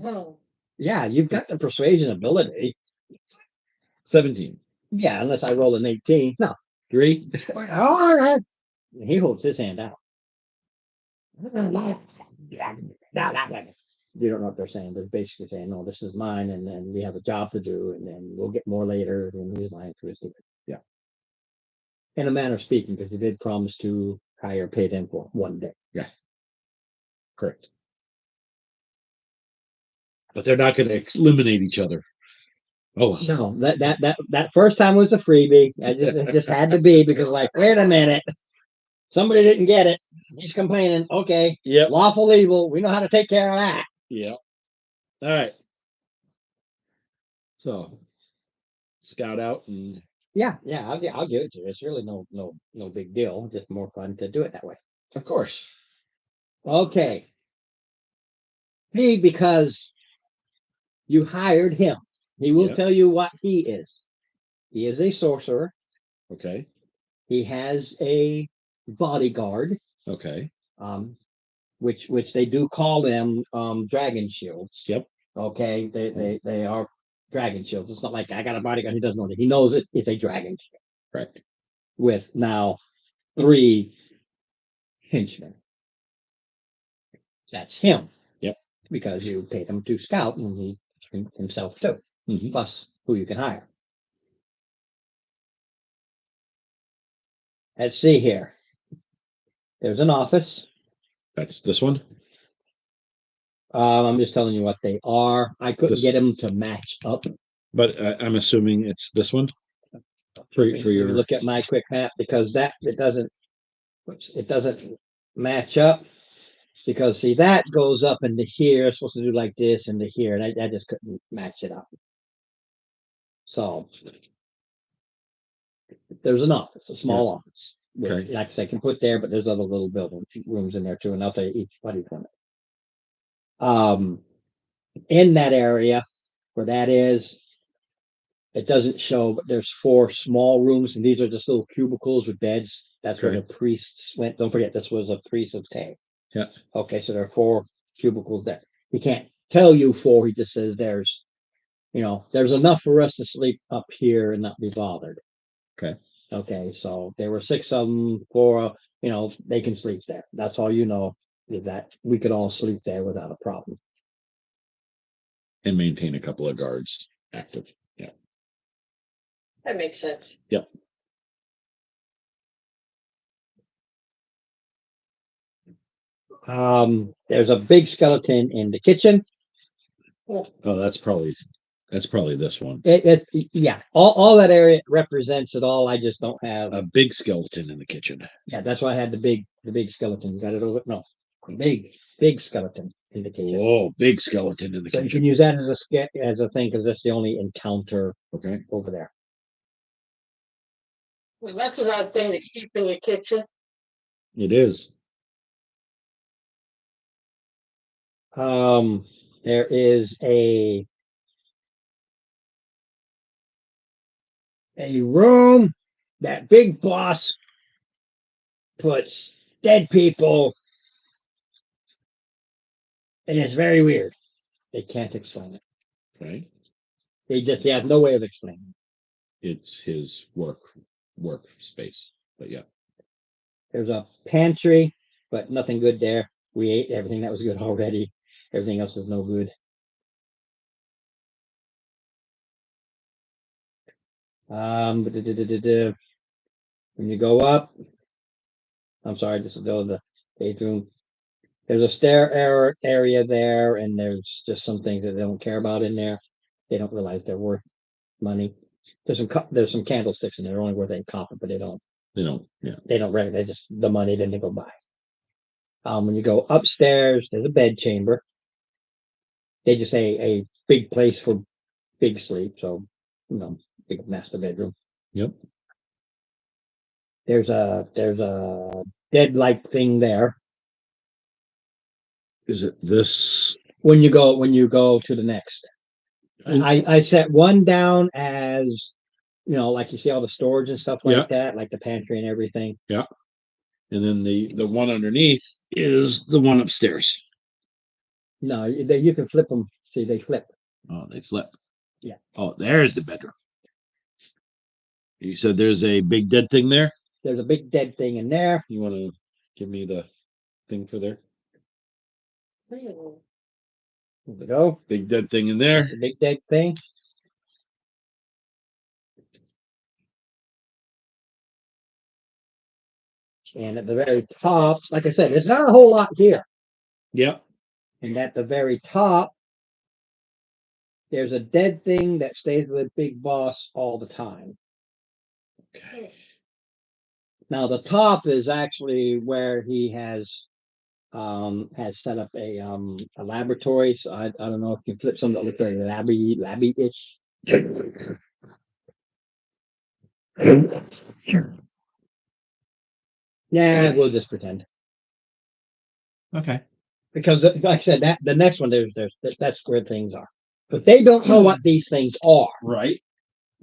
Oh, Yeah, you've got the persuasion ability. 17. Yeah, unless I roll an 18. No. 3. All right. He holds his hand out. You don't know what they're saying. They're basically saying, no, this is mine, and then we have a job to do, and then we'll get more later, and he's lying to his stupid. Yeah. In a manner of speaking, because he did promise to hire pay them for one day. Correct. But they're not going to eliminate each other. Oh, No, that first time was a freebie. It just had to be because, like, wait a minute, somebody didn't get it. He's complaining. Okay, yep. lawful evil. We know how to take care of that. Yep. All right. So, scout out and Yeah, I'll give it to you. It's really no big deal. Just more fun to do it that way. of course. Okay. Me, because you hired him. He will Yep. tell you what he is. He is a sorcerer. Okay. He has a bodyguard, Okay. which they do call them dragon shields. Yep. Okay, they are dragon shields. It's not like I got a bodyguard. He doesn't know that. He knows it's a dragon shield Right. with now 3 henchmen. That's him. Yep. Because you paid him to scout and he himself too. Mhm. Plus who you can hire. Let's see here. There's an office. That's this one. I'm just telling you what they are. I couldn't This- get them to match up. But I'm assuming it's this one for If you your. look at my quick map because it doesn't match up. Because see that goes up into here. It's supposed to do like this into here, and I just couldn't match it up. So there's an office, a small office. Okay. Like I say, I can put there, but there's other little building rooms in there too, and I'll tell you each buddy from it. In that area where that is, it doesn't show, but there's 4 small rooms, and these are just little cubicles with beds. That's where the Okay. priests went. Don't forget, this was a priest of Tay. Yeah. Okay, so there are 4 cubicles there. He can't tell you 4. He just says there's enough for us to sleep up here and not be bothered. Okay. Okay, so there were 6 of them. 4, they can sleep there. That's all you know is that we could all sleep there without a problem. And maintain a couple of guards active. Yeah. that makes sense. Yep. There's a big skeleton in the kitchen. Oh, that's probably this one. Yeah, all that area represents it all. I just don't have. A big skeleton in the kitchen. Yeah, that's why I had the big skeleton. Got it over? No, big skeleton in the kitchen. Oh, big skeleton in the So you kitchen. can use that as a thing because that's the only encounter Okay. over there. Well, that's a odd thing to keep in your kitchen. It is. There is a room that big boss puts dead people, and it's very weird. They can't explain it. Okay. He has no way of explaining it. it's his work space. But yeah, There's a pantry, but nothing good there. We ate everything that was good already. Everything else is no good. When you go up, I'm sorry, this is the bedroom. There's a area there, and there's just some things that they don't care about in there. They don't realize they're worth money. There's some candlesticks in there, they're only worth 8 copper, but they don't yeah. recognize just the money, then they go by. When you go upstairs, there's a bed chamber. They just say a big place for big sleep, so big master bedroom. Yep. There's a dead like thing there. Is it this? When you go to the next, I set one down as like you see all the storage and stuff like that, like the pantry and everything. Yeah. And then the one underneath is the one upstairs. No, you can flip them. See, they flip. Oh, they flip. Yeah. Oh, there's the bedroom. You said there's a big dead thing there? There's a big dead thing in there. You want to give me the thing for there? There we go. Big dead thing in there. The big dead thing. And at the very top, like I said, there's not a whole lot here. Yep. And at the very top, there's a dead thing that stays with Big Boss all the time. Okay. Now the top is actually where he has set up a laboratory. So I don't know if you can flip something that looks very labby-ish. Yeah, we'll just pretend. Okay. Because like I said, that the next one that's where things are. But they don't know what these things are. Right.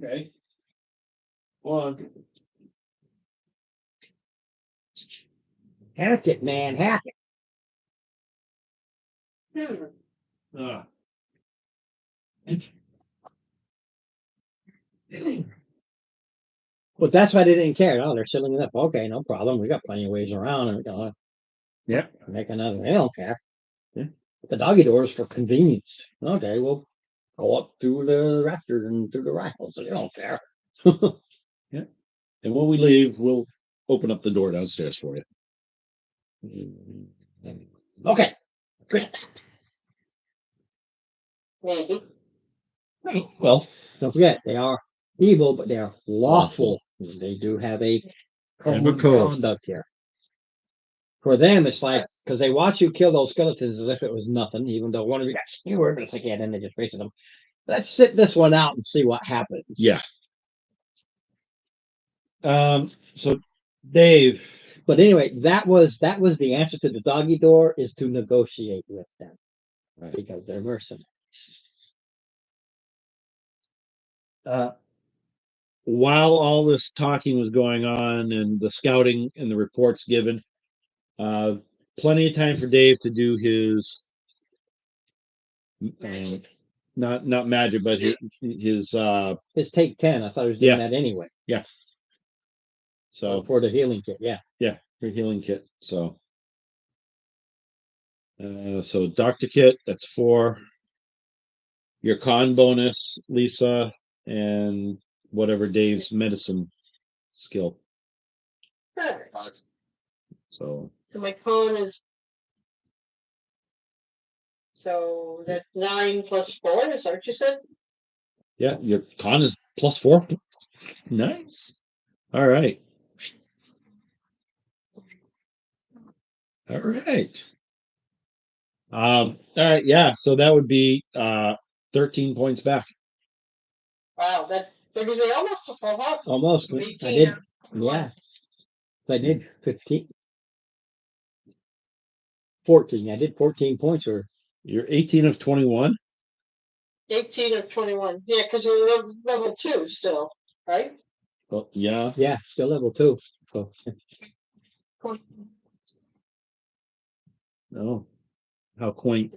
Okay. One. Hack it, man, hack it. Ah. But that's why they didn't care. Oh, they're filling it up. Okay, no problem. We got plenty of ways around, and Yeah. make another. They don't care. Yeah. The doggy door is for convenience. Okay, we'll go up through the rafters and through the rifles. So they don't care. Yeah. And when we leave, we'll open up the door downstairs for you. Okay, great. Maybe. Well, don't forget they are evil, but they are lawful. They do have a Have a code of code. conduct here. For them, it's like because they watch you kill those skeletons as if it was nothing, even though one of you got skewered, but it's like, yeah, then they just wasted them. Let's sit this one out and see what happens. Yeah. So Dave. But anyway, that was the answer to the doggy door, is to negotiate with them. Right. Because they're mercenaries. While all this talking was going on and the scouting and the reports given, plenty of time for Dave to do his not magic, but his His take 10. I thought he was doing that anyway. Yeah. So for the healing kit, yeah. Yeah, for healing kit. So so Dr. Kit, that's 4. Your con bonus, Lisa, and whatever Dave's medicine skill. Sure. So So my con is. So that's 9 plus 4. Is that what you said? yeah, your con is +4. Nice. All right. All right. All right, yeah. So that would be 13 points back. Wow, that maybe they almost a full health. Almost. 18 I did. or Yeah. I did 15. 14. I did 14 points, or You're 18 of 21. 18 or 21. Yeah, because we're level 2 still, right? Well, yeah. yeah, still level 2. So No. How quaint.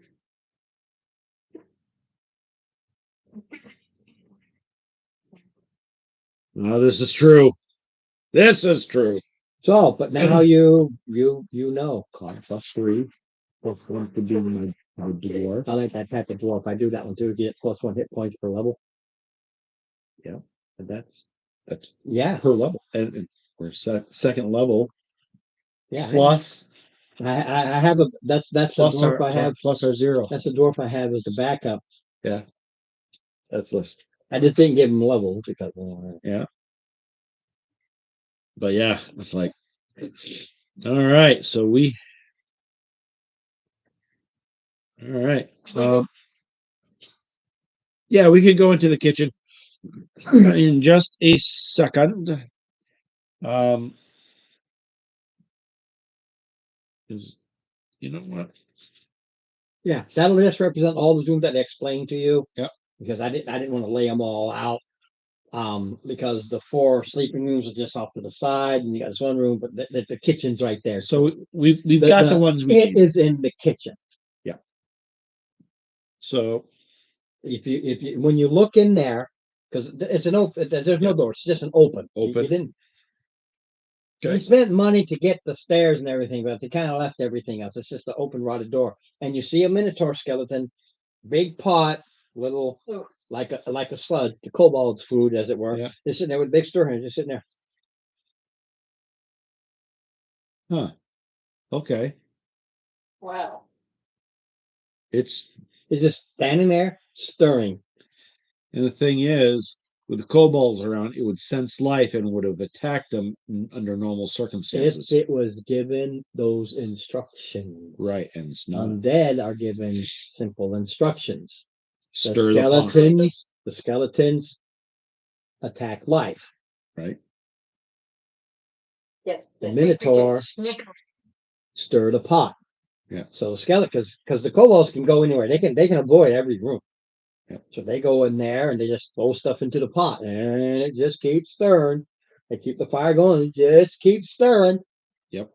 No, this is true. This is true. So, but now you know, cost plus 3. Plus 1 to be my dwarf. I like that type of dwarf. I do that one too, to get plus 1 hit points per level. Yeah, and that's Yeah, per level, and for second level yeah. plus I have a that's the plus dwarf our I have. plus our 0. That's the dwarf I have as the backup. Yeah, that's list. I just didn't give him levels because Yeah, but yeah, it's like, all right. So all right. Yeah, we could go into the kitchen in just a second. Um, is you know what? yeah, that'll just represent all the rooms that I explained to you. Yep. Because I didn't want to lay them all out. Because the 4 sleeping rooms are just off to the side, and you got this one room, but the kitchen's right there. So we've got the ones we It need. is in the kitchen. So If you when you look in there, because it's an open, there's no door, it's just an open. Open. You didn't. You okay. spent money to get the stairs and everything, but they kind of left everything else. It's just an open rotted door, and you see a minotaur skeleton, big pot, little like a slug, the kobold's food, as it were. Yeah. They're sitting there with big stir hands, just sitting there. Huh. Okay. Wow. It's He's just standing there stirring. and the thing is, with the kobolds around, it would sense life and would have attacked them under normal If circumstances. it was given those instructions. Right, and it's not. Undead are given simple instructions. Stir the pot. The skeletons attack life. Right. Yes. The Minotaur stir the pot. Yeah. So the skeleton, because the kobolds can go anywhere, they can avoid every room. Yeah. So they go in there and they just throw stuff into the pot, and it just keeps stirring. They keep the fire going. It just keeps stirring. Yep.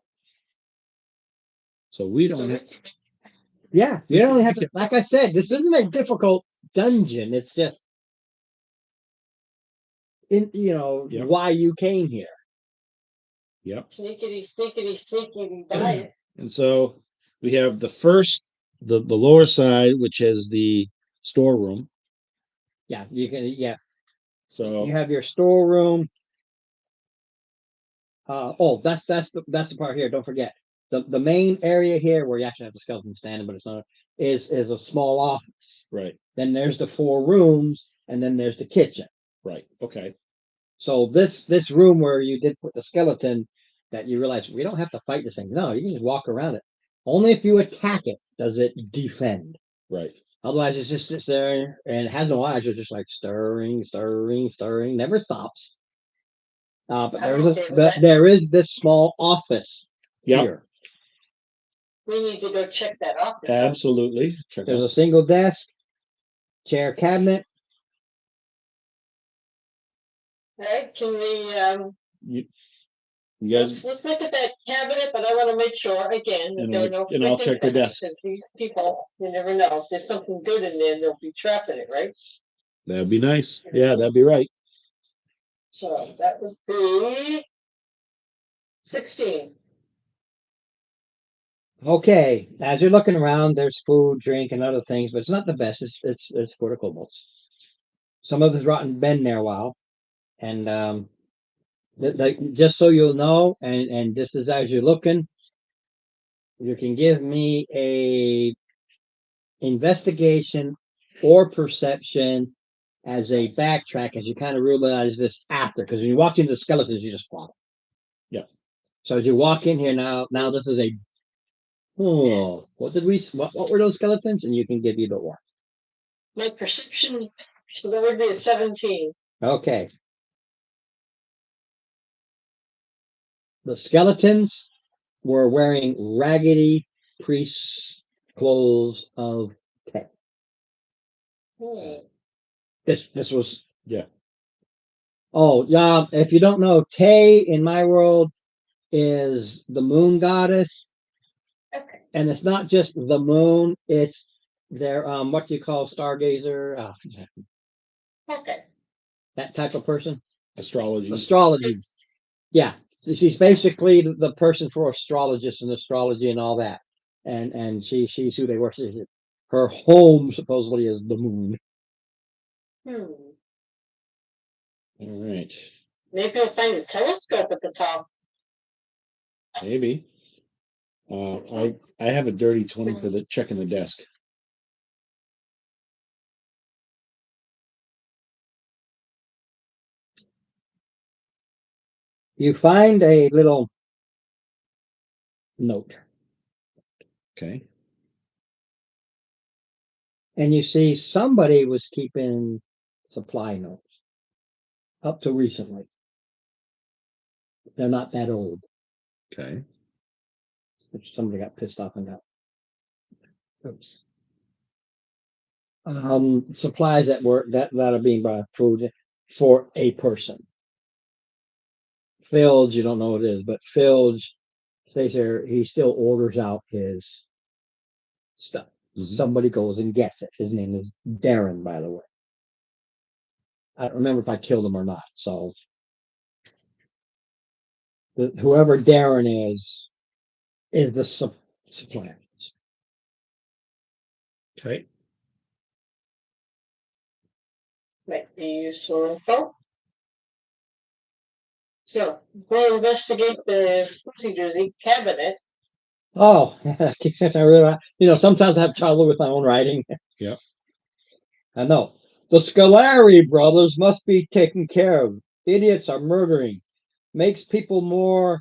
So we don't have. Yeah, you don't have to. Like I said, this isn't a difficult dungeon. It's just Yep. why you came here. Yep. Sneakity buy it. And so we have the lower side, which is the storeroom. Yeah, you can. Yeah, So you have your storeroom. That's the part here. Don't forget the main area here where you actually have the skeleton standing, but it's not is a small office. right, Then there's the 4 rooms, and then there's the kitchen. right, okay, So this room where you did put the skeleton, that you realize we don't have to fight this thing. No, you can just walk around it. Only if you attack it does it defend. right. Otherwise, it just sits there and it has no eyes. It's just like stirring, never stops. But there is this small office Yep. here. We need to go check that office out. Absolutely. Check There's out. a single desk, chair, cabinet. Right, can we, You guys, let's look at that cabinet, but I wanna make sure, again, that And there are I'll- no. and I'll freaking check the thefts, desk. 'cause these people, you never know, if there's something good in there, they'll be trapping it, right? that'd be nice. Yeah, that'd be right. So that would be 16. Okay, as you're looking around, there's food, drink, and other things, but it's not the best. It's for the kobolds. Some of it's rotten, been there a while, and just so you'll know, and this is as you're looking, you can give me a investigation or perception as a backtrack, as you kind of realize this after, because when you walk into the skeletons, you just follow. Yeah. So as you walk in here now this is a what were those skeletons? And you can give either one. My perception, so that would be a 17. Okay. The skeletons were wearing raggedy priest clothes of Tay. Hmm. This was Yeah. Oh yeah. If you don't know, Tay in my world is the moon goddess, Okay, and it's not just the moon. It's their what do you call stargazer? okay. That type of person. Astrology. Astrology. Yeah, she's basically the person for astrologists and astrology and all that. And she's who they worship. Her home supposedly is the moon. Hmm. All right. Maybe you'll find a telescope at the top. Maybe. I have a dirty 20 for the checking the desk. You find a little note, Okay. and you see somebody was keeping supply notes up to recently. They're not that old. Okay. Somebody got pissed off and got. Oops. Supplies that are being brought food for a person. Filge, you don't know what it is, but Filge stays there. He still orders out his stuff. Mhm. Somebody goes and gets it. His name is Darren, by the way. I don't remember if I killed him or not. So whoever Darren is the supplier. Okay. Might be useful info. So we'll investigate the Pussy Jersey cabinet. Oh, since I realize, sometimes I have trouble with my own writing. Yep. I know. The Scolari brothers must be taken care of. Idiots are murdering. Makes people more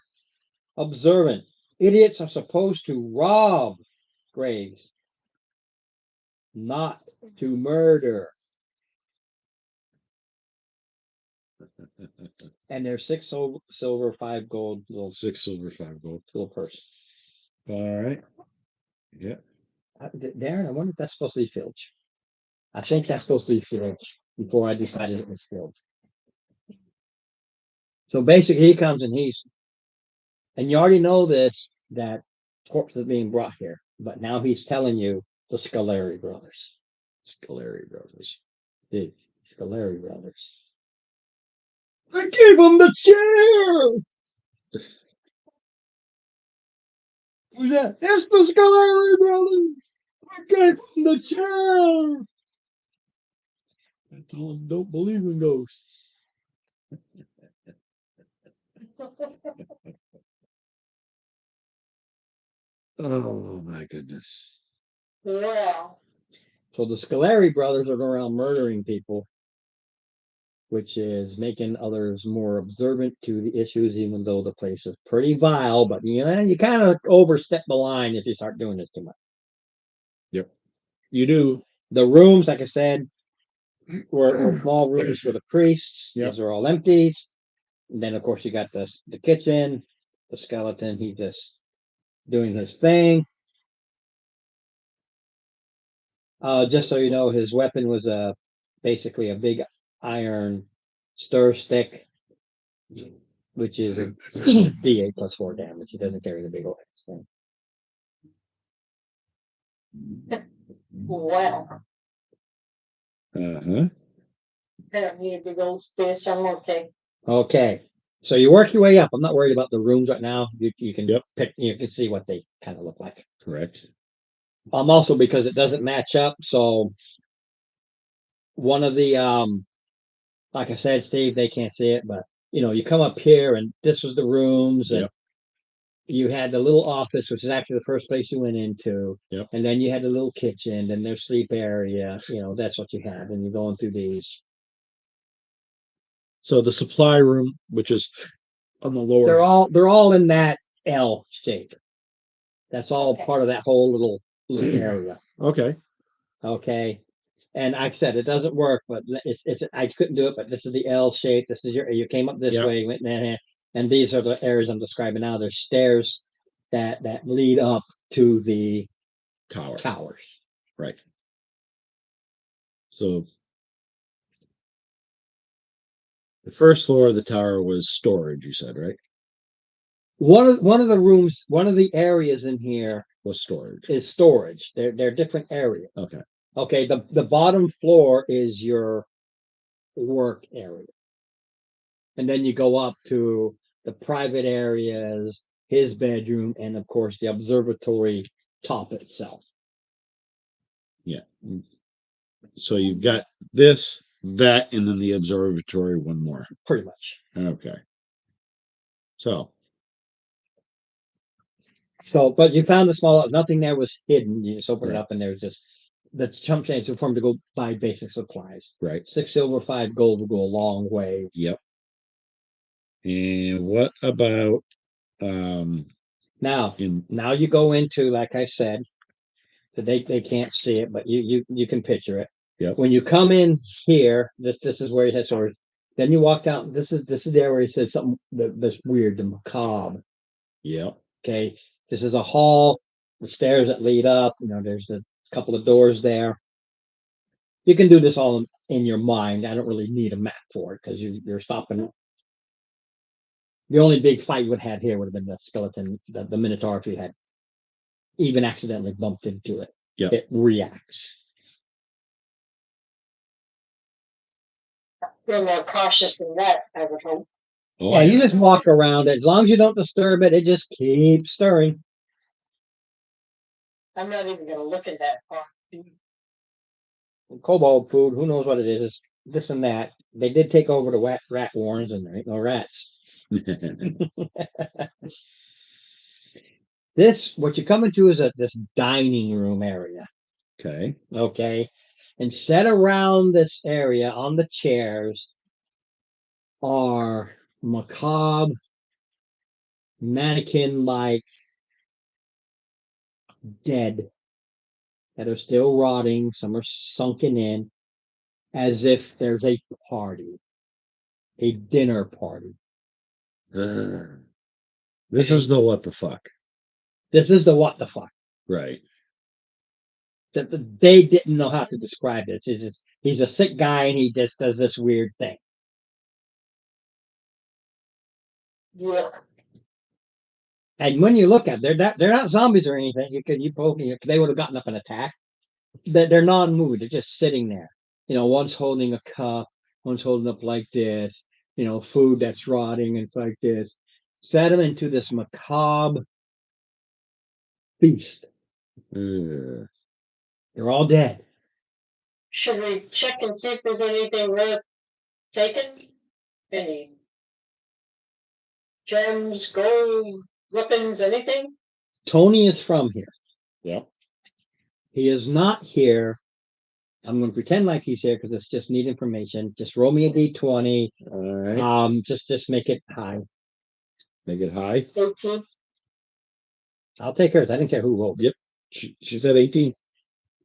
observant. Idiots are supposed to rob graves, not to murder. And there's 6 silver, 5 gold, little 6 silver, 5 gold. little purse. All right. Yeah. Darren, I wonder if that's supposed to be Filch. I think that's supposed to be Filch before I decided it was Filch. So basically, he comes and and you already know this, that corpse is being brought here, but now he's telling you the Scolari brothers. Scolari brothers. The Scolari brothers. I gave him the chair. Who's that? It's the Scolari brothers. I gave him the chair. I told him don't believe in ghosts. Oh my goodness. Yeah. So the Scolari brothers are going around murdering people, which is making others more observant to the issues, even though the place is pretty vile. But you kind of overstep the line if you start doing this too much. Yep. You do. The rooms, like I said, were small rooms for the priests. Yep. These are all empty. And then, of course, you got the kitchen, the skeleton. He's just doing his thing. Just so you know, his weapon was basically a big iron stir stick, which is a D8 plus 4 damage. He doesn't carry the big old thing. Wow. Uh-huh. I don't need a big old space. I'm okay. Okay. So you work your way up. I'm not worried about the rooms right now. You can Yep. pick, you can see what they kind of look like. Correct. Also because it doesn't match up. So one of the like I said, Steve, they can't see it, but you come up here and this was the rooms and Yep. you had the little office, which is actually the first place you went into. Yep. And then you had the little kitchen and their sleep area. That's what you had. And you're going through these. So the supply room, which is on the lower. They're all in that L shape. That's all Okay. part of that whole little area. Okay. Okay. And like I said, it doesn't work, but it's I couldn't do it, but this is the L shape. This is you came up this Yep. way, went and these are the areas I'm describing now. There's stairs that lead up to the towers. Right. So the first floor of the tower was storage, you said, right? One of the rooms, one of the areas in here Was storage. is storage. They're different areas. Okay. Okay, the bottom floor is your work area. And then you go up to the private areas, his bedroom, and of course the observatory top itself. So you've got this, that, and then the observatory, one more. Pretty much. Okay. So, But you found the small, nothing there was hidden. You just open it Right. up and there's just the chump change for him to go buy basic supplies. right. 6 silver, 5 gold will go a long way. Yep. And what about um Now, in now you go into, like I said, so they can't see it, but you can picture it. Yep. When you come in here, this is where he has swords. Then you walk out. This is the area where he says something that's weird, the macabre. Yep. Okay, this is a hall. The stairs that lead up. There's a couple of doors there. You can do this all in your mind. I don't really need a map for it because you're stopping. The only big fight you would have had here would have been the skeleton, the Minotaur, if you had even accidentally bumped into it. Yep. It reacts. They're more cautious than that, I would hope. Oh, Yeah, you just walk around it. As long as you don't disturb it, it just keeps stirring. I'm not even gonna look at that part. Kobold food, who knows what it is? It's this and that. They did take over the rat warrens, and there ain't no rats. What you come into is this dining room area. okay. Okay. And set around this area on the chairs are macabre, mannequin like dead that are still rotting. Some are sunken in as if there's a party, a dinner party. This is the what the fuck. This is the what the fuck. Right. That they didn't know how to describe it. He's a sick guy and he just does this weird thing. Yeah, And when you look at it, they're not zombies or anything. They would have gotten up and attacked. They're non-moving. They're just sitting there. One's holding a cup, one's holding up like this. Food that's rotting and it's like this. Set them into this macabre feast. Uh, They're all dead. should we check and see if there's anything worth taking? Any gems, gold, weapons, anything? Tony is from here. Yep. He is not here. I'm going to pretend like he's here because it's just neat information. Just roll me a d20. All right. Just make it high. Make it high. 18. I'll take hers. I didn't care who rolled. Yep. She said 18.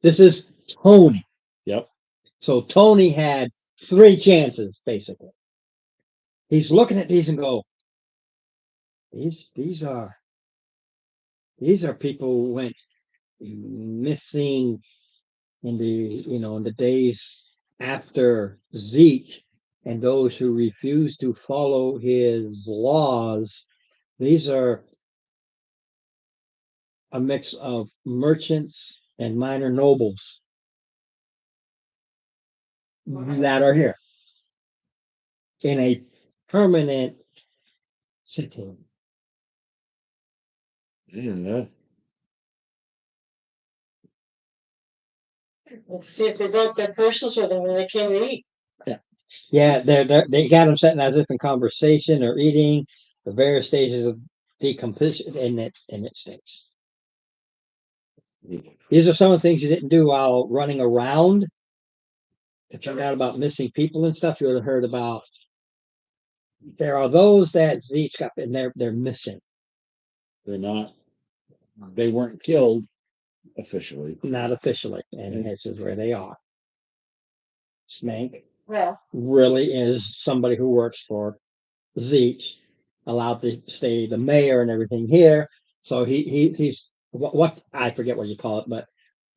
This is Tony. Yep. So Tony had 3 chances, basically. He's looking at these and go, these are people who went missing in the days after Zeke, and those who refuse to follow his laws. These are a mix of merchants and minor nobles that are here in a permanent sitting. Yeah. Let's see if they brought their purses with them when they came to eat. Yeah, they got them sitting as if in conversation or eating, the various stages of decomposition, and it stinks. These are some of the things you didn't do while running around. To find out about missing people and stuff, you would have heard about. There are those that Zeke got, and they're missing. They're not. They weren't killed officially. Not officially, and this is where they are. Smank Well, really is somebody who works for Zeke, allowed to stay the mayor and everything here. So he's what I forget what you call it, but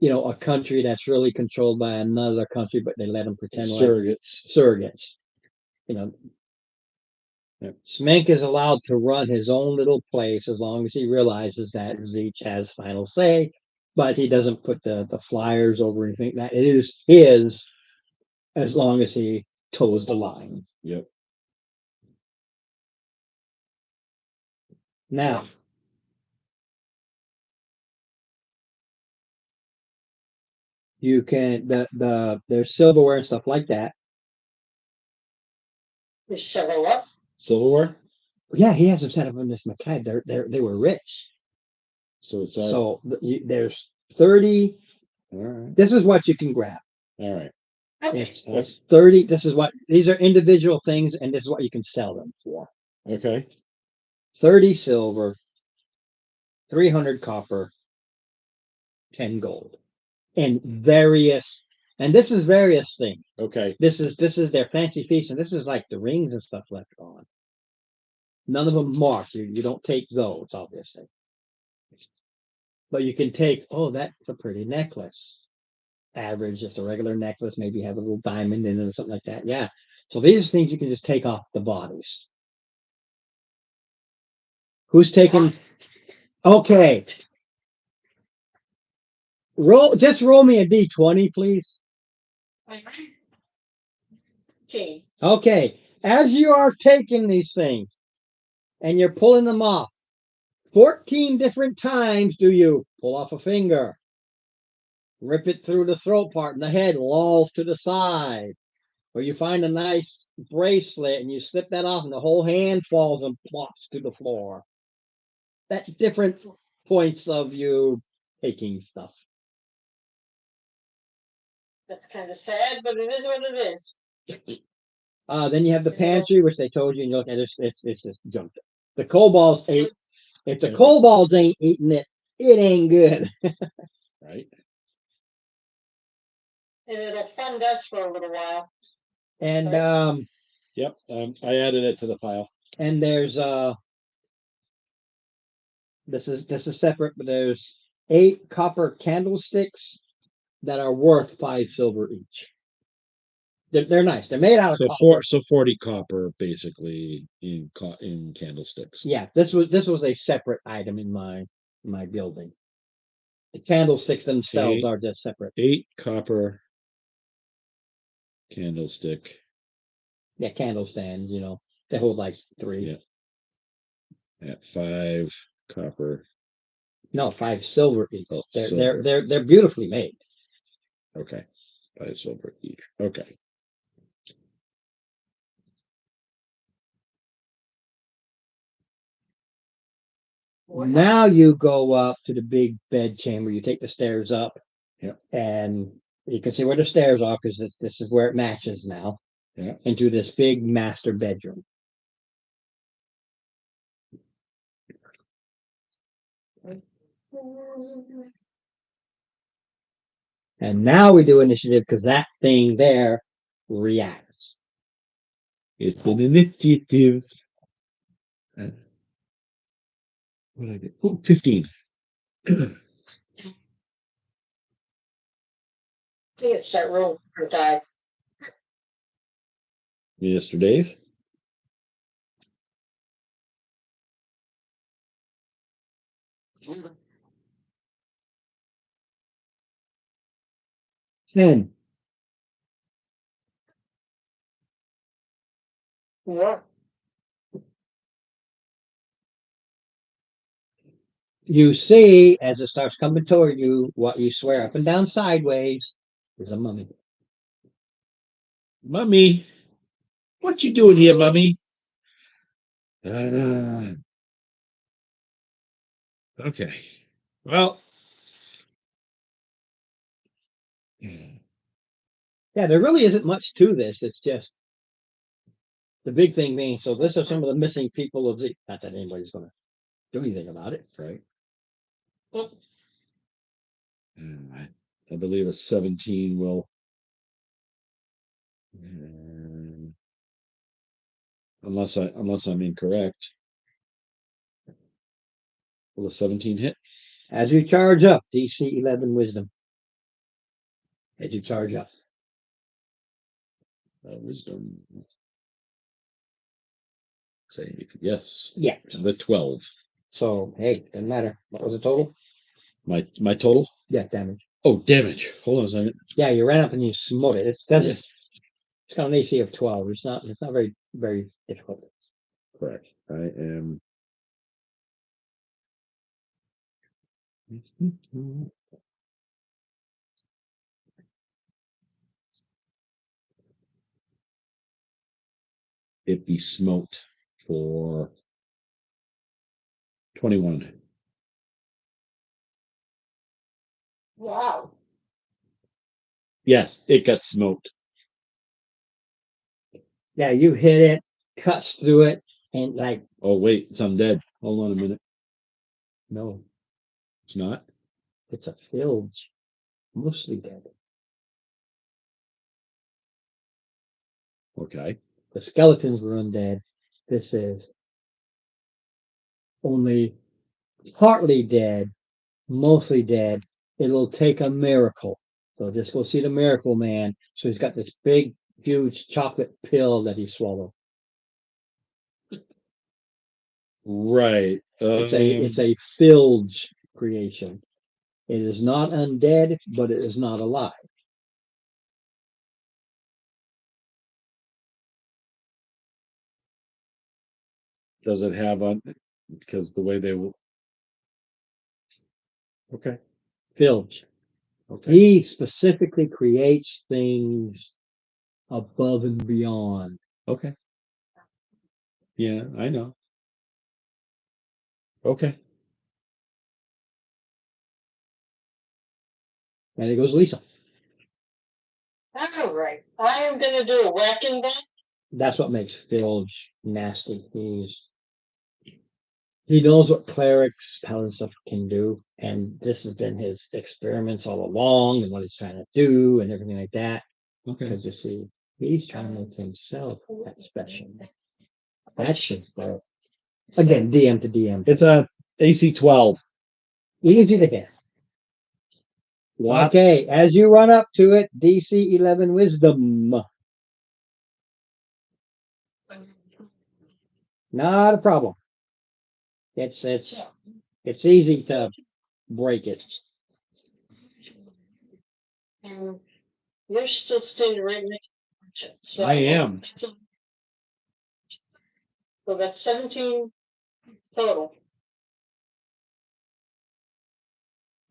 a country that's really controlled by another country, but they let them pretend like surrogates. Smank is allowed to run his own little place as long as he realizes that Zeke has final say, but he doesn't put the flyers over anything. That it is his as long as he toes the line. Yep. Now. You can, there's silverware and stuff like that. There's several what? Silverware? Yeah, he has them set up in this Mackay. They were rich. So it's So there's 30. all right. This is what you can grab. All right. Okay. It's 30. This is what, these are individual things, and this is what you can sell them for. Okay. 30 silver, 300 copper, 10 gold. And various, and this is various things. Okay. This is their fancy feast, and this is like the rings and stuff left on. None of them marked. You don't take those, obviously. But you can take, oh, that's a pretty necklace. Average, just a regular necklace, maybe have a little diamond in it or something like that. Yeah. So these are things you can just take off the bodies. Who's taking? Okay. Just roll me a D20, please. Team. Okay. As you are taking these things and you're pulling them off, 14 different times do you pull off a finger, rip it through the throat part, and the head lolls to the side. Or you find a nice bracelet and you slip that off and the whole hand falls and plops to the floor. That's different points of you taking stuff. That's kind of sad, but it is what it is. Then you have the pantry, which they told you, and you look at it, it's just junk. The kobolds ate. If the kobolds ain't eating it, it ain't good. Right. And it'll fund us for a little while. And Yep. I added it to the file. and there's this is separate, but there's 8 copper candlesticks that are worth 5 silver each. They're nice. They're made out of copper. 40 copper basically in candlesticks. Yeah, this was a separate item in my building. The candlesticks themselves are just separate. 8 copper candlestick. Yeah, candle stands, they hold like 3. Yeah. At 5 copper. No, 5 silver each. Oh, they're silver. they're beautifully made. Okay. 5 silver each. Okay. Now you go up to the big bed chamber. You take the stairs up. Yeah. And you can see where the stairs are because this is where it matches now. Yeah. Into this big master bedroom. And now we do initiative because that thing there reacts. It's an initiative. What I did? Oh, 15. I think it's start rolling for die. Mr. Dave. Ten. Yeah. You see, as it starts coming toward you, what you swear up and down sideways is a mummy. Mummy. What you doing here, Mummy? Okay. Well. Yeah, there really isn't much to this. It's just the big thing being, so this are some of the missing people of the, not that anybody's going to do anything about it. Right. I believe a 17 will. Unless I'm incorrect. Will a 17 hit? As you charge up, DC 11 wisdom. As you charge up. Wisdom. Say yes. Yeah. The 12. So, hey, doesn't matter. What was the total? My total? Yeah, damage. Oh, damage. Hold on a second. Yeah, you ran up and you smote it. It doesn't. It's got an AC of 12. It's not very, very difficult. Correct. I am It be smoked for 21. Wow. Yes, it got smoked. Yeah, you hit it, cuts through it, and like, Oh wait, it's undead. Hold on a minute. no, It's not. it's a filge, mostly dead. Okay. The skeletons were undead. This is only partly dead, mostly dead. It'll take a miracle. So just go see the miracle man. So he's got this big, huge chocolate pill that he swallowed. Right. It's a filge creation. It is not undead, but it is not alive. Does it have on? Because the way they will. Okay. Filge. Okay. He specifically creates things above and beyond. Okay. Yeah, I know. Okay. And it goes Lisa. All right. I am gonna do a whack and back. That's what makes Filge nasty. He knows what clerics, paladin stuff can do, and this has been his experiments all along, and what he's trying to do, and everything like that. Okay. Because you see, he's trying to make himself that special. That's just again DM to DM. It's a AC 12. Easy to hit. What? Okay, as you run up to it, DC 11 Wisdom. Not a problem. It's easy to break it. And you're still standing right next to it. So I am. So that's 17 total.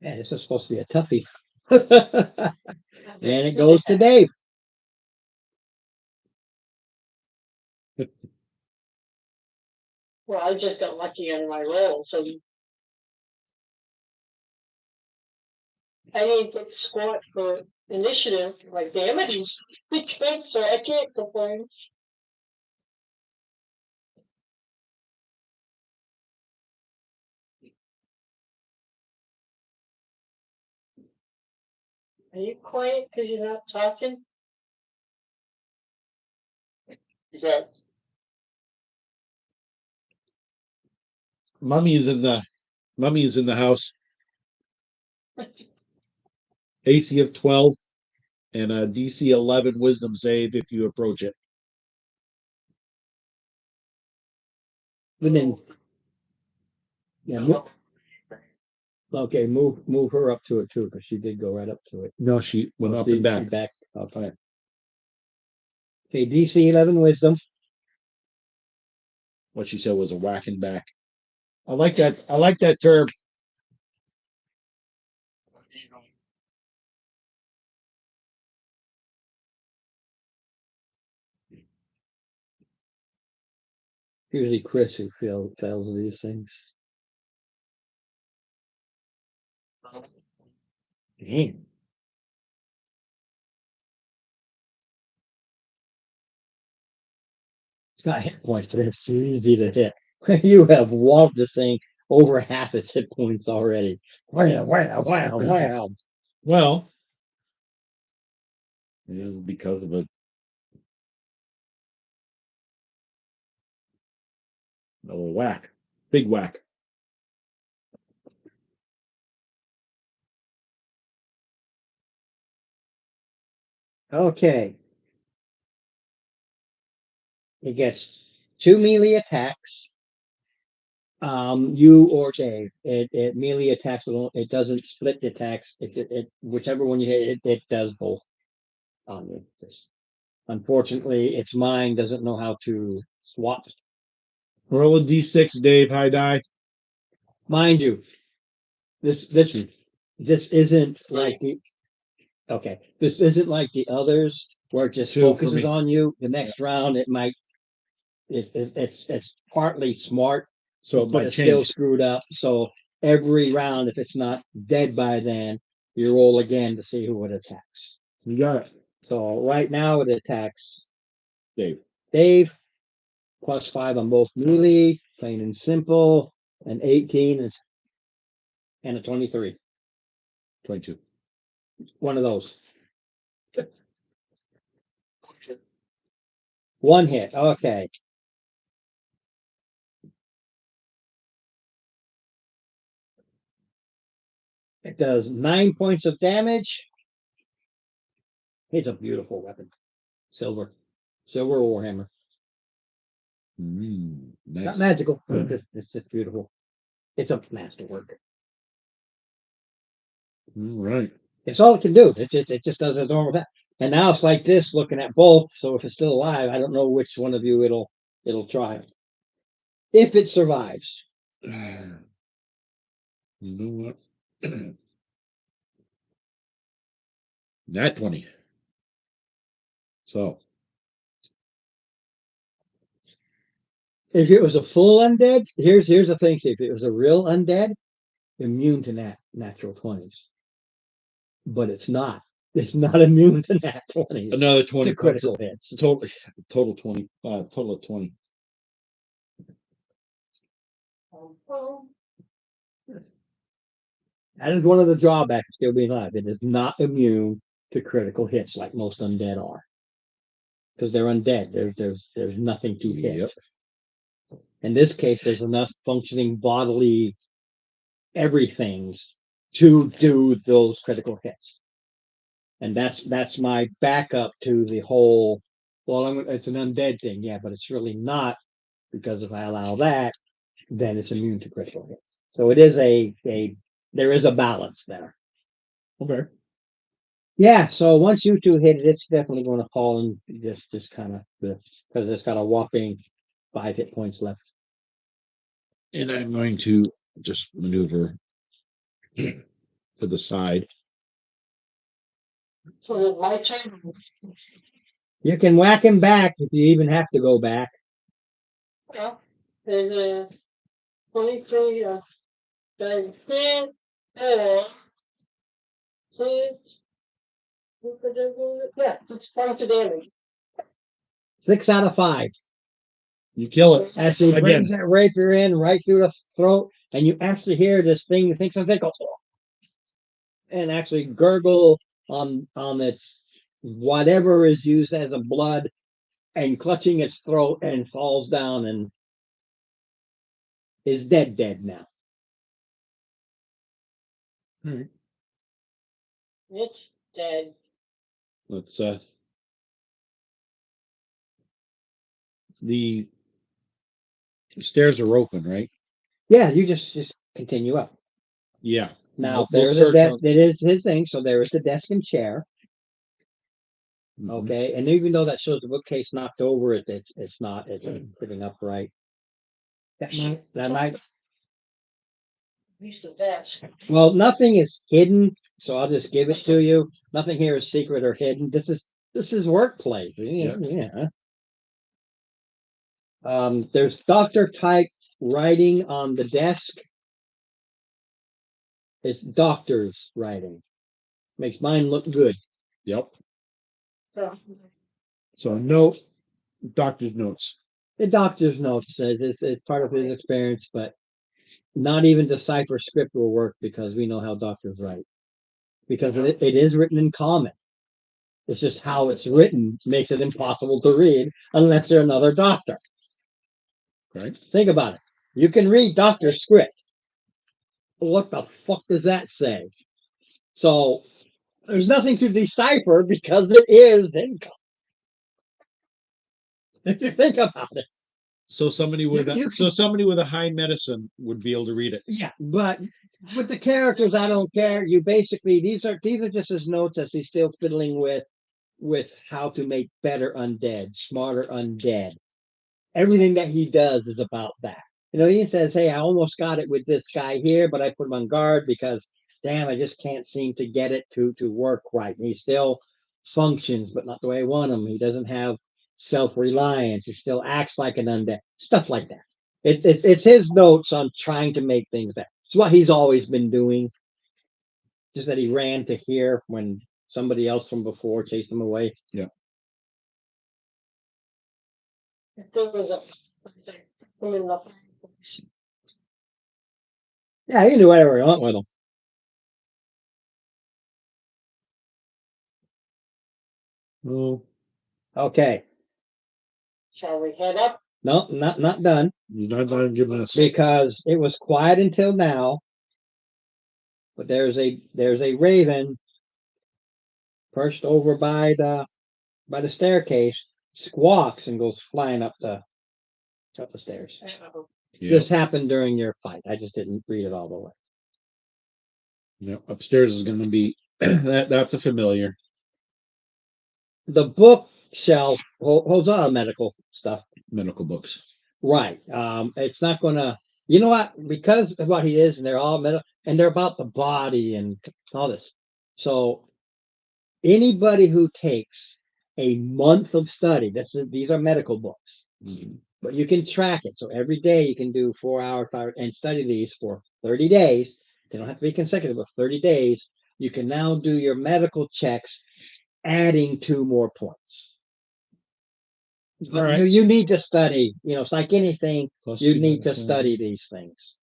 Man, this is supposed to be a toughie. And it goes to Dave. Well, I just got lucky on my roll, so I didn't get squat for initiative like damages because so I can't complain. Are you quiet because you're not talking? Is that Mummy is in the house. AC of 12 and a DC 11 Wisdom save if you approach it. And then, yeah, okay, move her up to it too, because she did go right up to it. No, she went up She- and back. she back. Okay. Okay, DC 11 Wisdom. What she said was a whacking back. I like that. I like that term. Usually Chris who tells these things. Damn. It's got hit points, but it's easy to hit. You have walled this thing over half its hit points already. Wow, wow, wow, wow. Well, yeah, because of a whack, big whack. Okay. It gets 2 melee attacks. You or Dave. It melee attacks. It doesn't split the attacks. Whichever one you hit, it does both. On you. Unfortunately, its mind doesn't know how to swap. Roll a D6, Dave. High die. Mind you, This isn't like this isn't like the others where it just Two for focuses me. on you. The next round it might it's partly smart, So it but might it's still change. screwed up. So every round, if it's not dead by then, you roll again to see who it attacks. You got it, So right now it attacks Dave. Dave, +5 on both melee, plain and simple, and 18 is and a 23. 22. One of those. One hit. Okay. It does 9 points of damage. It's a beautiful weapon. Silver. Silver Warhammer. Not Nice. magical. It's just beautiful. It's a masterwork. All right. It's all it can do. It just does a normal attack. And now it's like this, looking at both. So if it's still alive, I don't know which one of you it'll try. If it survives. You know what? Nat 20. So If it was a full undead, here's the thing. See, if it was a real undead, immune to natural 20s. But it's not. It's not immune to nat 20s. another 20 To points. critical hits. Total 20. Total of 20. That is one of the drawbacks of still being alive. It is not immune to critical hits like most undead are. Because they're undead. There's nothing to hit. Yep. In this case, there's enough functioning bodily everythings to do those critical hits. And that's my backup to the whole, well, it's an undead thing, yeah, but it's really not, because if I allow that, then it's immune to critical hits. So it is there is a balance there. Okay. Yeah, so once you two hit it, it's definitely going to fall in just kind of because it's got a whopping 5 hit points left. And I'm going to just maneuver to the side. So is it my turn? You can whack him back if you even have to go back. Well, there's a 23, then 10, 4, 6, yeah, 6 points of damage. 6 out of 5. You kill it. Actually Again. brings that rapier in right through the throat, and you actually hear this thing. You think something goes, and actually gurgle on its whatever is used as a blood, and clutching its throat, and falls down and is dead now. It's dead. Let's the stairs are open, right? Yeah, you just continue up. Yeah. Now We'll there's a search desk. on- That is his thing. So there is the desk and chair. Mhm. Okay, and even though that shows the bookcase knocked over, it's not. It's sitting upright. That might. At least the desk. Well, nothing is hidden, so I'll just give it to you. Nothing here is secret or hidden. This is workplace. Yeah. There's doctor type writing on the desk. It's doctor's writing. Makes mine look good. Yep. So, So note, doctor's notes. The doctor's note says it's part of his experience, but not even decipher script will work because we know how doctors write. Because it is written in common. It's just how it's written makes it impossible to read unless you're another doctor. Right. Think about it. You can read doctor's script. What the fuck does that say? So there's nothing to decipher because it is in common. If you think about it. So somebody with You somebody with a high medicine would be able to read it. Yeah, but with the characters, I don't care. You basically these are just his notes as he's still fiddling with how to make better undead, smarter undead. Everything that he does is about that. He says, "Hey, I almost got it with this guy here, but I put him on guard because, damn, I just can't seem to get it to work right. And he still functions, but not the way I want him. He doesn't have self-reliance. He still acts like an undead. Stuff like that. It's his notes on trying to make things better. It's what he's always been doing. Just that he ran to here when somebody else from before chased him away. If there was a. I mean, the- Yeah, he can do whatever he wants with him. Oh, Okay. Shall we head up? No, not done. you're not giving us. Because it was quiet until now. But there's a raven perched over by the staircase, squawks and goes flying up the stairs. Yeah, This happened during your fight. I just didn't read it all the way. yeah. Upstairs is going to be that's a familiar. The bookshelf holds all medical stuff. Medical books. Right. It's not gonna. You know what? Because of what he is, and they're all metal, and they're about the body and all this. So anybody who takes a month of study, these are medical books, Mhm. but you can track it. So every day you can do 4 hours and study these for 30 days. They don't have to be consecutive, but 30 days. You can now do your medical checks, adding 2 more points. All right. You need to study. It's like anything. Plus You two need to minus study these things.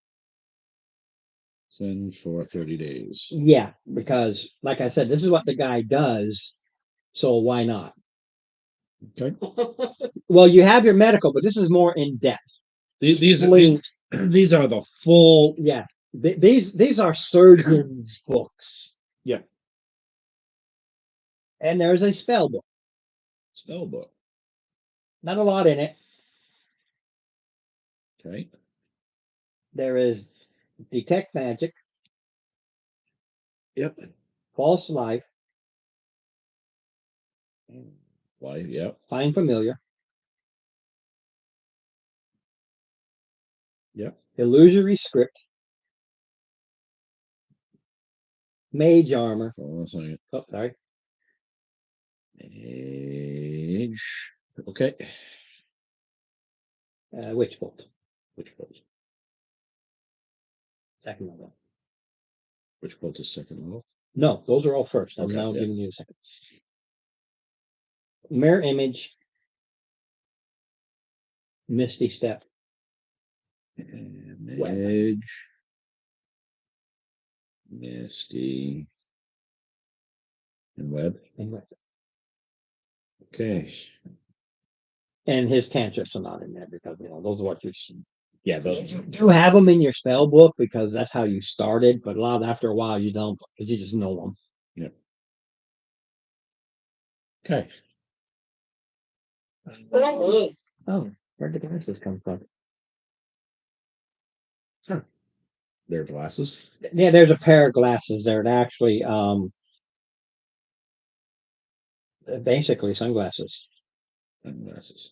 Send for 30 days. Yeah, because like I said, this is what the guy does. So why not? Okay. Well, you have your medical, but this is more in depth. These are Explain- these are the full. yeah. These are surgeons' books. Yeah. And there's a spell book. Spell book. Not a lot in it. Okay. There is detect magic, Yep. false life, Why? Yep. find familiar, Yep. illusory script, mage armor. Hold on a second. Oh, sorry. Age. Okay. Witch bolt. Which bolt? Second level. Which bolt is second level? No, those are all first. I'm Okay, now yeah. giving you a second. Mirror image, misty step, And Web. Edge. Misty. And web. and web. Okay. And his cantrips are not in there because those are what you see. Yeah. Those. You do have them in your spell book because that's how you started, but a lot after a while you don't because you just know them. Okay. Oh, Oh, where'd the glasses come from? Their glasses. Yeah, there's a pair of glasses there. That actually, basically sunglasses. And glasses.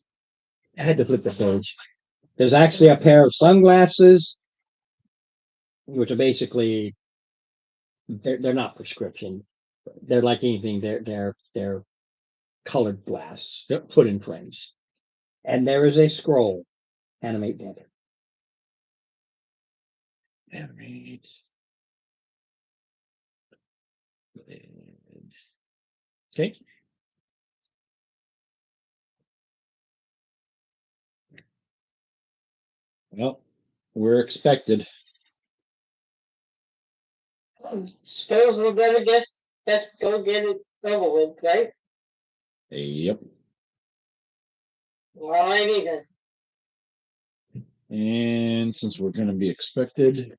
I had to flip the page. There's actually a pair of sunglasses, which are basically they're not prescription. They're like anything. They're colored glass. Yep. Put in frames. And there is a scroll. Animate dead. Animate. Okay. Well, we're expected. suppose we're gonna just go get it over with, right? Yep. Alrighty then. And since we're going to be expected,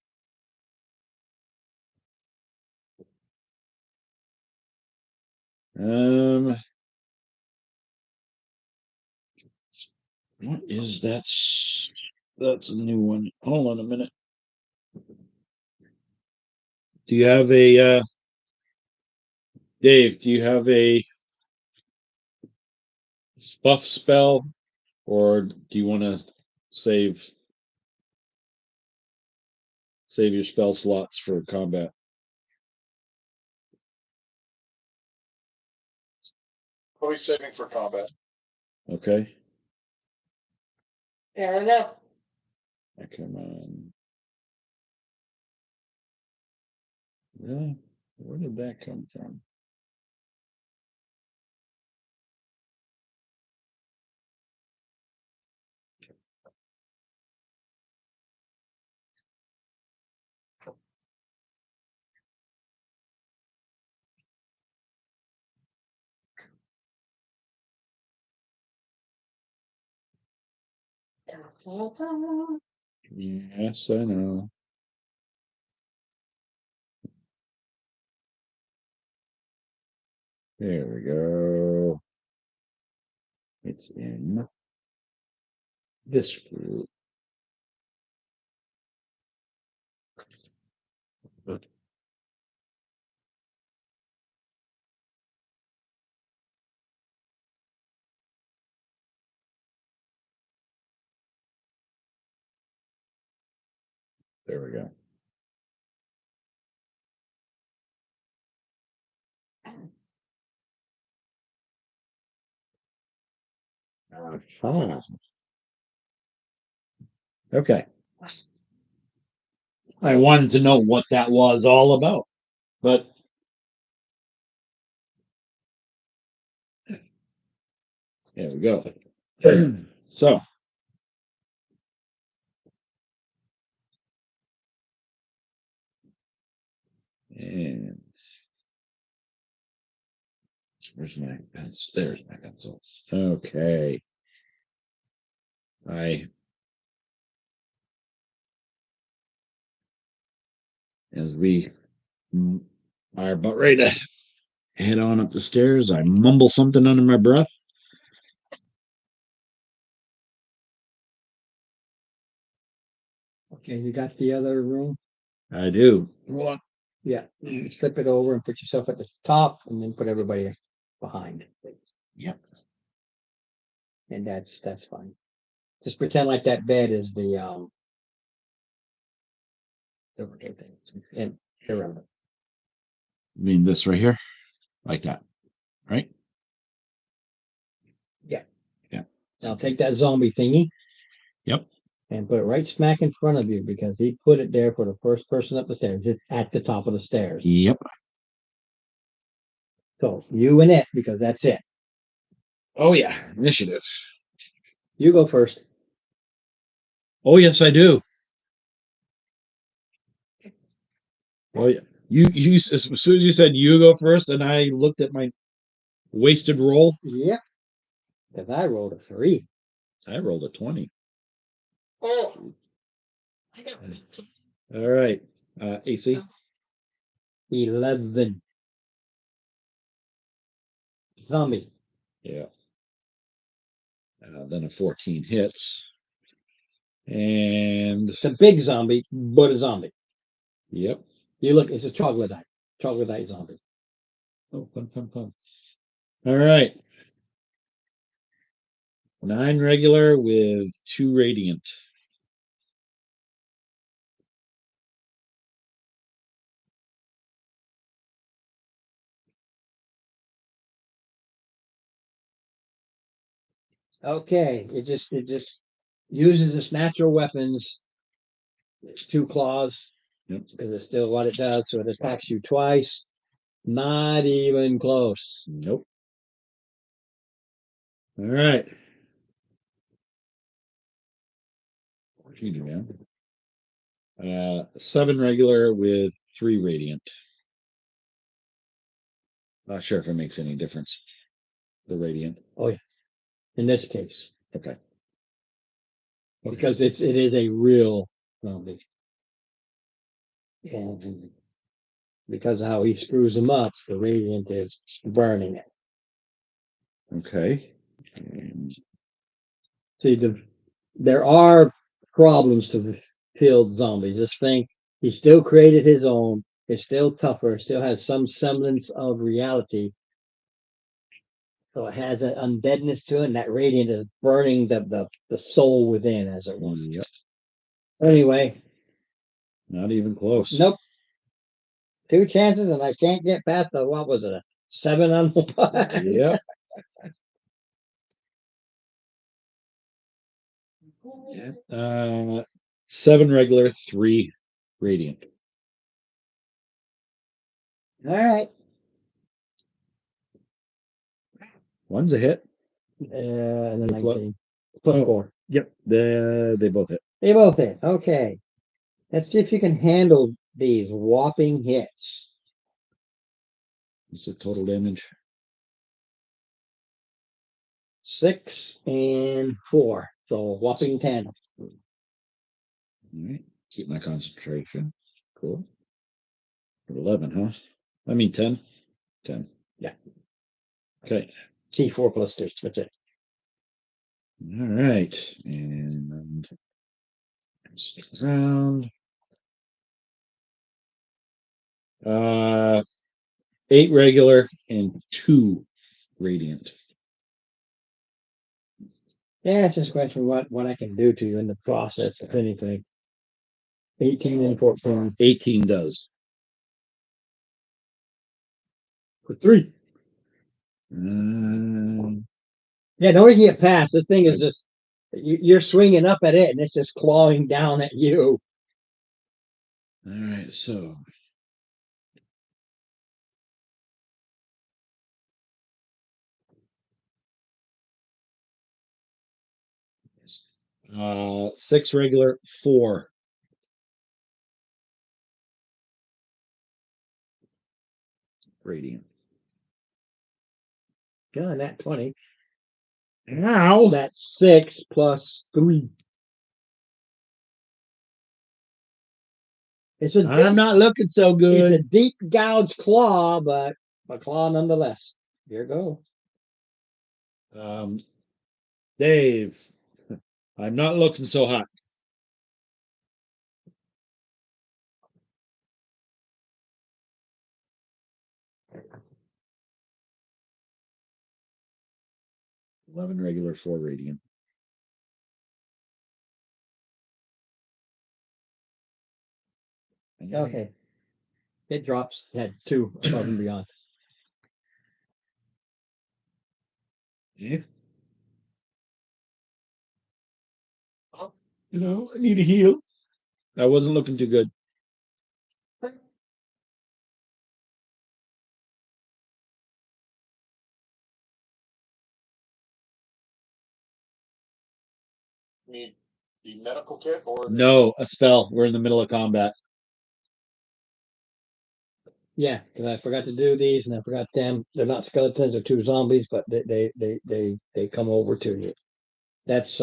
what is that? That's a new one. Hold on a minute. Do you have a Dave? Do you have a buff spell, or do you want to save Save your spell slots for combat. Probably saving for combat. Okay. Fair enough. Oh, come on. Really? Where did that come from? Yes, I know. There we go. It's in this group. There we go. Ah. Okay. I wanted to know what that was all about, but there we go. So, and where's my pencil? There's my pencil. Okay. As we are about ready to head on up the stairs, I mumble something under my breath. Okay, you got the other room? I do. What? Yeah, you flip it over and put yourself at the top and then put everybody behind. Yep. And that's fine. Just pretend like that bed is the overhead thing. And around it. I mean this right here, like that, right? Yeah. Yeah. Now take that zombie thingy. Yep. And put it right smack in front of you because he put it there for the first person up the stairs. It's at the top of the stairs. Yep. So you and it, because that's it. Oh yeah, initiative. You go first. Oh yes, I do. Oh yeah. You as soon as you said you go first, and I looked at my wasted roll, Yep. Because I rolled a 3. I rolled a 20. Oh, I got All right. AC. 11. Zombie. Yeah. Then a 14 hits. And It's a big zombie, but a zombie. yep. You look, it's a troglodyte. Troglodyte zombie. Oh, fun, fun, fun. All right. 9 regular with 2 radiant. Okay. It just uses its natural weapons. It's 2 claws. Yep. Because it's still what it does. So it attacks you twice. Not even close. Nope. All right. What you do now? 7 regular with 3 radiant. Not sure if it makes any difference. The radiant. Oh yeah. In this case. Okay. Because it is a real zombie. And because of how he screws them up, the radiant is burning it. Okay. And See, there are problems to the field zombies. This thing, he still created his own. It's still tougher. Still has some semblance of reality. So it has an undeadness to it, and that radiant is burning the soul within, as it were. yep. Anyway, Not even close. Nope. 2 chances and I can't get past the, what was it, a 7 on the putt? Yep. Uh, 7 regular, 3 radiant. All right. One's a hit. And then What? 19. Plus Oh. 4. Yep. They both hit. They both hit. Okay. Let's see if you can handle these whopping hits. What's the total damage? 6 and 4. So whopping 10. All right. Keep my concentration. Cool. 11, huh? I mean 10. 10. Yeah. Okay. C4 plus 2. That's it. All right. And stick around. 8 regular and 2 radiant. Yeah, it's just a question of what I can do to you in the process, if anything. 18 and 14. 18 does. For 3. Yeah, nobody can get past. This thing is just, you're swinging up at it and it's just clawing down at you. All right, so six regular, 4 radiant. Yeah, that 20. Now That's 6 plus 3. It's a I'm deep, not looking so it's good. a deep gouge claw, but a claw nonetheless. Here you go. Dave, I'm not looking so hot. Eleven regular, 4 radiant. Okay. It drops. Had 2 above and beyond. Yeah. No, I need a heal. I wasn't looking too good. Need the medical kit or? No, a spell. We're in the middle of combat. Yeah, because I forgot to do these and I forgot them. They're not skeletons, they're 2 zombies, but they come over to you. That's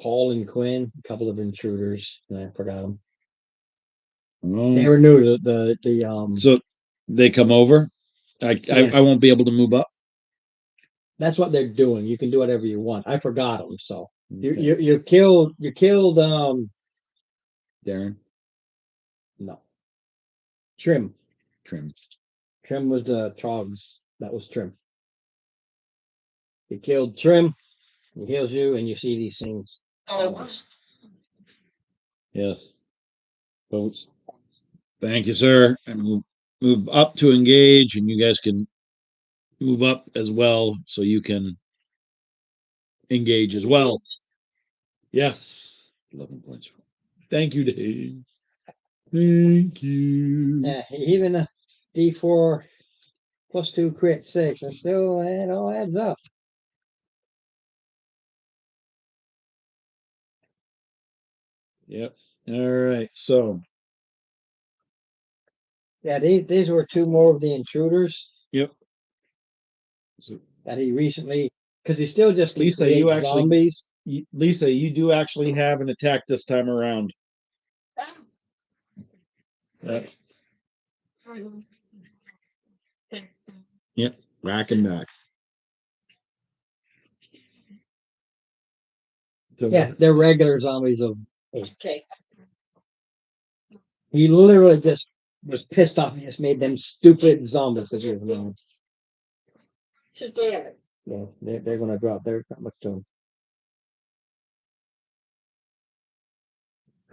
Paul and Quinn, a couple of intruders, and I forgot them. They were new to the So they come over. Yeah. I won't be able to move up. That's what they're doing. You can do whatever you want. I forgot them, so Okay. you killed Darren, no, Trim. trim. Trim was the Trogs. That was Trim. You killed Trim. He heals you, and you see these things. Oh, Yes. So, thank you, sir. And we'll move up to engage, and you guys can move up as well, so you can engage as well. Yes. 11 points. Thank you, Dave. Thank you. Yeah, even a D4 plus 2 crit 6, and still it all adds up. Yep. All right. So, Yeah, these were 2 more of the intruders yep. So, that he recently, because he still just can Lisa, create you actually- zombies. Lisa, you do actually have an attack this time around. Yep. Rack and back. So, Yeah, they're regular zombies of. okay. He literally just was pissed off and just made them stupid zombies because he was wrong. So damn. Yeah, they're gonna drop. There's not much to them.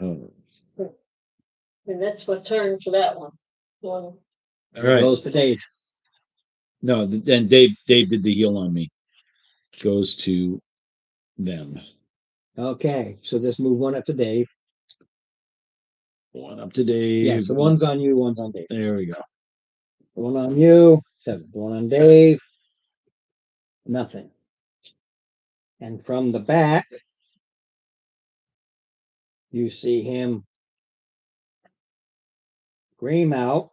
Oh. And that's what turned for that one. All right. Goes to Dave. No, then Dave did the heal on me. Goes to them. Okay, so just move one up to Dave. One up to Dave. Yeah, so one's on you, one's on Dave. There we go. One on you, 7. One on Dave, nothing. And from the back, you see him scream out,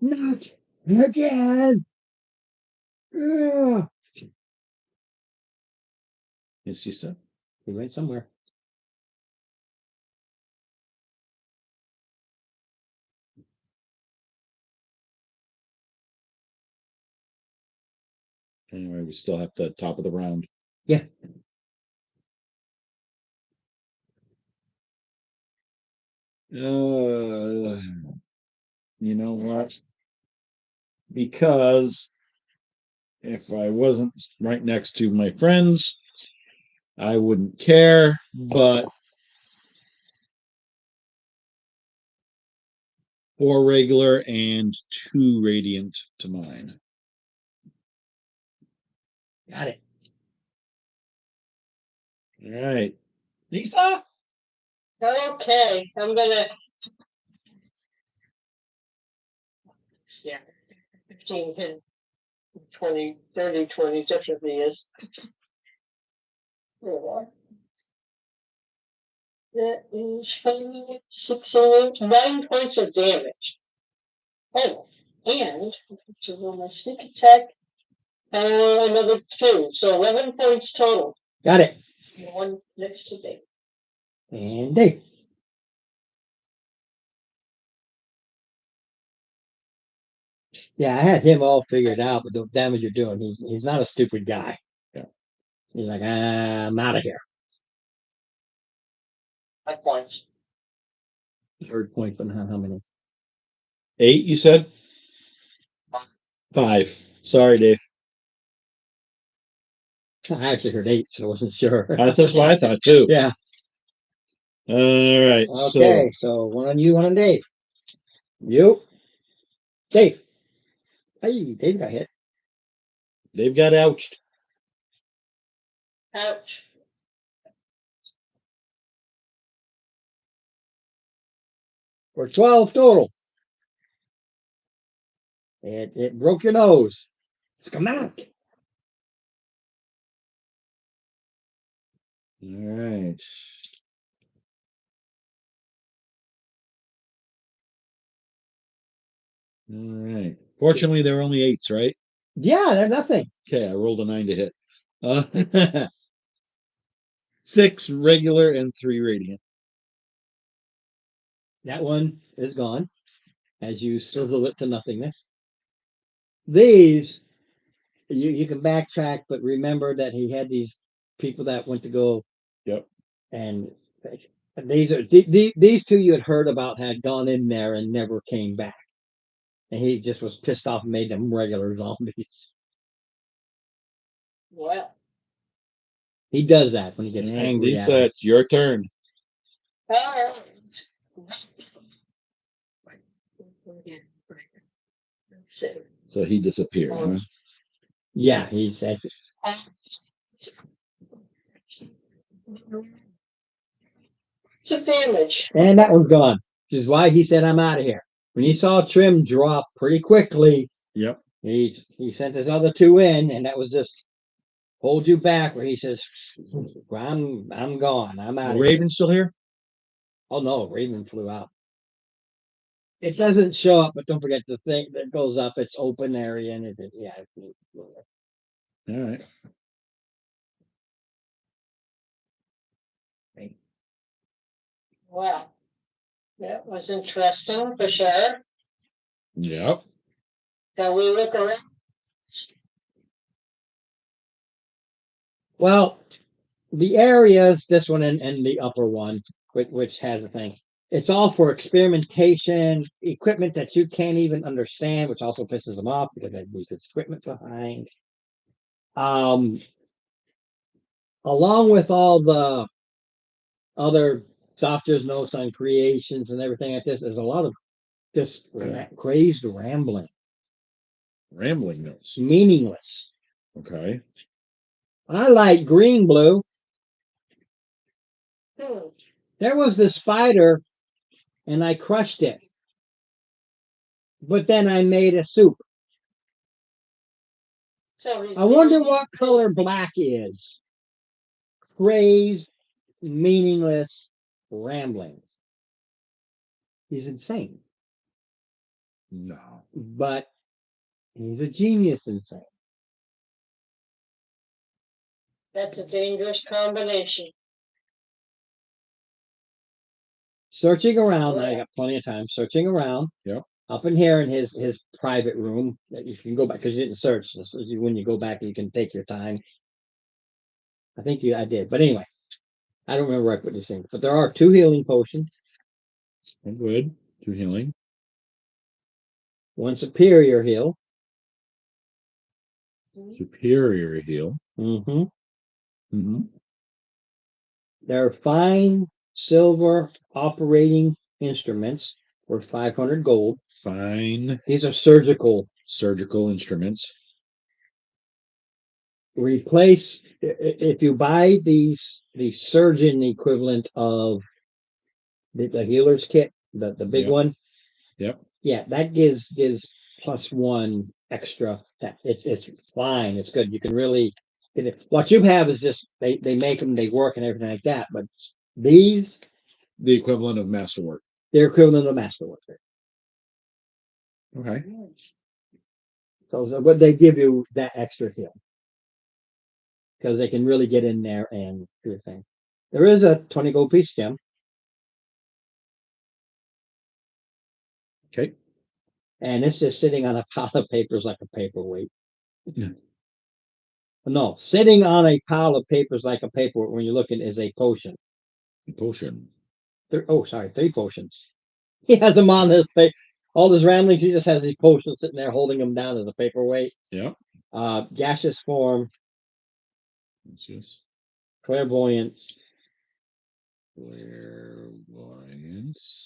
"Not again!" Ugh. Is he stuck? He went somewhere. Anyway, we still have the top of the round. Yeah. You know what? Because if I wasn't right next to my friends, I wouldn't care, but 4 regular and 2 radiant to mine. Got it. All right. Lisa? Okay, I'm gonna. Yeah. 15, 10, 20, 30, 20 definitely is. Yeah. That is 5, 6, 9 points of damage. Oh, and to roll my sneak attack, another 2, so 11 points total. Got it. The one next to Dave. And Dave. Yeah, I had him all figured out, but the damage you're doing, he's not a stupid guy. Yeah. He's like, I'm out of here. 5 points. Third point, but how many? 8, you said? 5. Sorry, Dave. I actually heard 8, so I wasn't sure. That's what I thought too. Yeah. All right. Okay, so one on you, one on Dave. You. Dave. Hey, Dave got hit. They've got ouched. Ouch. For 12 total. It broke your nose. Schematic. All right. All right. Fortunately, there were only 8s, right? Yeah, they're nothing. Okay, I rolled a 9 to hit. 6 regular and 3 radiant. That one is gone as you sizzle it to nothingness. These, you can backtrack, but remember that he had these people that went to go. Yep. And these 2 you had heard about had gone in there and never came back. And he just was pissed off and made them regular zombies. Well. He does that when he gets All right, angry. Lisa, it's your turn. All right. So he disappeared. Huh? Yeah, he said. Some damage. And that one's gone, which is why he said, I'm out of here. When he saw Trim drop pretty quickly, Yep. he sent his other 2 in, and that was just hold you back where he says, I'm gone. I'm out of here. Raven's still here? Oh no, Raven flew out. It doesn't show up, but don't forget the thing that goes up, it's open area and yeah. All right. Wow. That was interesting for sure. Yep. Shall we look around? Well, the areas, this one and the upper one, which has a thing. It's all for experimentation, equipment that you can't even understand, which also pisses them off because they leave this equipment behind. Along with all the other doctor's notes on creations and everything like this. There's a lot of just crazed rambling, Rambling notes. meaningless. Okay. I like green blue. Hmm. There was the spider and I crushed it. But then I made a soup. So he's I wonder very- what color black is. Crazed, meaningless rambling. He's insane, No. but he's a genius insane. That's a dangerous combination. Searching around, I got plenty of time. Searching around. Yep. Up in here in his private room that you can go back because you didn't search. This is when you go back, you can take your time. I did, but anyway, I don't remember where I put these things. But there are 2 healing potions, Oh, good. 2 healing. 1 superior heal. Superior heal. Mm-hmm. Mm-hmm. There are fine silver operating instruments worth 500 gold. Fine These are surgical. surgical instruments. Replace if you buy the surgeon equivalent of the healer's kit, the big Yep. one. Yep. Yeah, that gives +1 extra. It's fine. It's good. You can really get it. What you have is just they make them, they work and everything like that. But these, The equivalent of masterwork. they're equivalent of masterwork. Okay. But they give you that extra heal because they can really get in there and do a thing. There is a 20 gold piece gem. Okay. And it's just sitting on a pile of papers like a paperweight. Yeah. No, sitting on a pile of papers like a paperweight when you're looking is a potion. Potion. Sorry, 3 potions. He has them on his face. All his ramblings, he just has these potions sitting there holding them down as a paperweight. Yep. Gaseous form, Let's just clairvoyance, clairvoyance.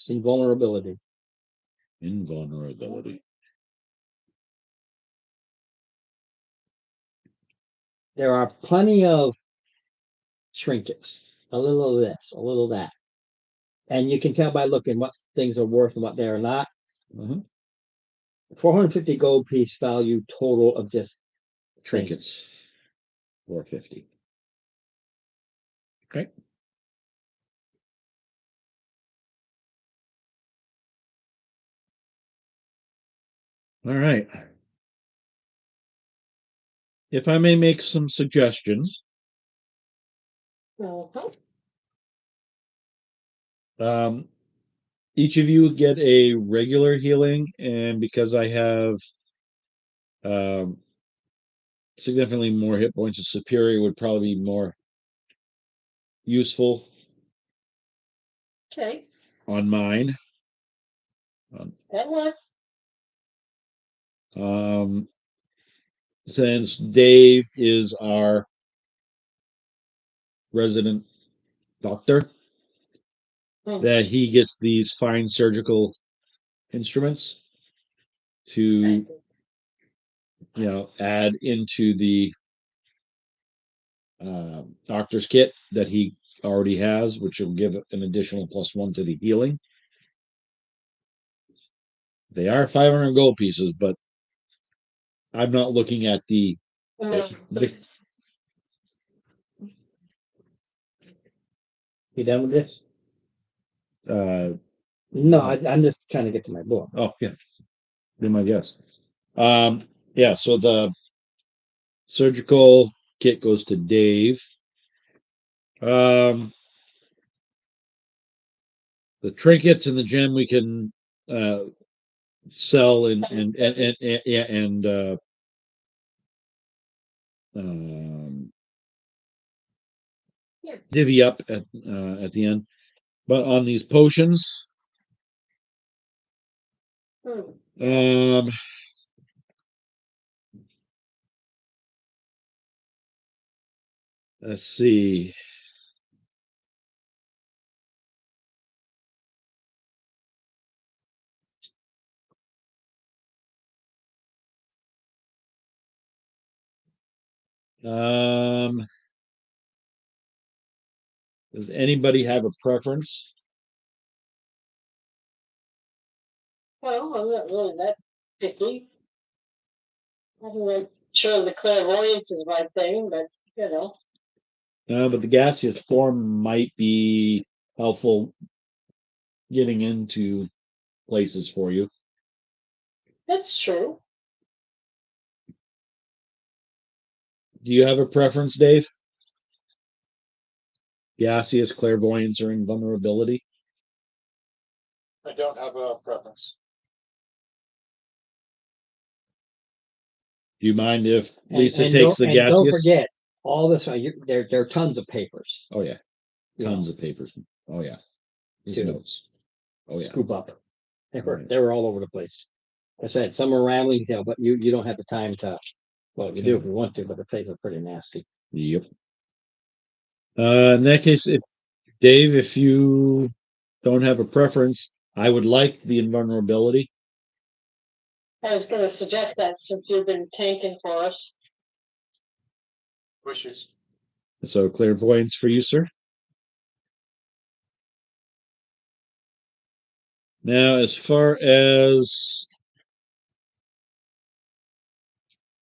invulnerability. Invulnerability. There are plenty of trinkets. A little of this, a little of that. And you can tell by looking what things are worth and what they are not. Uh-huh. 450 gold piece value total of just Trinkets. 450. Okay. All right. If I may make some suggestions, Mhm. each of you get a regular healing, and because I have um, significantly more hit points, a superior would probably be more useful Okay, on mine. that one. Um, since Dave is our resident doctor, Mhm. that he gets these fine surgical instruments to, add into the doctor's kit that he already has, which will give an additional +1 to the healing. They are 500 gold pieces, but I'm not looking at the You done with this? uh, No, I'm just trying to get to my book. oh yeah, be my guess. Yeah, so the surgical kit goes to Dave. The trinkets and the gem we can sell and yeah and um, Yeah. divvy up at the end. But on these potions, Hmm. let's see. Does anybody have a preference? Well, I'm not really that picky. I'm not sure the clairvoyance is my thing, but you know, But the gaseous form might be helpful getting into places for you. that's true. Do you have a preference, Dave? Gaseous, clairvoyance, or invulnerability? I don't have a preference. Do you mind if And- Lisa and takes don't- the and don't gaseous? forget, all this, there are tons of papers. Oh yeah, you know, tons of papers. Oh yeah, these Two. notes. Oh yeah. Scoop up. Right. They were all over the place. I said, some are rambling, but you don't have the time to, well, you do if you want to, but the papers are pretty nasty. Yep. In that case, if Dave, if you don't have a preference, I would like the invulnerability. I was gonna suggest that since you've been tanking for us. Wishes. So clairvoyance for you, sir. Now, as far as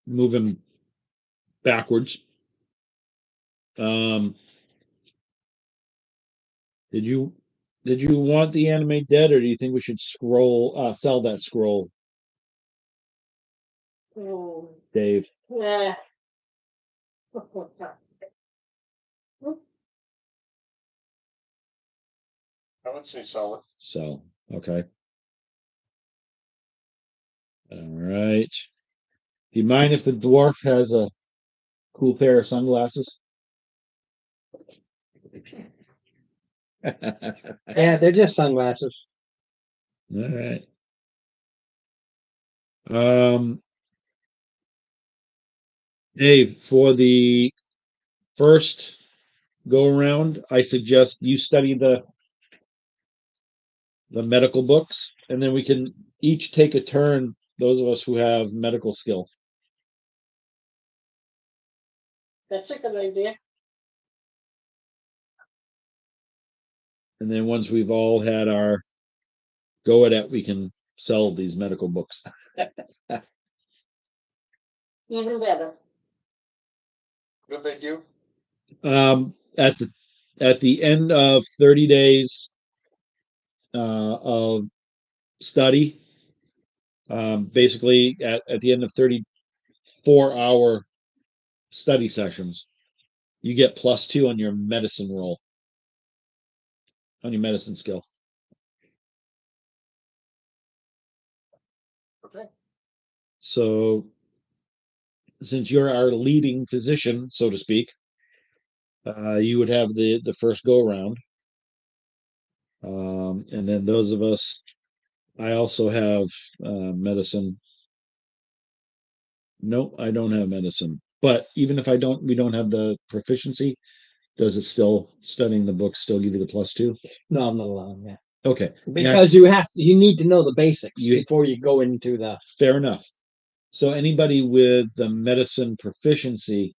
moving backwards, um, did you want the anime dead, or do you think we should sell that scroll, Hmm, Dave? yeah. I would say solid. So, okay. All right. Do you mind if the dwarf has a cool pair of sunglasses? All Yeah, they're just sunglasses. right. Dave, for the first go around, I suggest you study the medical books, and then we can each take a turn, those of us who have medical skill. That's a good idea. And then once we've all had our go at it, we can sell these medical books. Even better. What do they do? At the end of 30 days of study, basically at the end of 34-hour study sessions, you get +2 on your medicine roll, on your medicine skill. Okay. So, since you're our leading physician, so to speak, you would have the first go around. And then those of us, I also have medicine. No, I don't have medicine. But even if we don't have the proficiency, does it still, studying the book still give you the +2? No, I'm not allowed, yeah. Okay. Because you need to know the basics before you go into the. Fair enough. So anybody with the medicine proficiency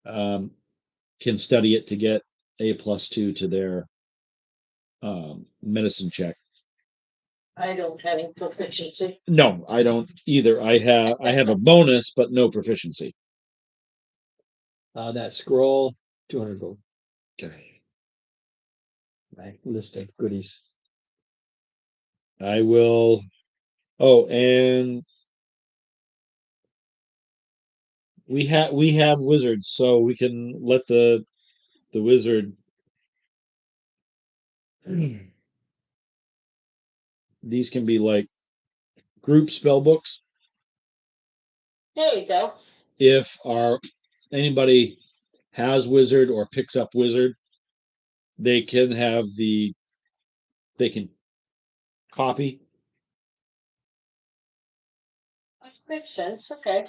can study it to get a +2 to their medicine check. I don't have any proficiency. No, I don't either. I have a bonus, but no proficiency. That scroll, 200 gold. Okay. Right, list of goodies. I will. Oh, and we have wizards, so we can let the wizard. These can be like group spell books. There you go. If anybody has wizard or picks up wizard, they can copy. That makes sense. Okay.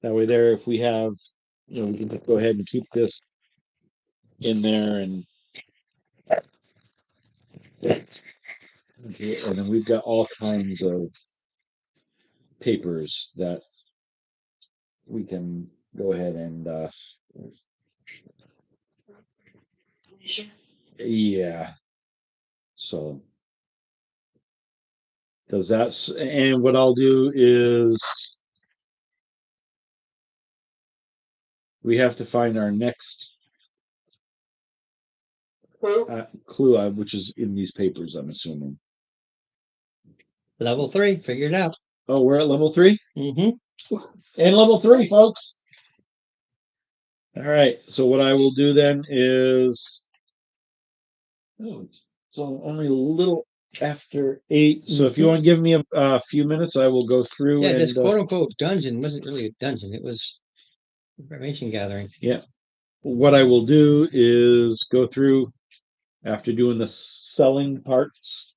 That way there, if we have, we can just go ahead and keep this in there, and then we've got all kinds of papers that we can go ahead and, yeah. So. Cause that's, and what I'll do is. We have to find our next clue, which is in these papers, I'm assuming. Level 3, figure it out. Oh, we're at level 3? Mm-hmm. And level 3, folks. All right, so what I will do then is, oh, so only a little after 8. So if you want to give me a few minutes, I will go through Yeah, and this quote unquote dungeon wasn't really a dungeon. It was information gathering. yeah. What I will do is go through after doing the selling parts.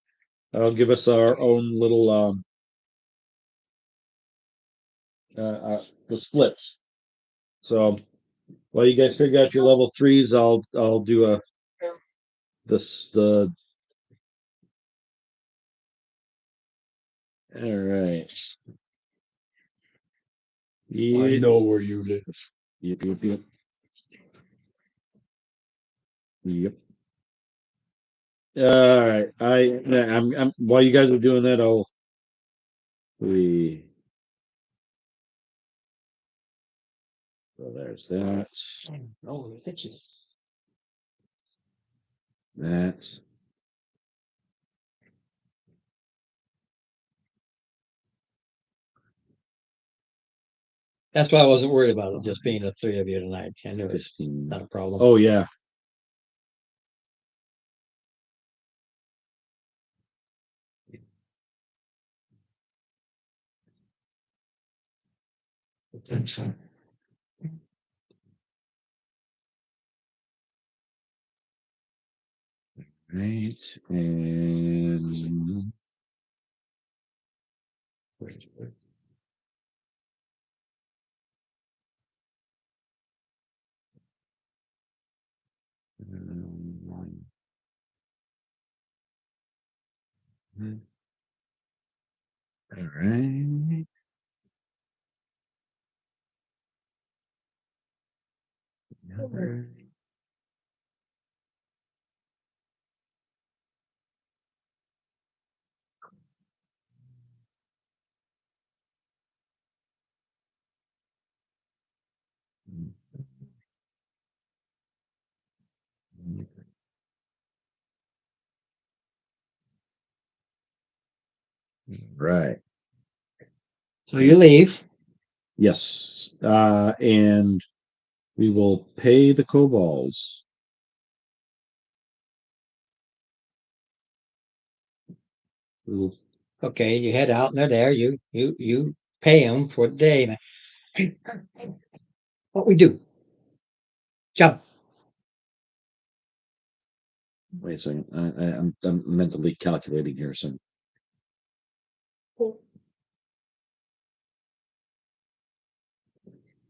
I'll give us our own little the splits. So while you guys figure out your level 3s, I'll do the all right. I know where you live. Yep. Yep. All right. I'm while you guys are doing that, so there's that. Oh, the pitches. That. That's why I wasn't worried about it just being the 3 of you tonight. I knew it's 15. not a problem. Oh yeah. Right. And all right. Right. So you leave. Yes. And we will pay the kobolds. We will, Okay, you head out and they're there. You pay them for the day. What we do? Jump. wait a second. I'm mentally calculating here. So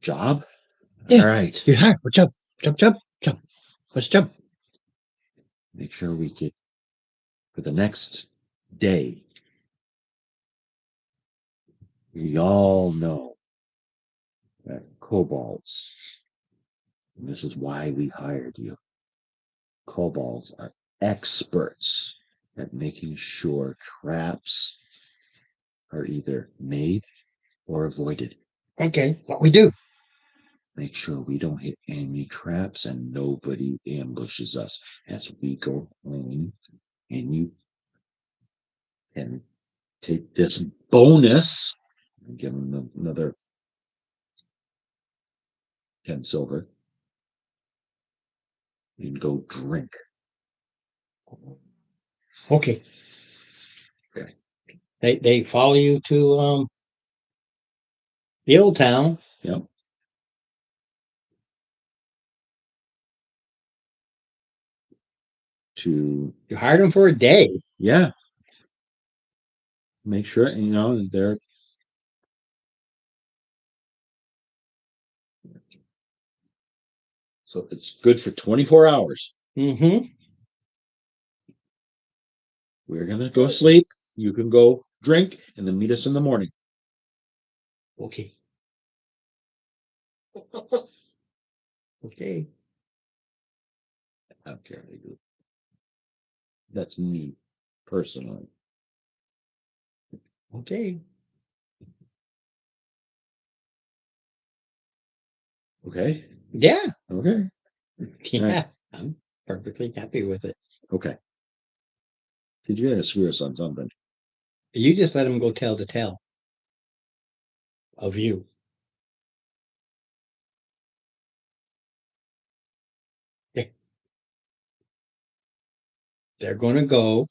job. Yeah. All right. You hire. Jump. Let's jump. Make sure we get for the next day. We all know that kobolds, and this is why we hired you. Kobolds are experts at making sure traps are either made or avoided. Okay, what we do? Make sure we don't hit any traps and nobody ambushes us as we go home. And you can take this bonus and give them another 10 silver and go drink. Okay. Okay. They follow you to the old town. Yep. To You hired them for a day. yeah. Make sure they're so it's good for 24 hours. Mm-hmm. We're gonna go sleep. You can go drink and then meet us in the morning. Okay. Okay. Okay. That's me personally. Okay. Okay. Yeah. Okay. Yeah. I'm perfectly happy with it. Okay. Did you gotta screw us on something? You just let him go tell the tale of you. Yeah. They're going to go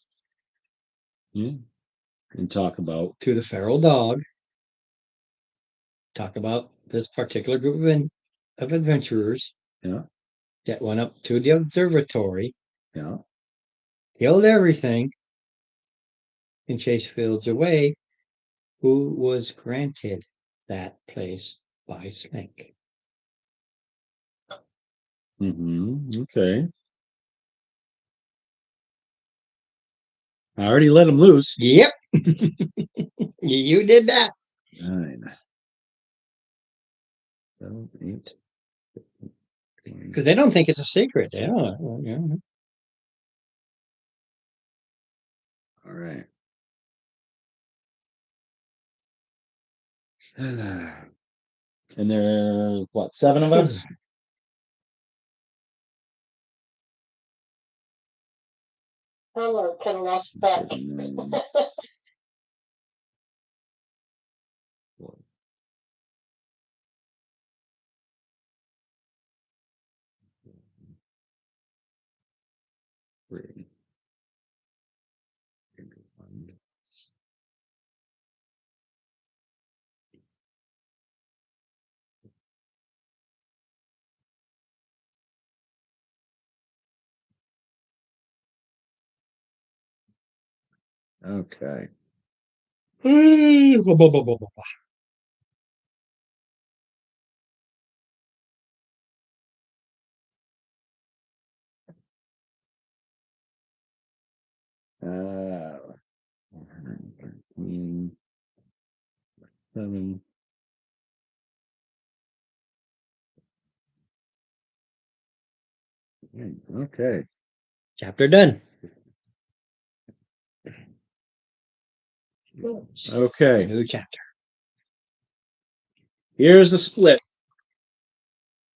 Yeah. And talk about. to the feral dog, talk about this particular group of adventurers Yeah. that went up to the observatory, Yeah. killed everything, and chased Fields away, who was granted that place by Snake. Okay. I already let him loose. Yep. You did that. 9. 7, 8. Because they don't think it's a secret. They don't. Yeah. All right. And there's what, 7 of us? Hello, kind of lost track. Okay. Uh, 113, 7. Okay. Chapter done. Okay. New chapter. Here's the split.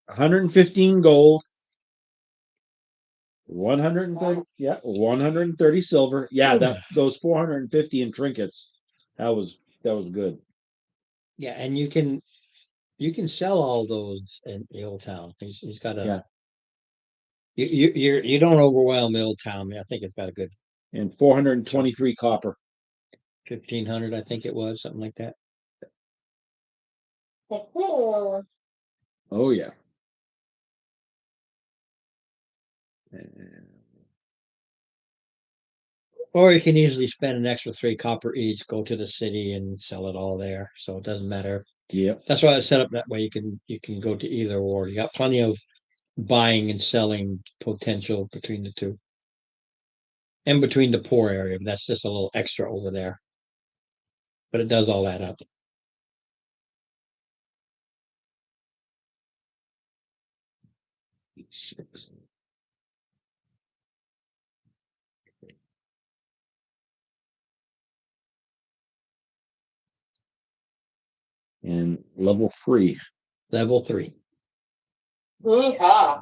115 gold. 130, yeah, 130 silver. Yeah, that those 450 in trinkets. That was good. Yeah, and you can sell all those in the old town. He's got a. Yeah. You don't overwhelm the old town. I think it's got a good And 423 copper. 1,500. I think it was something like that. Oh, Oh yeah. Or you can easily spend an extra 3 copper each, go to the city and sell it all there. So it doesn't matter. Yep. That's why it's set up that way. You can go to either or. You got plenty of buying and selling potential between the two. And between the poor area. That's just a little extra over there. But it does all add up. And level 3. Level 3. yeehaw.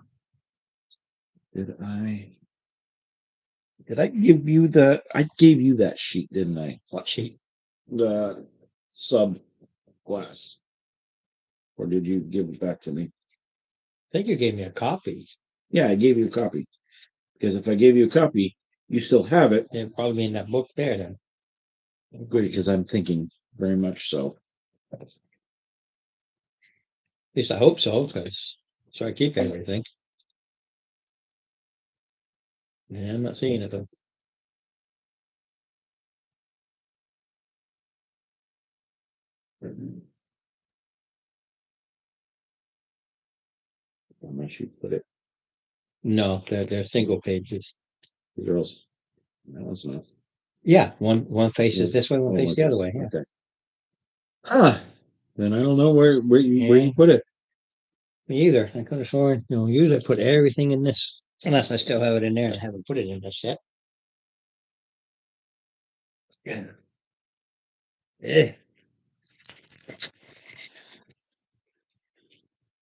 Did I give you the? I gave you that sheet, didn't I? What sheet? The sub glass. Or did you give it back to me? I think you gave me a copy. Yeah, I gave you a copy. Because if I gave you a copy, you still have it. It'd probably be in that book there then. Good, because I'm thinking very much so. At least I hope so, because so I keep everything. Yeah, I'm not seeing it though. Unless you put it. No, they're single pages. Girls. No, it's not. Yeah, one faces this way, one Oh, faces the other way. Yeah. Okay. Then I don't know where you Yeah. put it. Me either. I could have sworn, usually I put everything in this, unless I still have it in there and I haven't put it in this yet. Yeah. Yeah.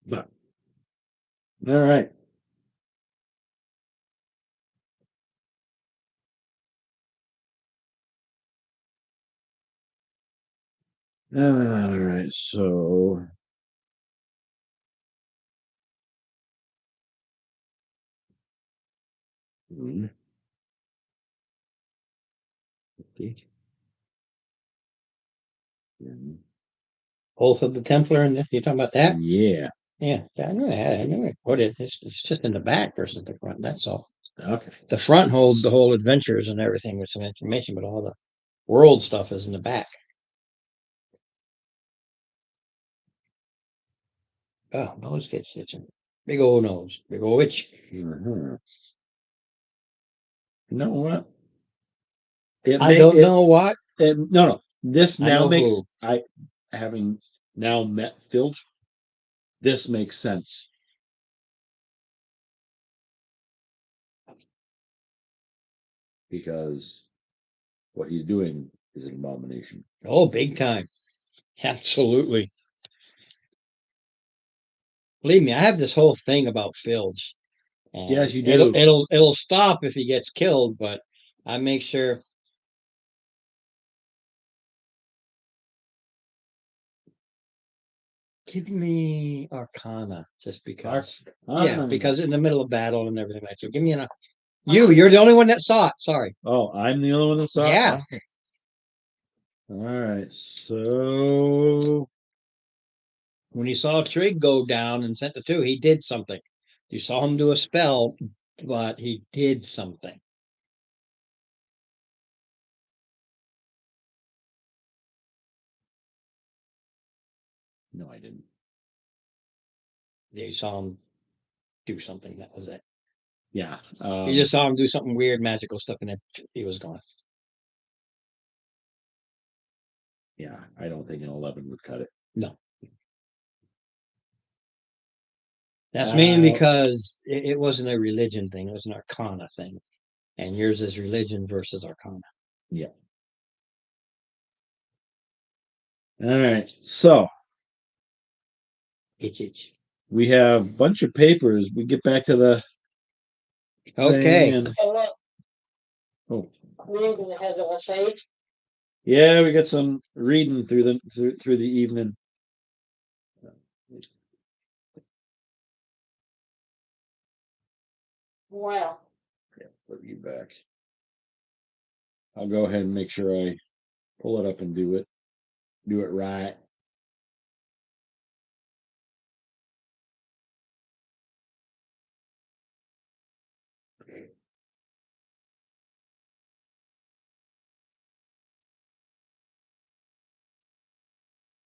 But, all right. All right, so. Hmm, okay. Both of the Templar and you're talking about that? Yeah, Yeah, I knew I had it. I knew I put it. It's just in the back versus the front. That's all. okay. The front holds the whole adventures and everything with some information, but all the world stuff is in the back. Oh, nose gets itching. Big old nose. Big old itch. Mhm. You know what? I don't know what. No. This I now know makes who. having now met Filch, this makes sense. Because what he's doing is an abomination. Oh, big time. Absolutely. Believe me, I have this whole thing about Fields. And Yes, you it'll do. it'll stop if he gets killed, but I make sure. Give me Arcana, just because. Yeah, because in the middle of battle and everything like so. Give me an. You're the only one that saw it. Sorry. Oh, I'm the only one that saw it? Yeah. Okay. All right, so When he saw Trig go down and sent the two, he did something. You saw him do a spell, but he did something. no, I didn't. You saw him do something. That was it. Yeah. You just saw him do something weird, magical stuff, and then he was gone. Yeah, I don't think an 11 would cut it. No. That's mainly because it wasn't a religion thing, it was an arcana thing. And yours is religion versus arcana. Yeah. All right. So Itch. we have a bunch of papers. We get back to the thing Okay. and And look, oh reading ahead of us, eh? yeah, we got some reading through the evening. Well, Yeah, put you back. I'll go ahead and make sure I pull it up and do it right.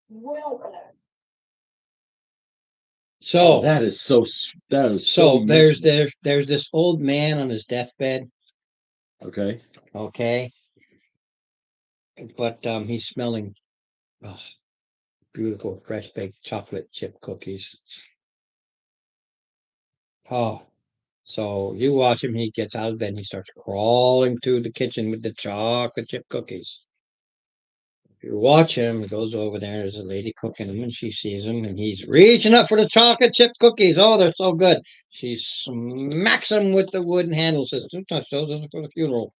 well, So That is so there's useful. there's this old man on his deathbed. Okay. Okay. But he's smelling oh, beautiful fresh baked chocolate chip cookies. Oh, so you watch him, he gets out of bed and he starts crawling to the kitchen with the chocolate chip cookies. You watch him, he goes over there, there's a lady cooking them, and she sees him, and he's reaching up for the chocolate chip cookies. Oh, they're so good. She smacks him with the wooden handle, says, "Don't touch those, those are for the funeral."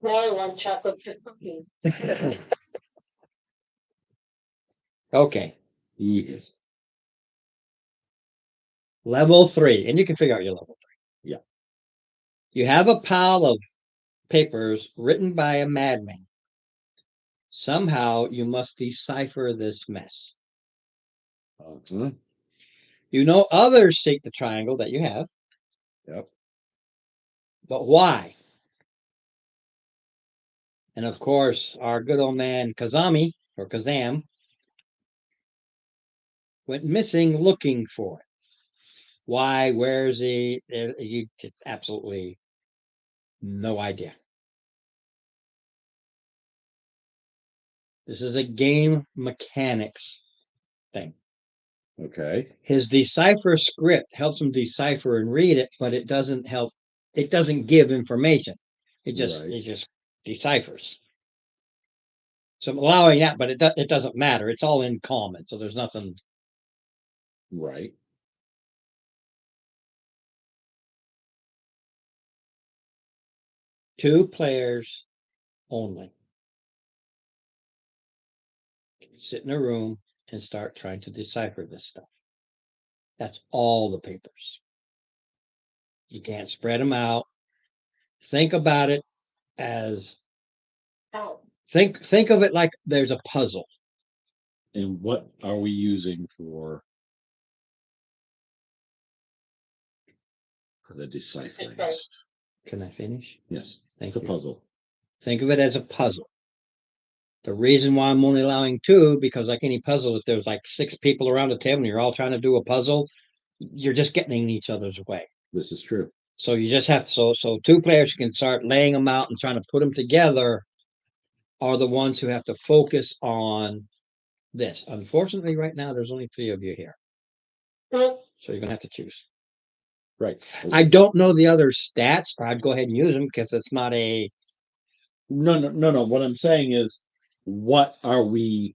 now I want chocolate chip cookies. Okay, Yes. level 3, and you can figure out your level 3. Yeah. You have a pile of papers written by a madman. Somehow you must decipher this mess. Uh-huh. You know others seek the triangle that you have, Yep. but why? And of course, our good old man Kazami or Kazam went missing looking for it. Why? Where is he? You just absolutely no idea. This is a game mechanics thing. Okay, His decipher script helps him decipher and read it, but it doesn't help. It doesn't give information. It Right. just deciphers. So I'm allowing that, but it doesn't matter. It's all in common, so there's nothing. right. Two players only. Sit in a room and start trying to decipher this stuff. That's all the papers. You can't spread them out. Think about it as Ow. think of it like there's a puzzle. And what are we using for the deciphering? Okay. Can I finish? Yes, Thank it's a you. puzzle. Think of it as a puzzle. The reason why I'm only allowing two, because like any puzzle, if there's like six people around the table and you're all trying to do a puzzle, you're just getting in each other's way. This is true. So you just have so two players can start laying them out and trying to put them together are the ones who have to focus on this. Unfortunately, right now there's only three of you here. Well, So you're gonna have to choose. Right. I don't know the other stats, or I'd go ahead and use them because it's not a No. What I'm saying is, what are we?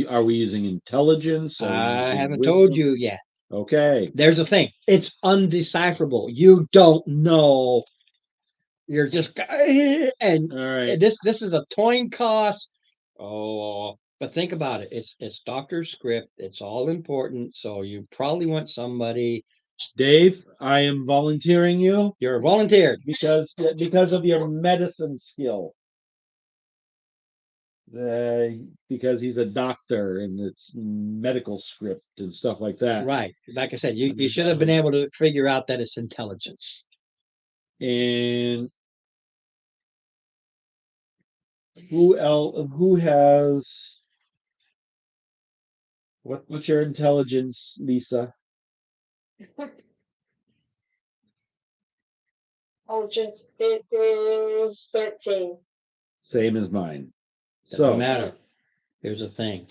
Are we using intelligence? Are we I using haven't told wisdom? you yet. Okay. There's the thing. It's undecipherable. You don't know. You're just and All right. this is a coin cost. Oh, but think about it. It's doctor's script. It's all important. So you probably want somebody. Dave, I am volunteering you You're volunteered. because of your medicine skill. Because he's a doctor and it's medical script and stuff like that. Right. Like I said, you should have been able to figure out that it's intelligence. And who has what's your intelligence, Lisa? oh, just it is 13. Same as mine. Doesn't So matter. Here's the thing.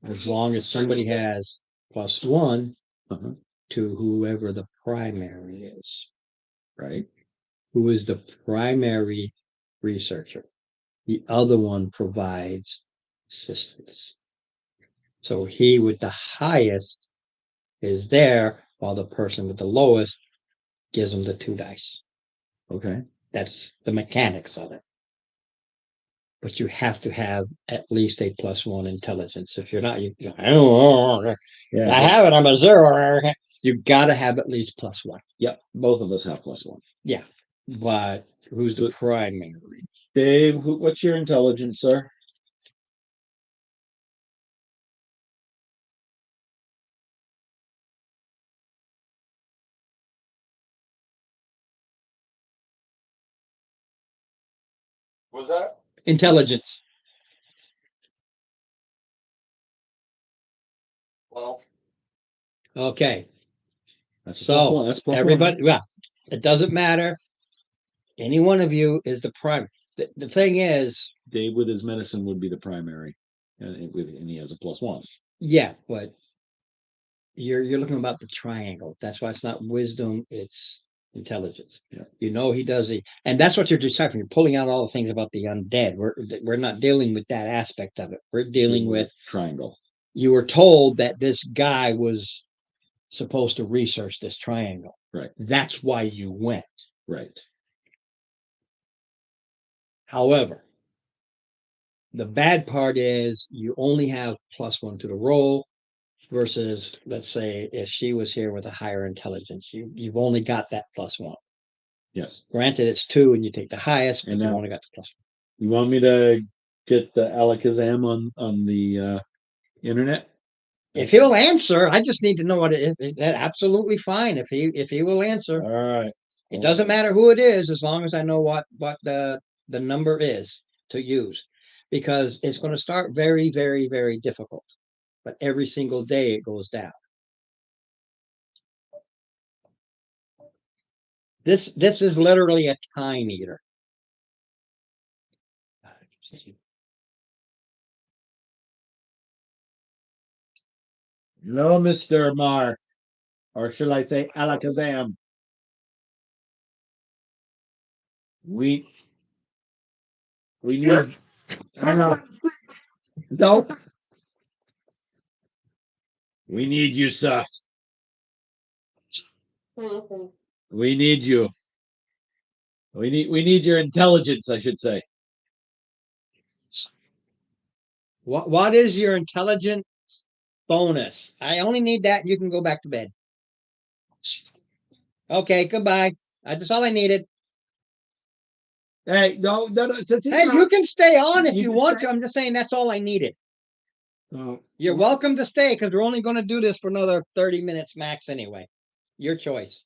As long as somebody has +1 uh-huh, to whoever the primary is, right. who is the primary researcher. The other one provides assistance. So he with the highest is there, while the person with the lowest gives them the 2 dice. Okay. That's the mechanics of it. But you have to have at least a +1 intelligence. If you're not, I have it. I'm a 0. You got to have at least +1. Yep. Both of us have +1. Yeah, but who's the primary? Dave, what's your intelligence, sir? Was that? Intelligence. Well, Okay. That's So That's +1. everybody, well, it doesn't matter. Any one of you is the primary. The thing is, Dave with his medicine would be the primary, and he has a +1. yeah, but you're looking about the triangle. That's why it's not wisdom, it's intelligence. Yeah. You know he does and that's what you're deciphering. You're pulling out all the things about the undead. We're not dealing with that aspect of it. We're dealing with triangle. you were told that this guy was supposed to research this triangle. Right. That's why you went. Right. However, the bad part is you only have +1 to the roll versus, let's say, if she was here with a higher intelligence, you've only got that +1. Yes. Granted, it's 2 and you take the highest, but And you've now- only got the +1. You want me to get the Alakazam on the internet? If he'll answer, I just need to know what it is. That's absolutely fine if he will answer. All right. It doesn't matter who it is, as long as I know what the number is to use, because it's going to start very, very, very difficult. But every single day it goes down. This is literally a time eater. Hello, Mr. Mar, or should I say Alakazam? We we need. No, we need you, sir. Mhm. We need you. We need your intelligence, I should say. What is your intelligent bonus? I only need that and you can go back to bed. Okay, goodbye. That's all I needed. Hey, no. Since he's Hey, not- you can stay on if You you can want stay. to. I'm just saying that's all I needed. Oh, You're welcome to stay because we're only going to do this for another 30 minutes max anyway. Your choice.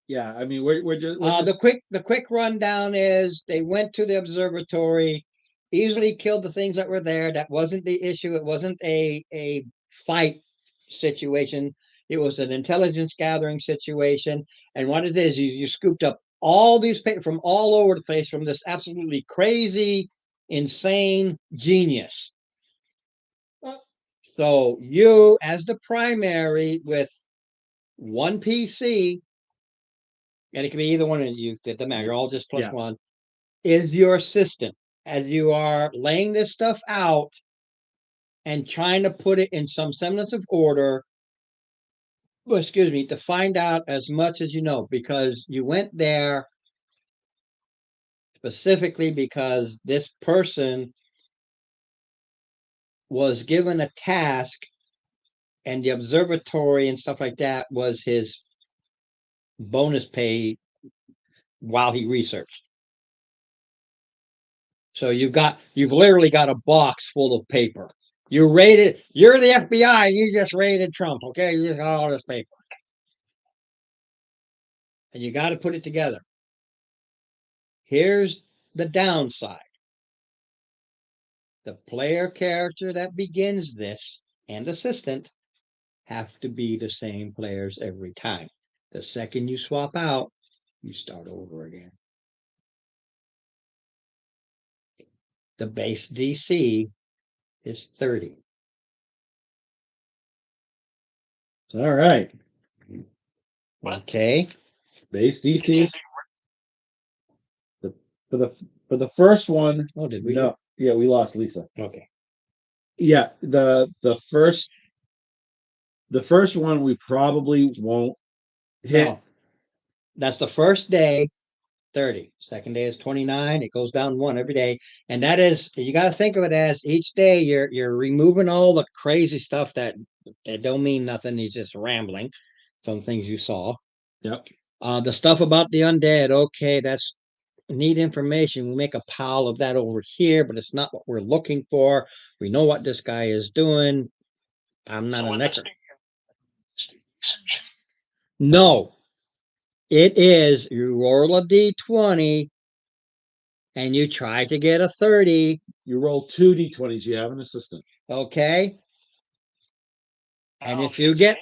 yeah, I mean, we're just. The quick rundown is they went to the observatory, easily killed the things that were there. That wasn't the issue. It wasn't a fight situation. It was an intelligence gathering situation. And what it is, you scooped up all these papers from all over the place from this absolutely crazy, insane genius. So you, as the primary with one PC, and it can be either one of you, that doesn't matter. You're all just plus Yeah. one, is your assistant as you are laying this stuff out and trying to put it in some semblance of order. Well, excuse me, to find out as much as you know, because you went there specifically because this person was given a task and the observatory and stuff like that was his bonus pay while he researched. So you've literally got a box full of paper. You're the FBI, you just raided Trump, okay? You just got all this paper. And you got to put it together. Here's the downside. The player character that begins this and assistant have to be the same players every time. The second you swap out, you start over again. The base DC is 30. All right. Okay. Base DCs. For the first one. Oh, did we? No. Yeah, we lost Lisa. Okay. Yeah, the first one we probably won't hit. No. That's the first day, 30. Second day is 29. It goes down one every day. And that is, you got to think of it as each day you're removing all the crazy stuff that don't mean nothing. He's just rambling. Some things you saw. Yep. The stuff about the undead, okay, that's neat information. We make a pile of that over here, but it's not what we're looking for. We know what this guy is doing. I'm not a necker. No, it is you roll a d20 and you try to get a 30. You roll 2 d20s. You have an assistant. Okay. And if you get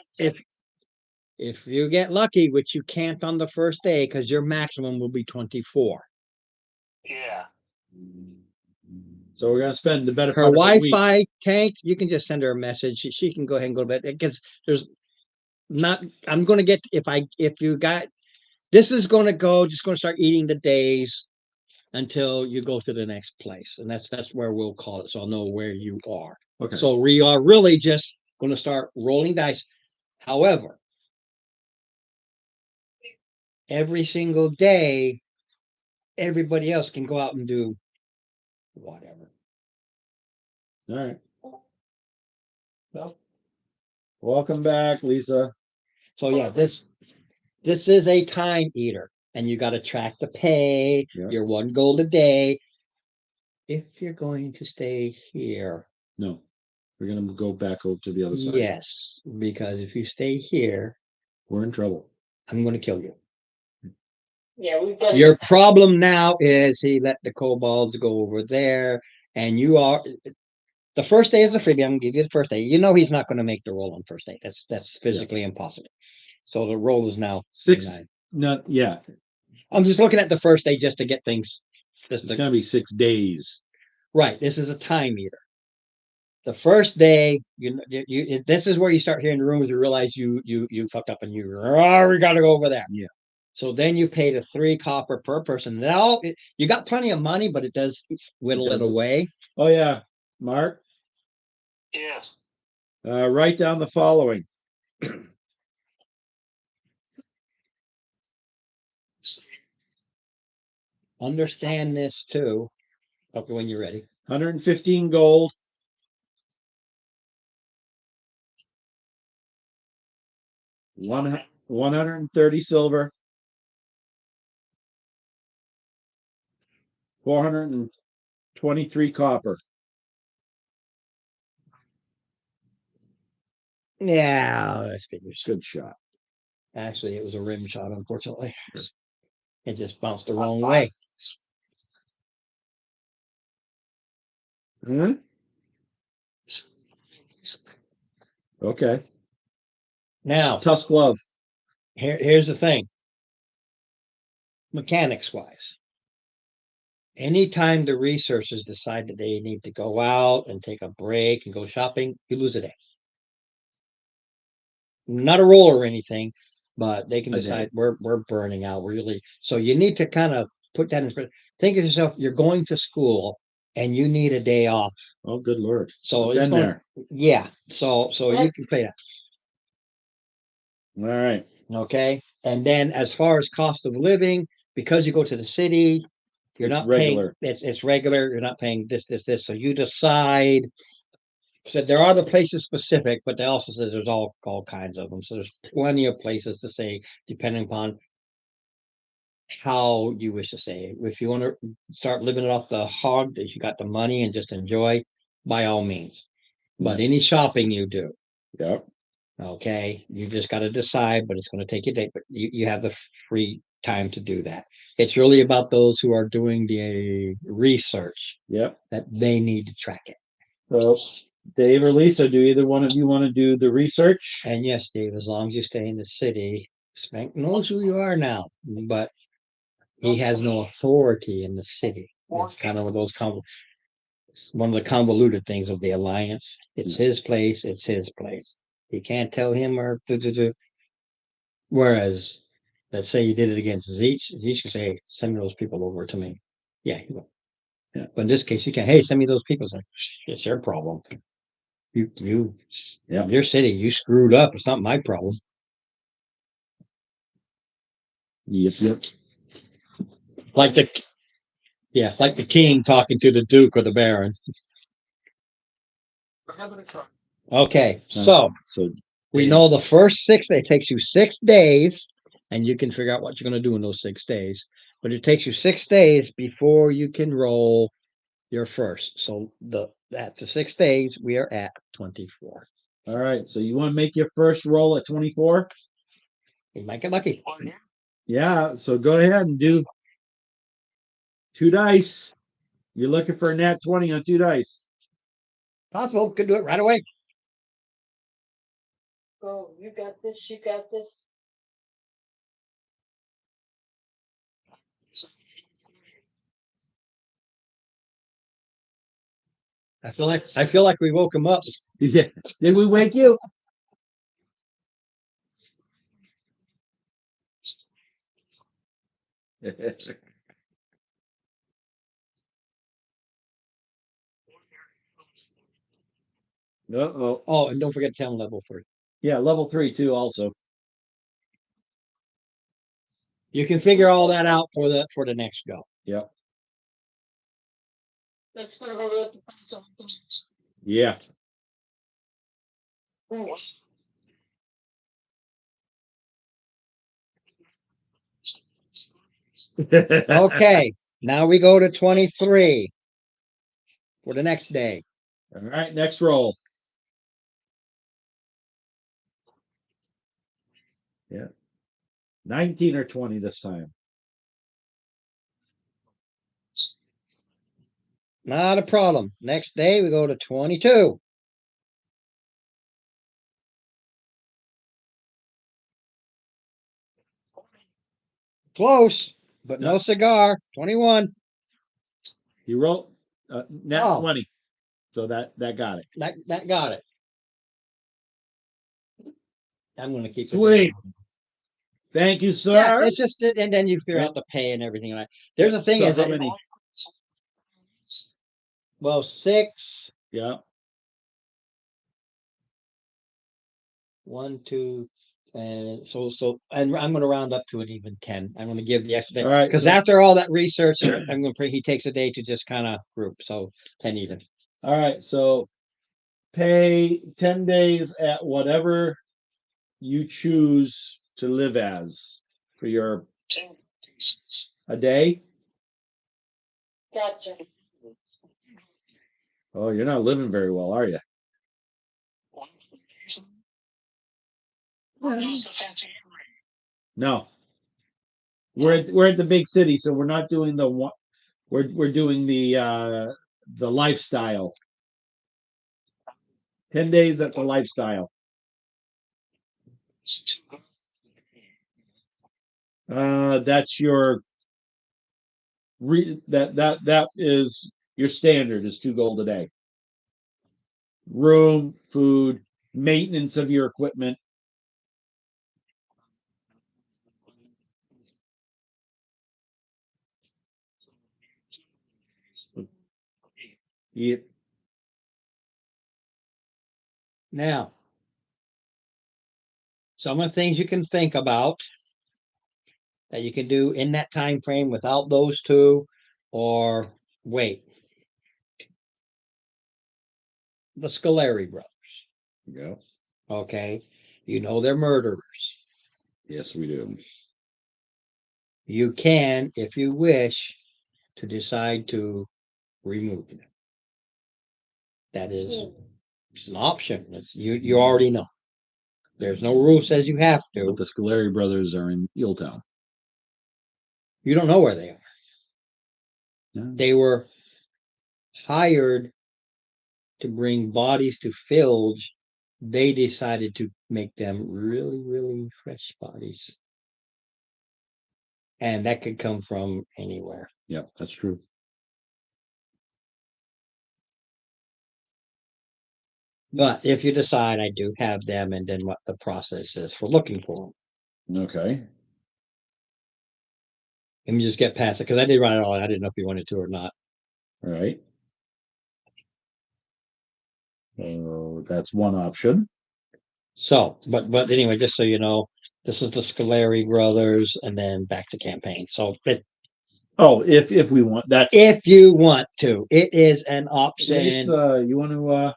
lucky, which you can't on the first day, because your maximum will be 24. Yeah. So we're gonna spend the better Her part of the week. Wi-Fi tanked. You can just send her a message. She can go ahead and go to bed because there's not. I'm going to get if you got this is going to go just going to start eating the days until you go to the next place, and that's where we'll call it. So I'll know where you are. Okay. So we are really just going to start rolling dice. However, every single day, everybody else can go out and do whatever. All right. Well, welcome back, Lisa. So yeah, this is a time eater, and you got to track the pay. Yeah. Your one goal a day. If you're going to stay here, No, we're gonna go back over to the other side. yes, because if you stay here, We're in trouble. I'm going to kill you. Yeah, we've done. Your problem now is he let the kobolds go over there, and you are. The first day is a freebie. I'm gonna give you the first day. You know he's not going to make the roll on first day. That's physically impossible. So the roll is now 6. 9. No, yeah, I'm just looking at the first day just to get things. it's gonna be 6 days. Right. This is a time eater. The first day, this is where you start hearing the rumors. You realize you fucked up and we got to go over there. Yeah. So then you pay the 3 copper per person. Now you got plenty of money, but it does whittle it does. away. Oh, yeah. Mark, Yes. write down the following. Understand this too. Okay, when you're ready. 115 gold. 130 silver. 423 copper. Yeah, that's figures. Good shot. Actually, it was a rim shot, unfortunately. It just bounced the wrong way. Hmm? Okay. Now, Tusk glove. here's the thing. Mechanics wise, anytime the researchers decide that they need to go out and take a break and go shopping, you lose a day. Not a roll or anything, but they can A decide day. we're burning out. We're really so you need to kind of put that in perspective. Think of yourself, you're going to school and you need a day off. Oh, good Lord. So I've it's been going, there. yeah. So you can pay that. All right. Okay. And then as far as cost of living, because you go to the city, you're It's not regular. paying it's regular, you're not paying this. So you decide. So there are the places specific, but they also says there's all kinds of them. So there's plenty of places to say, depending upon how you wish to say. If you want to start living it off the hog that you got the money and just enjoy, by all means. But any shopping you do, Yep. okay, you just got to decide, but it's going to take you a day, but you have the free time to do that. It's really about those who are doing the research Yep. that they need to track it. So, Dave or Lisa, do either one of you want to do the research? And yes, Dave, as long as you stay in the city, Spank knows who you are now, but he has no authority in the city. It's kind of one of those it's one of the convoluted things of the alliance. It's his place. It's his place. You can't tell him or do. Whereas, let's say you did it against Zeech. Zeech could say, "Hey, send me those people over to me." Yeah, he will. Yeah. But in this case, you can. Hey, send me those people. It's like it's your problem. Yeah. Your city. You screwed up. It's not my problem. Yep. Like like the king talking to the duke or the baron. We're having a truck. Okay, so So we Dave- know the first 6 days, it takes you 6 days, and you can figure out what you're going to do in those 6 days. But it takes you 6 days before you can roll your first. So after 6 days, we are at 24. All right. So you want to make your first roll at 24? You might get lucky. Yeah. So go ahead and do 2 dice. You're looking for a nat 20 on 2 dice. Possible. Could do it right away. Go, you got this, you got this. I feel like we woke him up. Yeah. Did we wake you? Uh-oh. Oh, and don't forget to tell him level 3. Yeah, level 3 too also. You can figure all that out for the next go. Yep. That's gonna go with the price of Yeah. things. Okay, now we go to 23 for the next day. All right, next roll. Yeah. 19 or 20 this time. Not a problem. Next day we go to 22. Close, but no cigar. 21. You roll nat Oh. 20. So that got it. That got it. I'm gonna keep it. Sweet. Thank you, sir. Yeah, it's just, and then you figure Yeah. out the pay and everything like. There's a thing So is how that, many? well, 6, Yeah. 1, 2, and so, and I'm gonna round up to an even 10. I'm gonna give the extra day. All right, Because so- after all that research, I'm gonna pray he takes a day to just kind of group, so 10 even. All right, so pay 10 days at whatever you choose to live as for your a day. Gotcha. Oh, you're not living very well, are you? No. We're at the big city, so we're not doing the one. We're doing the lifestyle. 10 days at the lifestyle. That's your that is your standard is 2 gold a day. Room, food, maintenance of your equipment. Yeah. Now, some of the things you can think about that you can do in that time frame without those two, or wait. The Scoleri brothers, Yeah. okay? You know they're murderers. Yes, we do. You can, if you wish, to decide to remove them. That is, it's an option. You already know. There's no rule says you have But to. the Scoleri brothers are in Eeltown. You don't know where they are. Yeah. They were hired to bring bodies to Filge. They decided to make them really, really fresh bodies. And that could come from anywhere. Yep, that's true. But if you decide I do have them, and then what the process is for looking for them. Okay. Let me just get past it because I did write it all. I didn't know if you wanted to or not. All right. So that's one option. So, but anyway, just so you know, this is the Scoleri brothers, and then back to campaign. So, Oh, if we want that, if you want to, it is an Grace, option. you want to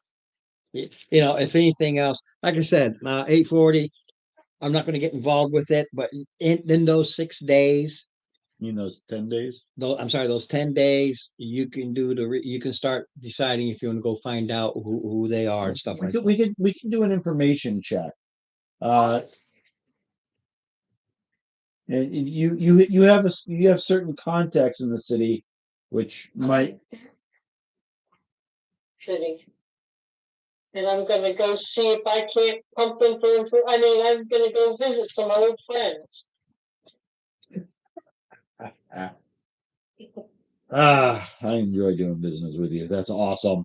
You know, if anything else, like I said, 840. I'm not going to get involved with it, but in those 6 days, you know, those 10 days? I'm sorry, those 10 days, you can do you can start deciding if you want to go find out who they are and stuff like that. We can do an information check. And you have certain contacts in the city, which might. City. And I'm gonna go see if I can't pump them for info. I mean, I'm gonna go visit some old friends. I enjoy doing business with you. That's awesome.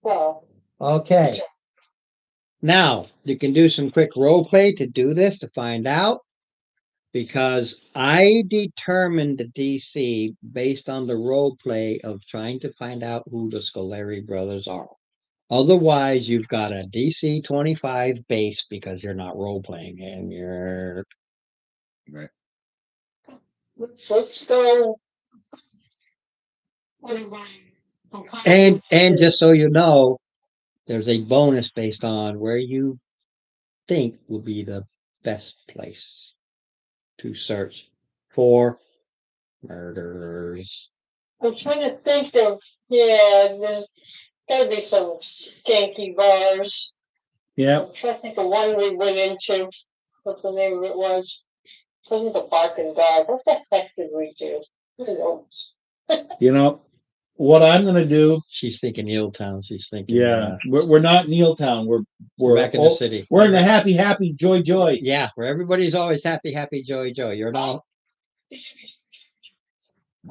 Well, Okay. Now you can do some quick role play to do this to find out, because I determined the DC based on the role play of trying to find out who the Scoleri brothers are. Otherwise, you've got a DC 25 base because you're not role playing and you're. Right. let's go. And just so you know, there's a bonus based on where you think will be the best place to search for murderers. I'm trying to think of, there's gotta be some skanky bars. Yeah. I'm trying to think of one we went into. What the name of it was? It wasn't the barking dog. What the heck did we do? Who knows? You know, what I'm gonna do, She's thinking Town. She's thinking, yeah, we're not in Neiltown, we're back in the oh, city. we're in the happy, joy. Yeah, where everybody's always happy, joy. You're not.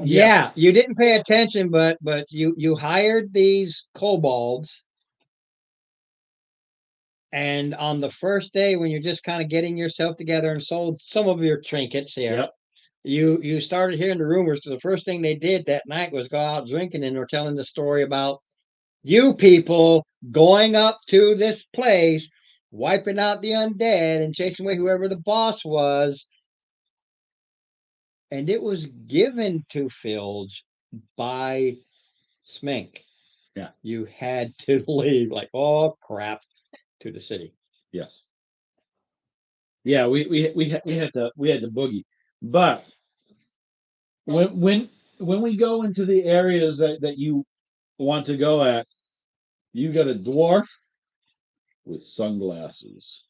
Yeah, you didn't pay attention, but you hired these kobolds, and on the first day when you're just kind of getting yourself together and sold some of your trinkets here, Yep. you started hearing the rumors. So the first thing they did that night was go out drinking, and were telling the story about you people going up to this place, wiping out the undead and chasing away whoever the boss was. And it was given to Filge by Smink. Yeah. You had to leave, like, oh crap, to the city. Yes. Yeah, we had to boogie, but when we go into the areas that you want to go at, you got a dwarf with sunglasses.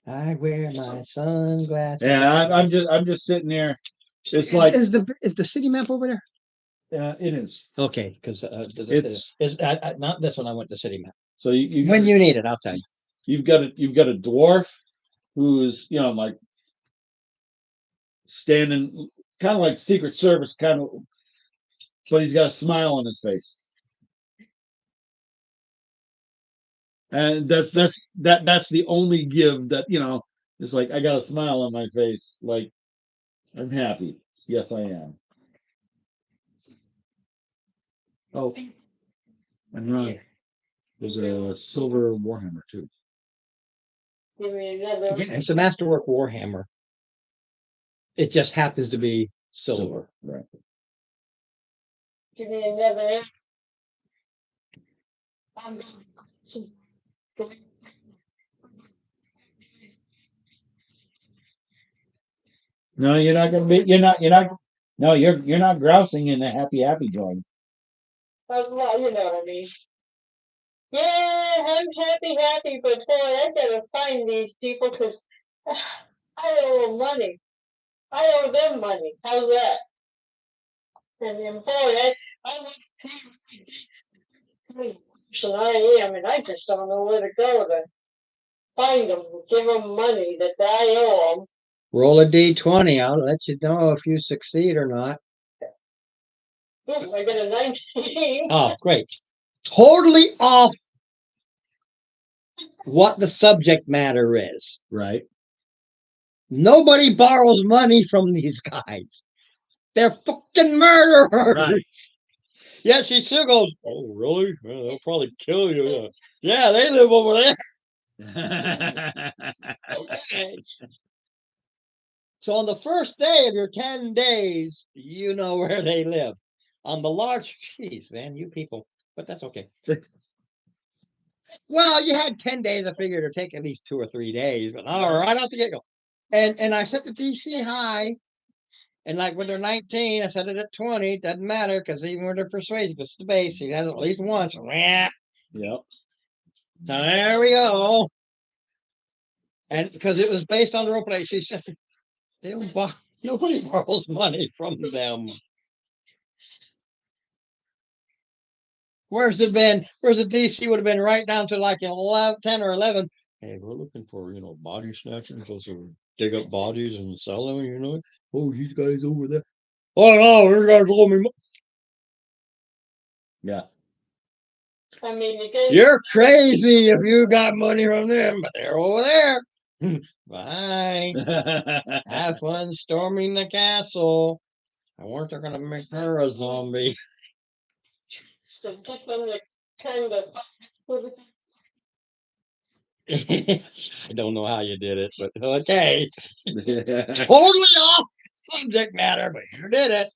I wear my sunglasses. And I'm just sitting there. It's like is the city map over there? it is. Okay, because It's is not this one. I went to city map. so you When you need it, I'll tell you. you've got a dwarf who's like standing kind of like Secret Service kind of, but he's got a smile on his face. And that's the only give that it's like I got a smile on my face, like I'm happy. Yes, I am. Oh, and there's a silver warhammer too. Give me another. Yeah, it's a masterwork warhammer. It just happens to be silver. Right. Give me another. No, you're not gonna be. You're not. No, you're not grousing in the happy joint. Well, you know what I mean. Yeah, I'm happy, but boy, I gotta find these people because I owe them money. I owe them money. How's that? And then, boy, I want to pay so I am, and I just don't know where to go to find them, give them money that I owe them. Roll a d20. I'll let you know if you succeed or not. I got a 19. Oh, great. Totally off what the subject matter is. Right. Nobody borrows money from these guys. They're fucking murderers. Right. Yeah, she still goes, oh, really? Well, they'll probably kill you. Yeah, they live over there. Okay. So on the first day of your 10 days, you know where they live. On the large, geez, man, you people, but that's okay. Well, you had 10 days. I figured it'd take at least 2 or 3 days, but all right out the get go. And I set the DC high. And like when they're 19, I set it at 20. Doesn't matter because even when they're persuasive, it's the base. He has it at least once. Yep. Yep. So there we go. And because it was based on the role play, she said they don't nobody borrows money from them. Where's it been? Where's the DC would have been right down to like 11, 10 or 11. Hey, we're looking for, body snatchers, supposed to dig up bodies and sell them, Oh, these guys over there. Oh, no, you guys owe me money. Yeah. I mean, you guys. You're crazy if you got money from them, but they're over there. Bye. Have fun storming the castle. I wonder if they're gonna make her a zombie. To get them to kind of. I don't know how you did it, but okay. Totally off subject matter, but you did it.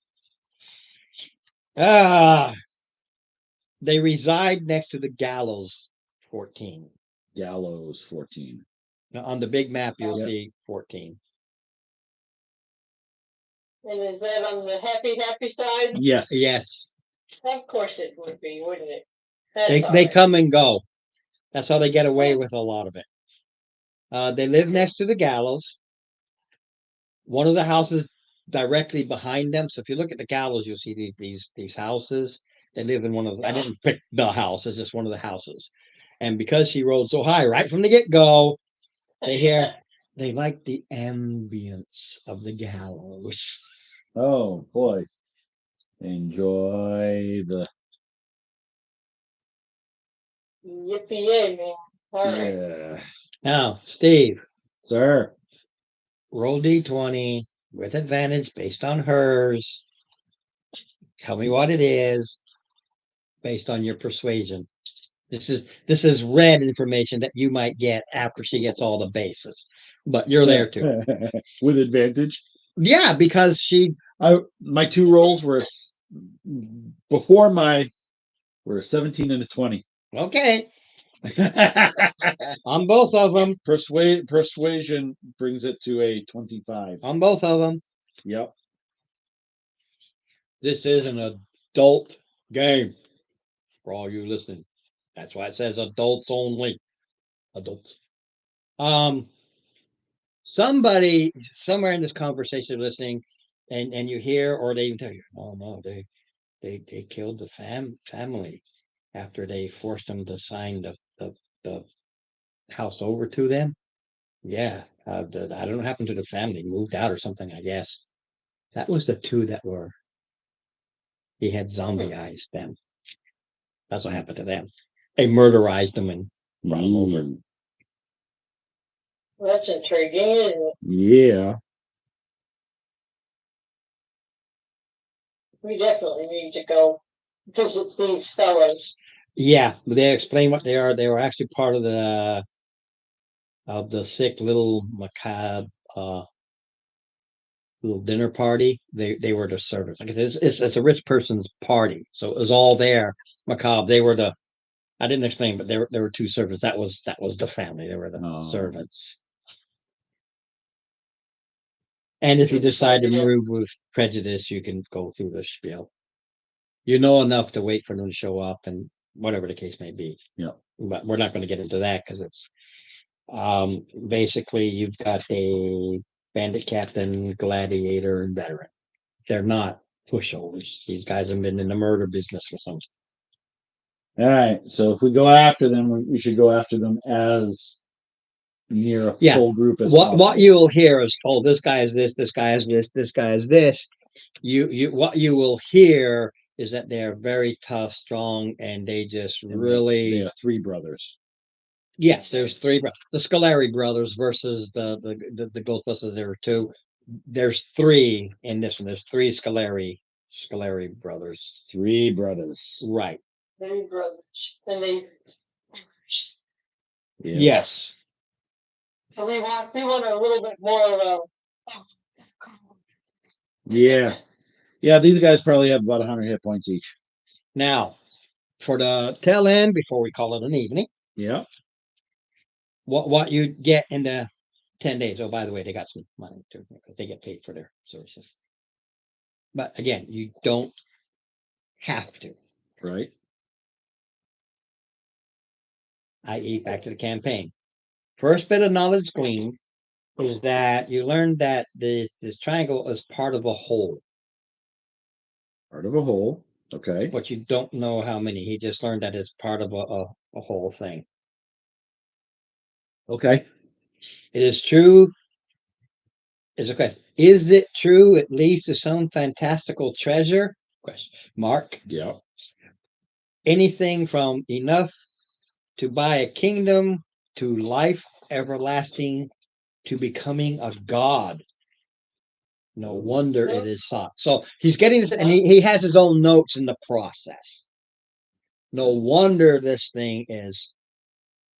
They reside next to the Gallows 14. Gallows 14. Now, on the big map, you'll Yep. see 14. And is that on the happy side? Yes. Yes. Of course it would be, wouldn't it? They That's all they right. come and go. That's how they get away with a lot of it. They live next to the gallows. One of the houses directly behind them. So if you look at the gallows, you'll see these houses. They live in one of, I didn't pick the house, it's just one of the houses. And because she rode so high right from the get-go, they like the ambience of the gallows. Oh, boy. Enjoy the, Yippee, man. All right. yeah, Now, Steve, sir. roll D20 with advantage based on hers. Tell me what it is based on your persuasion. This is red information that you might get after she gets all the bases, but you're there too. With advantage. Yeah, because she. My two rolls before were 17 and a 20. Okay. On both of them. Persuasion brings it to a 25. On both of them. Yep. This is an adult game for all you listening. That's why it says adults only. Adults. Somebody somewhere in this conversation listening, and you hear, or they even tell you, oh no, they killed the family after they forced them to sign the house over to them. Yeah, I don't know what happened to the family, moved out or something, I guess. That was the two that were, he had zombieized them. That's what happened to them. They murderized them and brought them over. Well, that's intriguing, isn't it? Yeah. We definitely need to go visit these fellas. Yeah, they explain what they are. They were actually part of the sick little macabre little dinner party. They were the servants. Like I said, it's a rich person's party, so it was all there. Macabre. They were the. I didn't explain, but there were two servants. That was the family. They were the servants. And if you decide to move with prejudice, you can go through the spiel. You know enough to wait for them to show up, and whatever the case may be. Yeah. But we're not going to get into that because it's basically you've got a bandit captain, gladiator, and veteran. They're not pushovers. These guys have been in the murder business for some time. All right. So if we go after them, we should go after them as near a full group as possible. What you'll hear is, oh, this guy is this guy is this guy is this. What you will hear is that they're very tough, strong, and they just really. They are three brothers. Yes, there's three. The Scolari brothers versus the Ghostbusters. There were two. There's three in this one. There's three Scolari brothers. Three brothers. Right. Three brothers, and they. Yeah. Yes. So we want a little bit more of a. Yeah. Yeah, these guys probably have about 100 hit points each. Now, for the tail end, before we call it an evening. Yeah. What you get in the 10 days. Oh, by the way, they got some money too, because they get paid for their services. But again, you don't have to. Right. I.e., back to the campaign. First bit of knowledge gleaned is that you learned that this triangle is part of a whole. Part of a whole. Okay. But you don't know how many. He just learned that it's part of a whole thing. Okay. It is true. Is a question. Is it true it leads to some fantastical treasure? Question mark. Yeah. Anything from enough to buy a kingdom to life everlasting to becoming a god. No wonder it is sought. So he's getting this, and he has his own notes in the process. No wonder this thing is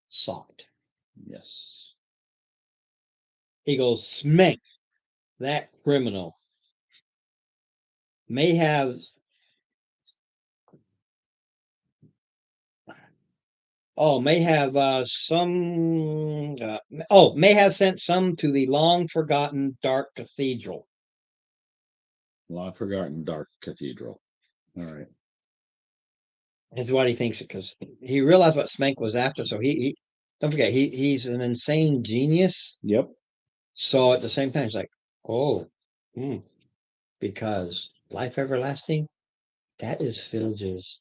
sought. Yes. He goes, Smink, that criminal, may have may have sent some to the long forgotten dark cathedral. Long forgotten dark cathedral. All right. Is what he thinks, because he realized what Smank was after. So he don't forget, he's an insane genius. Yep. So at the same time, he's like, because life everlasting, that is Filge's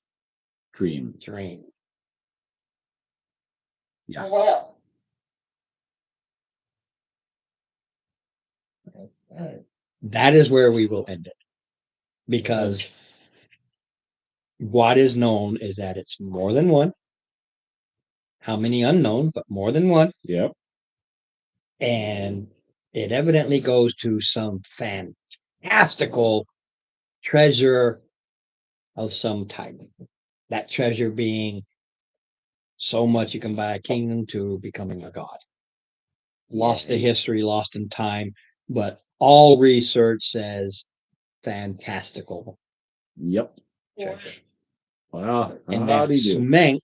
Dream. Yeah. Well, That is where we will end it. Because what is known is that it's more than one. How many unknown, but more than one. Yep. And it evidently goes to some fantastical treasure of some type. That treasure being so much you can buy a kingdom to becoming a god. Lost to history, lost in time, but all research says fantastical Yep. treasure. Wow. And How that do you do? Smenk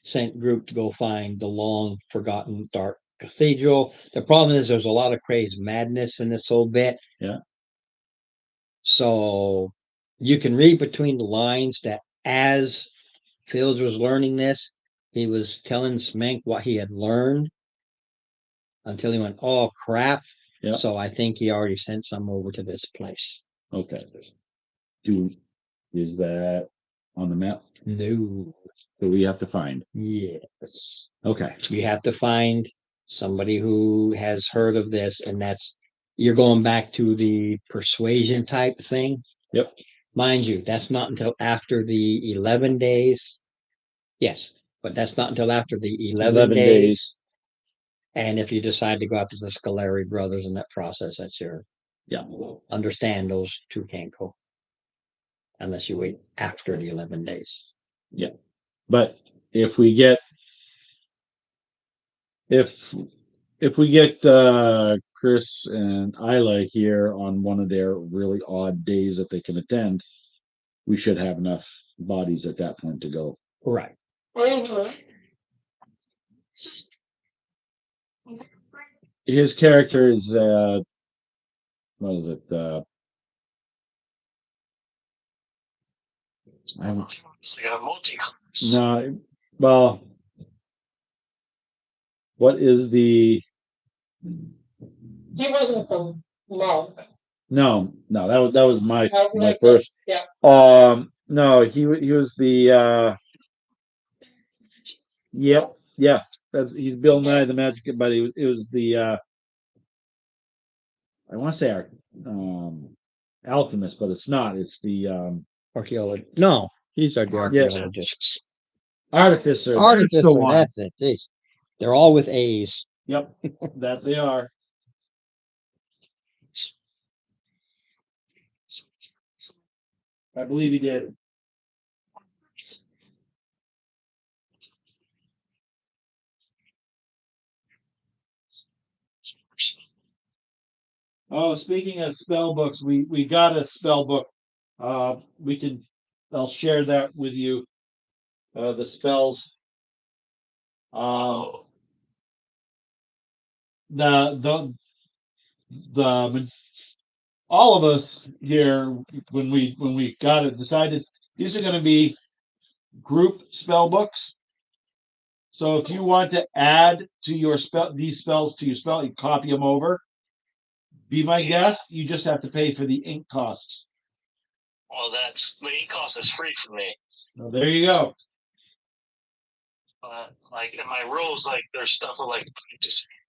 sent group to go find the long forgotten dark cathedral. The problem is there's a lot of crazy madness in this whole bit. Yeah. So you can read between the lines that as Fields was learning this, he was telling Smenk what he had learned until he went, oh crap. Yeah. So I think he already sent some over to this place. Okay. Is that on the map? No. So we have to find. Yes. Okay. You have to find somebody who has heard of this, and you're going back to the persuasion type thing. Yep. Mind you, that's not until after the 11 days. Yes, but that's not until after the 11 days. And if you decide to go after the Scolari brothers in that process, that's your, understand those two can't go unless you wait after the 11 days. Yeah. But if we get Chris and Isla here on one of their really odd days that they can attend, we should have enough bodies at that point to go. Right. mhm. His character is what is it? I haven't, It's like a multi-class. no, well, what is the He wasn't the monk. no that was my Oh, my that's it. first Yeah. no he was the yep yeah that's he's Bill Nye the Magic but it was the I want to say our alchemist but it's not it's the Archaeologist. No, he's our Yeah. archaeologist. artificer. That's Artificer, the one. that's it. Jeez. They're all with A's. Yep, that they are. I believe he did. Oh, speaking of spell books, we got a spell book. I'll share that with you. The spells. Oh, The all of us here when we got it decided these are going to be group spell books. So if you want to add to your these spells to your spell, you copy them over. Be my guest. You just have to pay for the ink costs. well, the ink cost is free for me. So there you go. Like in my rules, like there's stuff with like just